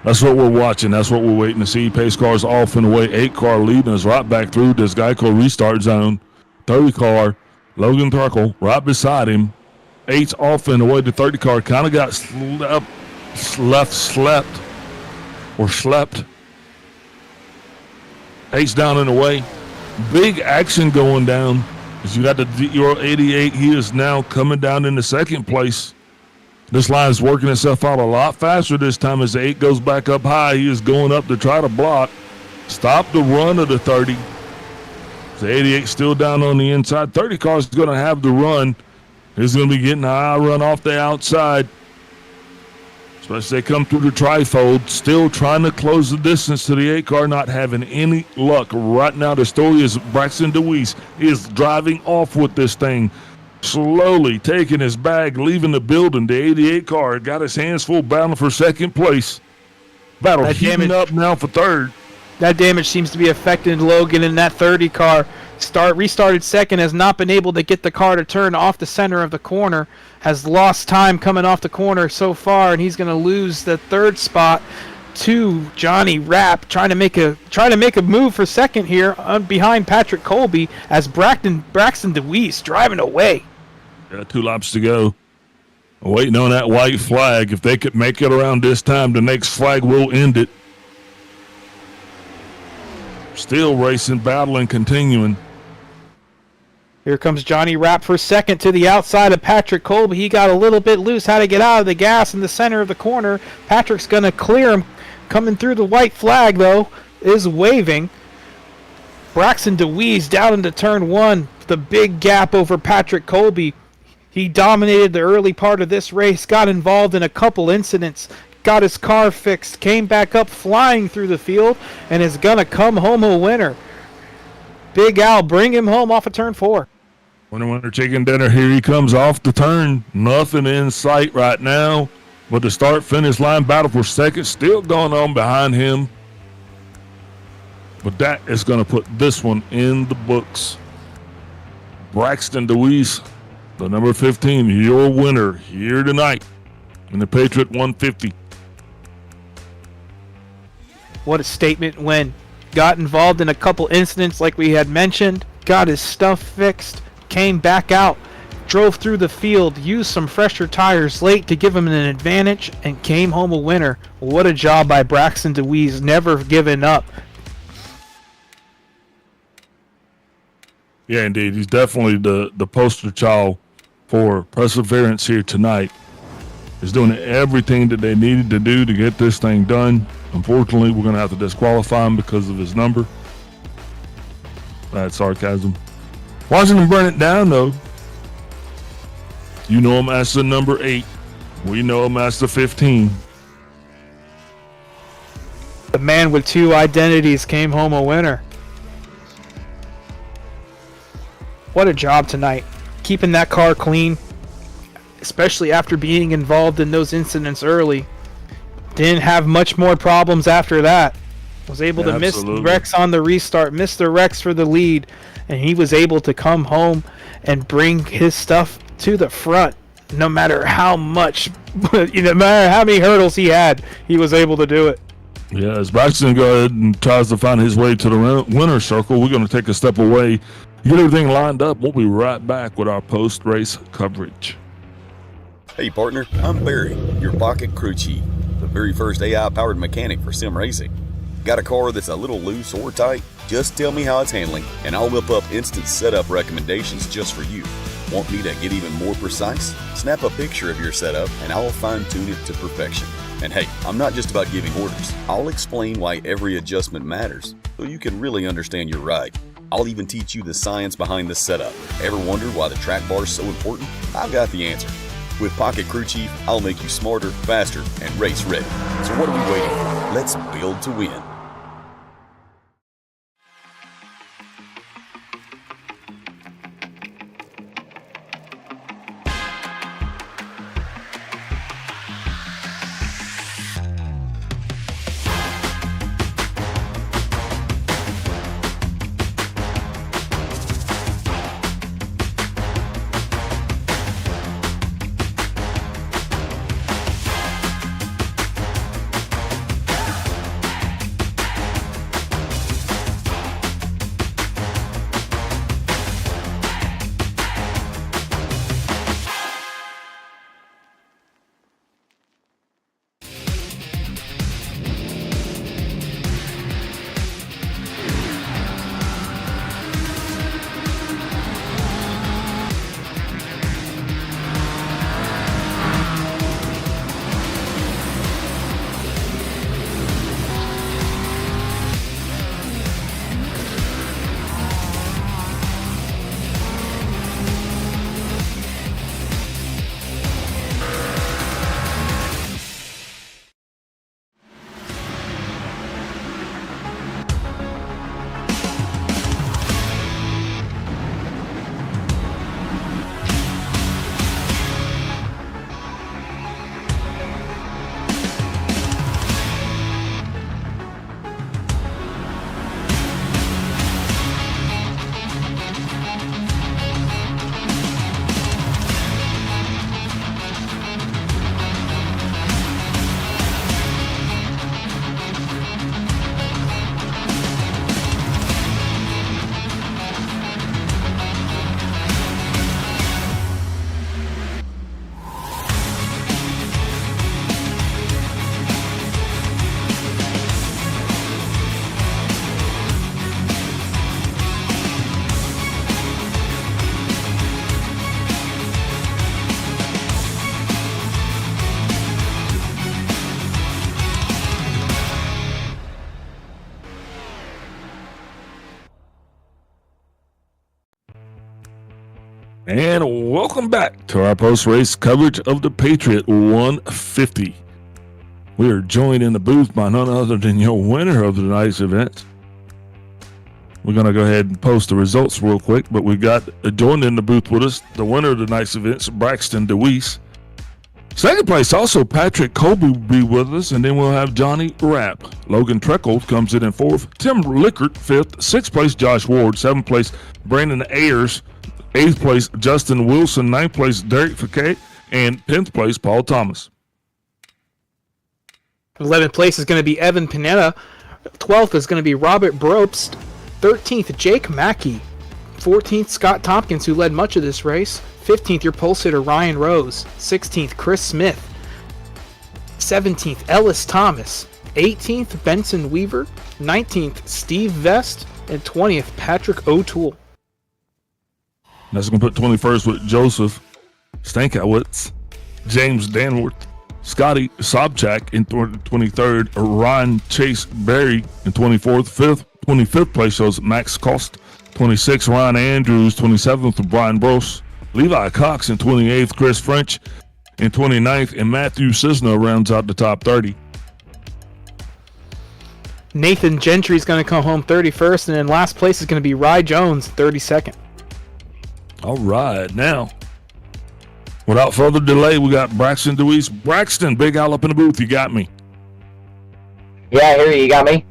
that's what we're watching. That's what we're waiting to see. Pace cars off and away. 8 car leading us right back through this guy called Restart Zone. 30 car, Logan Thurkle right beside him. 8's off and away. The 30 car kind of got slept. 8's down and away. Big action going down. As you got the Euro 88, he is now coming down into second place. This line is working itself out a lot faster this time as the 8 goes back up high. He is going up to try to block. Stop the run of the 30. The 88 still down on the inside. 30 car is going to have the run. He's going to be getting a high run off the outside. Especially as they come through the trifold, still trying to close the distance to the 8 car, not having any luck. Right now, the story is Braxton DeWeese is driving off with this thing, slowly taking his bag, leaving the building. The 88 car got his hands full, battling for second place. Battle heating up now for third. That damage seems to be affecting Logan in that 30 car. Restarted second, has not been able to get the car to turn off the center of the corner, has lost time coming off the corner so far, and he's going to lose the 3rd spot to Johnny Rapp, trying to make a move for second here behind Patrick Colby as Braxton DeWeese driving away. Got 2 laps to go. Waiting on that white flag. If they could make it around this time, the next flag will end it. Still racing, battling, continuing. Here comes Johnny Rapp for second to the outside of Patrick Colby. He got a little bit loose, had to get out of the gas in the center of the corner. Patrick's going to clear him. Coming through the white flag, though, is waving. Braxton DeWeese down into turn one. The big gap over Patrick Colby. He dominated the early part of this race, got involved in a couple incidents, got his car fixed, came back up flying through the field, and is going to come home a winner. Big Al, bring him home off of turn 4. Winner chicken dinner. Here he comes off the turn. Nothing in sight right now. But the start-finish line battle for second still going on behind him. But that is going to put this one in the books. Braxton DeWeese, the number 15, your winner here tonight in the Patriot 150. What a statement win. Got involved in a couple incidents like we had mentioned. Got his stuff fixed. Came back out. Drove through the field. Used some fresher tires late to give him an advantage. And came home a winner. What a job by Braxton DeWeese. Never giving up. Yeah, indeed. He's definitely the poster child for perseverance here tonight. He's doing everything that they needed to do to get this thing done. Unfortunately, we're going to have to disqualify him because of his number. That's sarcasm. Watching him burn it down, though. You know him as the number 8. We know him as the 15. The man with two identities came home a winner. What a job tonight. Keeping that car clean, especially after being involved in those incidents early. Didn't have much more problems after that. Was able to miss the wrecks on the restart, miss the wrecks for the lead, and he was able to come home and bring his stuff to the front. No matter how much, no matter how many hurdles he had, he was able to do it. Yeah, as Braxton goes ahead and tries to find his way to the winner's circle, we're going to take a step away, get everything lined up. We'll be right back with our post-race coverage. Hey partner, I'm Barry, your pocket crew chief, the very first AI-powered mechanic for sim racing. Got a car that's a little loose or tight? Just tell me how it's handling, and I'll whip up instant setup recommendations just for you. Want me to get even more precise? Snap a picture of your setup, and I'll fine-tune it to perfection. And hey, I'm not just about giving orders. I'll explain why every adjustment matters, so you can really understand your ride. I'll even teach you the science behind the setup. Ever wondered why the track bar is so important? I've got the answer. With Pocket Crew Chief, I'll make you smarter, faster, and race ready. So what are we waiting for? Let's build to win. And welcome back to our post-race coverage of the Patriot 150. We are joined in the booth by none other than your winner of tonight's event. We're going to go ahead and post the results real quick, but we got joined in the booth with us, the winner of tonight's event, Braxton DeWeese. Second place, also Patrick Colby will be with us, and then we'll have Johnny Rapp. Logan Treckle comes in fourth. Tim Lickert, fifth. Sixth place, Josh Ward. Seventh place, Brandon Ayers. Eighth place, Justin Wilson. Ninth place, Derek Fouquet. And 10th place, Paul Thomas. 11th place is going to be Evan Pinetta. 12th is going to be Robert Brobst. 13th, Jake Mackey. 14th, Scott Tompkins, who led much of this race. 15th, your pole sitter, Ryan Rose. 16th, Chris Smith. 17th, Ellis Thomas. 18th, Benson Weaver. 19th, Steve Vest. And 20th, Patrick O'Toole. That's going to put 21st with Joseph Stankiewicz, James Danworth, Scotty Sobchak in 23rd, Ryan Chase Berry in 24th. 25th place shows Max Cost. 26th, Ryan Andrews. 27th, Brian Bros. Levi Cox in 28th, Chris French in 29th, and Matthew Cisna rounds out the top 30. Nathan Gentry is going to come home 31st, and in last place is going to be Rye Jones, 32nd. All right, now, without further delay, we got Braxton DeWeese. Braxton, Big Al up in the booth, you got me. Yeah, I hear you. You got me?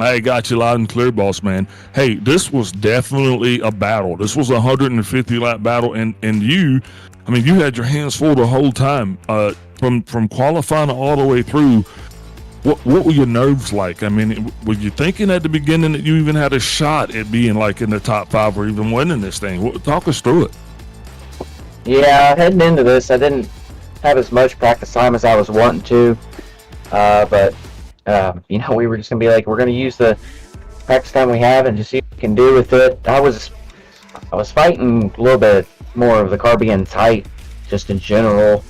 I got you loud and clear, boss man. Hey, this was definitely a battle. This was a 150-lap battle, and you had your hands full the whole time. From qualifying all the way through, what were your nerves like? I mean, were you thinking at the beginning that you even had a shot at being like in the top 5 or even winning this thing? Talk us through it. Yeah, heading into this, I didn't have as much practice time as I was wanting to, but we were just gonna be like, we're gonna use the practice time we have and just see what we can do with it. I was fighting a little bit more of the car being tight, just in general.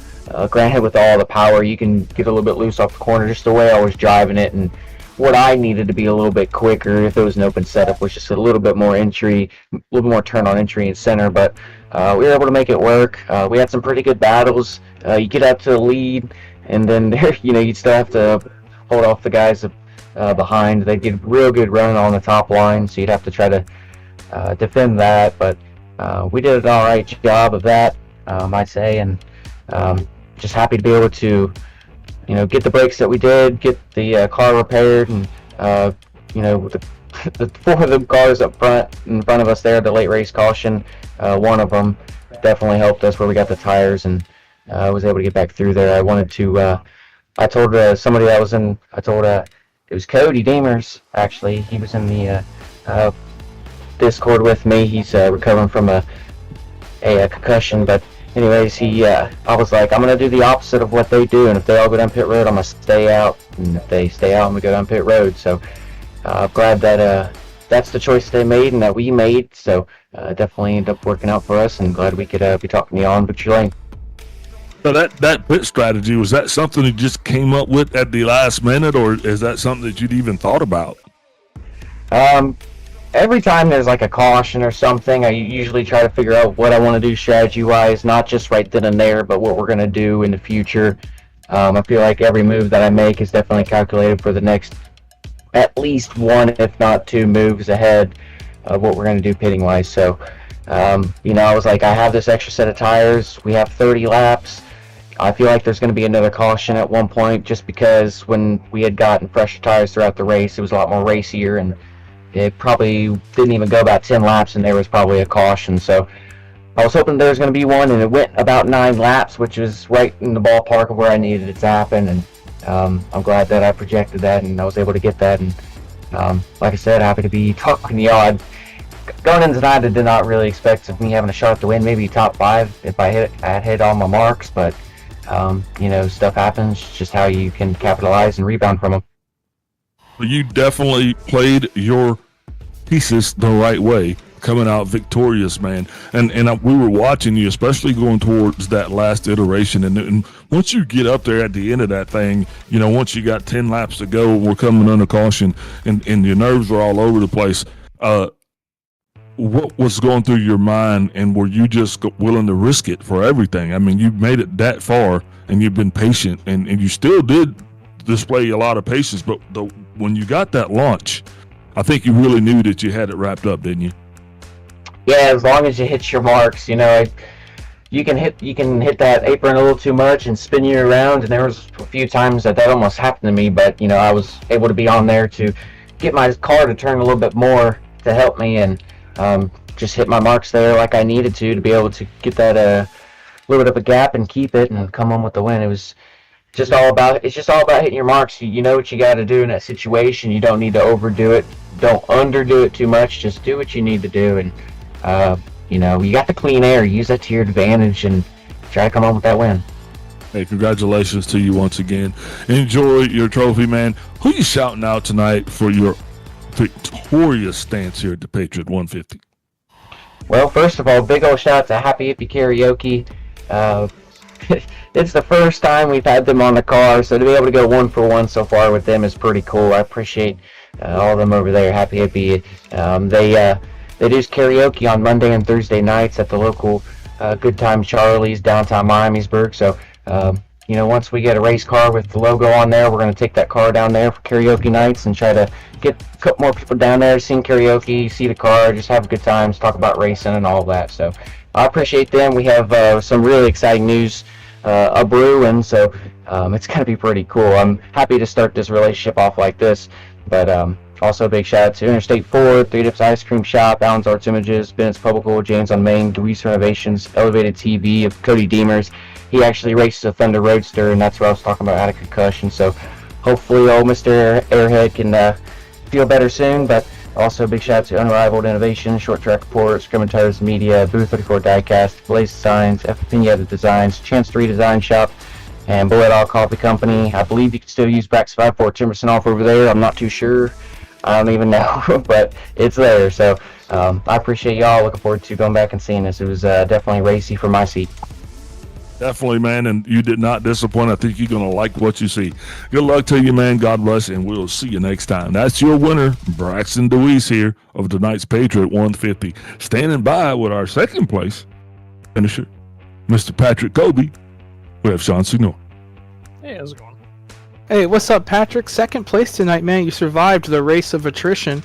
Granted, with all the power, you can get a little bit loose off the corner. Just the way I was driving it, and what I needed to be a little bit quicker if it was an open setup was just a little bit more entry, a little bit more turn on entry and center. But we were able to make it work. We had some pretty good battles. You get up to the lead, and then there, you'd still have to hold off the guys behind. They get real good run on the top line, so you'd have to try to defend that. But we did an all right job of that, I'd say, and just happy to be able to, get the brakes that we did, get the car repaired, and the 4 of the cars up front in front of us there, the late race caution, one of them definitely helped us where we got the tires, and I was able to get back through there. I wanted to. I told somebody that was in. I told it was Cody Demers, actually. He was in the Discord with me. He's recovering from a concussion, but anyways, I was like, I'm gonna do the opposite of what they do, and if they all go down pit road, I'm gonna stay out, and if they stay out, I'm gonna go down pit road. So I'm glad that that's the choice they made and that we made. So definitely ended up working out for us, and glad we could be talking to you on victory lane. So that pit strategy, was that something you just came up with at the last minute, or is that something that you'd even thought about? Every time there's like a caution or something, I usually try to figure out what I want to do strategy-wise, not just right then and there, but what we're going to do in the future. I feel like every move that I make is definitely calculated for the next at least 1, if not 2 moves ahead of what we're going to do pitting-wise. So, I was like, I have this extra set of tires. We have 30 laps. I feel like there's going to be another caution at one point, just because when we had gotten fresher tires throughout the race, it was a lot more racier, and it probably didn't even go about 10 laps, and there was probably a caution. So I was hoping there was going to be one, and it went about 9 laps, which was right in the ballpark of where I needed it to happen. And I'm glad that I projected that, and I was able to get that. And like I said, happy to be talking to y'all. Going into tonight, I did not really expect me having a shot to win, maybe top 5 if I had hit all my marks. But stuff happens. Just how you can capitalize and rebound from them. You definitely played your pieces the right way, coming out victorious, man. And we were watching you, especially going towards that last iteration. And once you get up there at the end of that thing, once you got 10 laps to go, we're coming under caution, and your nerves are all over the place. what was going through your mind, and were you just willing to risk it for everything? I mean, you made it that far, and you've been patient, and you still did display a lot of patience. But when you got that launch, I think you really knew that you had it wrapped up, didn't you? Yeah, as long as you hit your marks, you know, you can hit that apron a little too much and spin you around. And there was a few times that almost happened to me, but you know, I was able to be on there to get my car to turn a little bit more to help me, and just hit my marks there like I needed to be able to get that little bit of a gap and keep it and come home with the win. It's just all about hitting your marks. You know what you got to do in that situation. You don't need to overdo it. Don't underdo it too much. Just do what you need to do, and you know, you got the clean air. Use that to your advantage and try to come home with that win. Hey, congratulations to you once again. Enjoy your trophy, man. Who you shouting out tonight for your victorious stance here at the Patriot 150? Well, first of all, big old shout out to Happy Hippie Karaoke. It's the first time we've had them on the car, so to be able to go 1-for-1 so far with them is pretty cool. I appreciate all of them over there. Happy Hippie. They do karaoke on Monday and Thursday nights at the local Good Time Charlie's downtown Miamisburg. So, you know, once we get a race car with the logo on there, we're going to take that car down there for karaoke nights and try to get a couple more people down there, sing karaoke, see the car, just have good times, talk about racing and all of that. So I appreciate them. We have some really exciting news a brewing, so it's going to be pretty cool. I'm happy to start this relationship off like this, but also a big shout out to Interstate Ford, 3 Dips Ice Cream Shop, Allen's Arts Images, Bennett's Publical, James on Main, Deweese Renovations, Elevated TV of Cody Deemers. He actually races a Thunder Roadster, and that's what I was talking about, out of concussion. So hopefully old Mr. Airhead can feel better soon. But also a big shout out to Unrivaled Innovation, Short Track Report, Screaming Tires Media, Booth 34 Diecast, Blaze Designs, F. Pinata Designs, Chance 3 Design Shop, and Bullet All Coffee Company. I believe you can still use Back Survive for 10% off over there. I'm not too sure. I don't even know, but it's there. So I appreciate y'all. Looking forward to going back and seeing this. It was definitely racy for my seat. Definitely, man, and you did not disappoint. I think you're going to like what you see. Good luck to you, man. God bless, and we'll see you next time. That's your winner, Braxton Deweese here of tonight's Patriot 150. Standing by with our second place finisher, Mr. Patrick Kobe. We have Sean Signor. Hey, how's it going? Hey, what's up, Patrick? Second place tonight, man. You survived the race of attrition.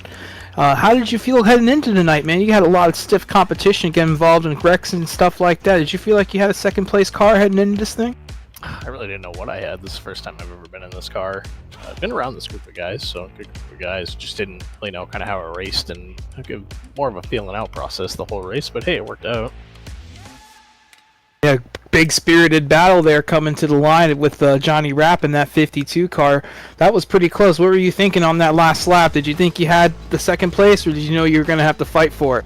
How did you feel heading into tonight, man? You had a lot of stiff competition, getting involved in wrecks and stuff like that. Did you feel like you had a second place car heading into this thing? I really didn't know what I had. This is the first time I've ever been in this car. I've been around this group of guys, so good group of guys. Just didn't really know kind of how it raced, and took more of a feeling out process the whole race, but hey, it worked out. Yeah, big spirited battle there coming to the line with Johnny Rapp in that 52 car. That was pretty close. What were you thinking on that last lap? Did you think you had the second place, or did you know you were going to have to fight for it?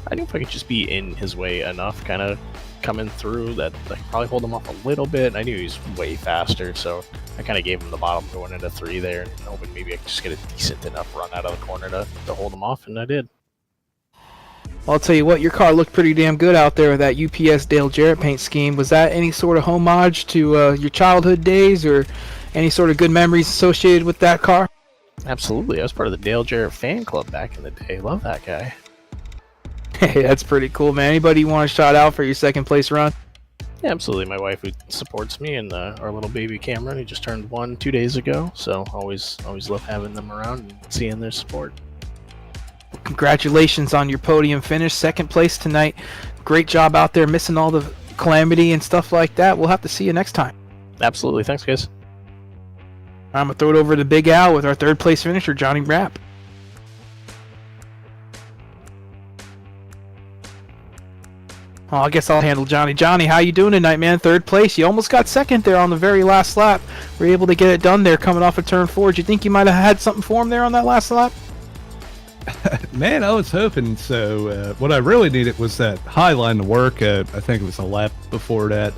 I knew if I could just be in his way enough, kind of coming through, that I could probably hold him off a little bit. I knew he was way faster, so I kind of gave him the bottom going into 3 there, and hoping maybe I could just get a decent enough run out of the corner to hold him off, and I did. I'll tell you what, your car looked pretty damn good out there with that UPS Dale Jarrett paint scheme. Was that any sort of homage to your childhood days, or any sort of good memories associated with that car? Absolutely. I was part of the Dale Jarrett fan club back in the day. Love that guy. Hey, that's pretty cool, man. Anybody you want to shout out for your second place run? Yeah, absolutely. My wife, who supports me, and our little baby Cameron, who just turned 1 2 days ago. So always love having them around and seeing their support. Congratulations on your podium finish, second place tonight. Great job out there, missing all the calamity and stuff like that. We'll have to see you next time. Absolutely. Thanks, guys. I'm going to throw it over to Big Al with our third place finisher, Johnny Rapp. Oh, I guess I'll handle Johnny. Johnny, how you doing tonight, man? Third place. You almost got second there on the very last lap. Were you able to get it done there coming off of turn 4? Do you think you might have had something for him there on that last lap? Man, I was hoping so. What I really needed was that high line to work. I think it was a lap before that.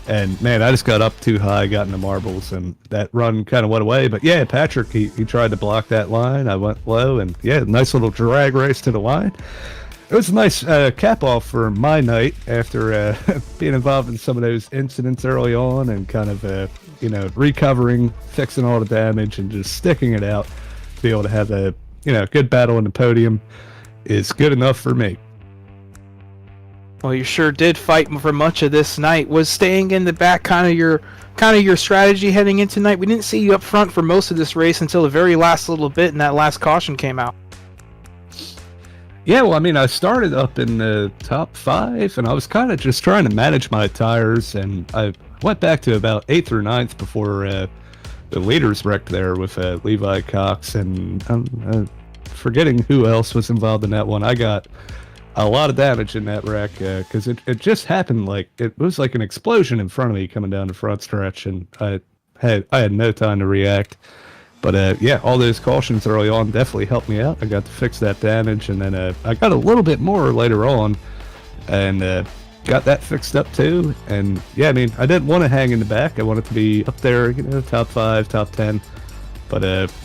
And, man, I just got up too high, got in the marbles, and that run kind of went away. But, yeah, Patrick, he tried to block that line. I went low, and, yeah, nice little drag race to the line. It was a nice cap-off for my night after being involved in some of those incidents early on and kind of, recovering, fixing all the damage, and just sticking it out to be able to have a good battle in the podium. is good enough for me. Well, you sure did fight for much of this night. Was staying in the back kind of your strategy heading into tonight? We didn't see you up front for most of this race until the very last little bit, and that last caution came out. Yeah, well, I mean, I started up in the top 5, and I was kind of just trying to manage my tires, and I went back to about 8th or 9th before the leaders wrecked there with Levi Cox, and I'm forgetting who else was involved in that one. I got a lot of damage in that wreck because it just happened like it was like an explosion in front of me coming down the front stretch, and I had no time to react. But yeah, all those cautions early on definitely helped me out. I got to fix that damage, and then I got a little bit more later on, and got that fixed up too. And yeah, I mean, I didn't want to hang in the back. I wanted to be up there, top 5, top 10. But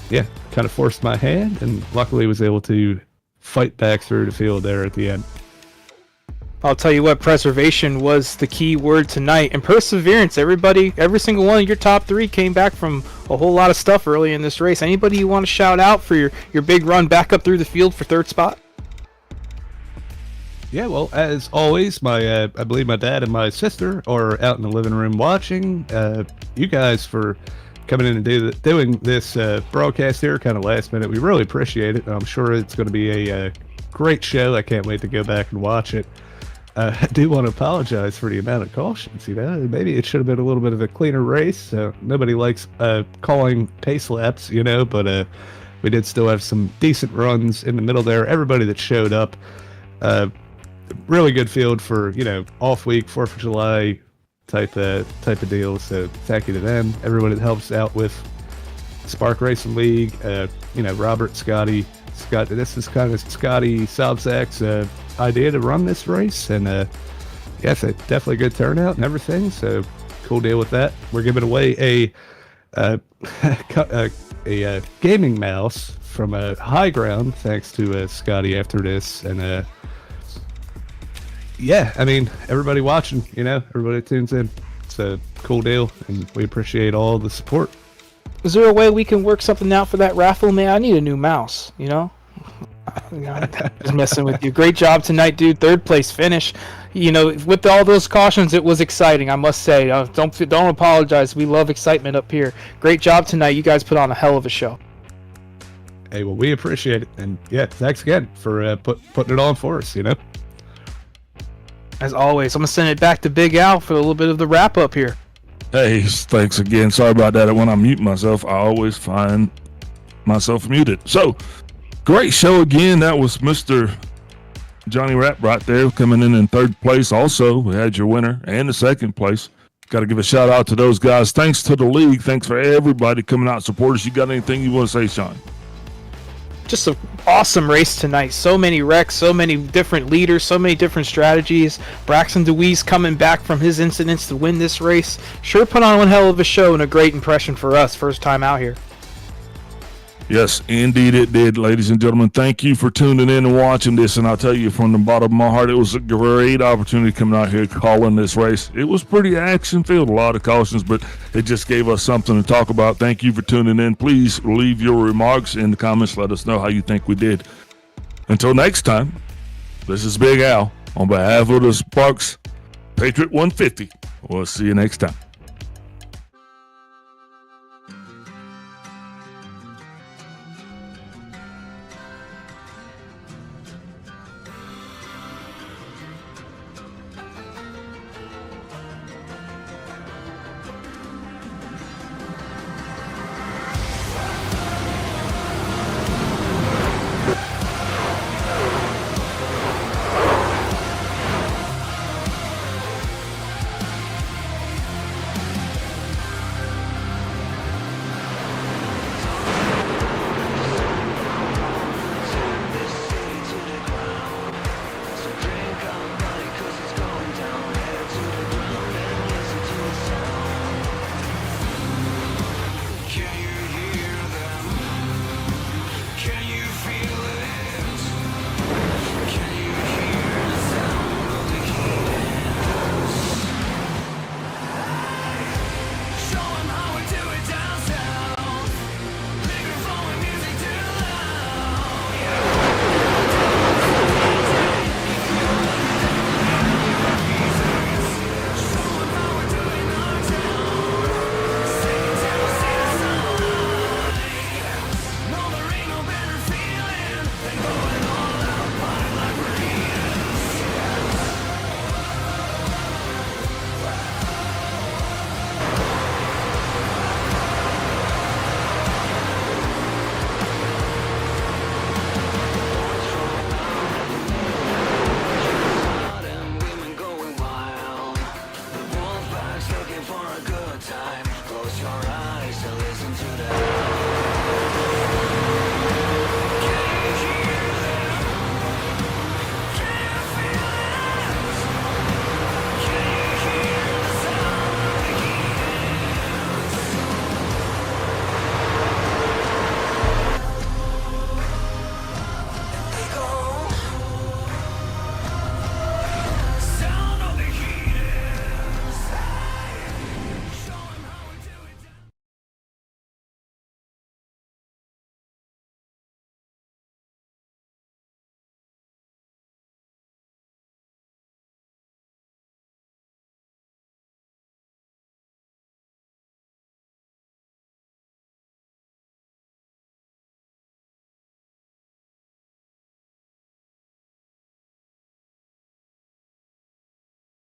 yeah, kind of forced my hand, and luckily was able to fight back through the field there at the end. I'll tell you what, preservation was the key word tonight, and perseverance. Every single one of your top 3 came back from a whole lot of stuff early in this race. Anybody you want to shout out for your big run back up through the field for 3rd spot? Yeah, well, as always, I believe my dad and my sister are out in the living room watching. You guys for coming in and doing this broadcast here kind of last minute. We really appreciate it. I'm sure it's going to be a great show. I can't wait to go back and watch it. I do want to apologize for the amount of cautions. Maybe it should have been a little bit of a cleaner race. Nobody likes calling pace laps, but we did still have some decent runs in the middle there. Everybody that showed up, really good field for off week, 4th of July type of deal. So thank you to them. Everybody that helps out with Spark Racing League. Robert, Scotty. This is kind of Scotty Sobzak's idea to run this race, and yes, a definitely good turnout and everything. So cool deal with that. We're giving away a gaming mouse from High Ground, thanks to Scotty after this, and yeah, I mean, everybody watching, everybody tunes in. It's a cool deal, and we appreciate all the support. Is there a way we can work something out for that raffle, man? I need a new mouse, Just messing with you. Great job tonight, dude. 3rd place finish. With all those cautions, it was exciting, I must say. Don't apologize. We love excitement up here. Great job tonight. You guys put on a hell of a show. Hey, well, we appreciate it. And yeah, thanks again for putting it on for us, As always, I'm going to send it back to Big Al for a little bit of the wrap up here. Hey, thanks again. Sorry about that. When I mute myself, I always find myself muted. So, great show again. That was Mr. Johnny Rapp right there coming in 3rd place. Also, we had your winner and the 2nd place. Got to give a shout out to those guys. Thanks to the league. Thanks for everybody coming out and support us. You got anything you want to say, Sean? Just an awesome race tonight. So many wrecks, so many different leaders, so many different strategies. Braxton DeWeese coming back from his incidents to win this race. Sure put on one hell of a show and a great impression for us. First time out here. Yes, indeed it did, ladies and gentlemen. Thank you for tuning in and watching this. And I'll tell you from the bottom of my heart, it was a great opportunity coming out here calling this race. It was pretty action-filled, a lot of cautions, but it just gave us something to talk about. Thank you for tuning in. Please leave your remarks in the comments. Let us know how you think we did. Until next time, this is Big Al on behalf of the Sparks Patriot 150. We'll see you next time.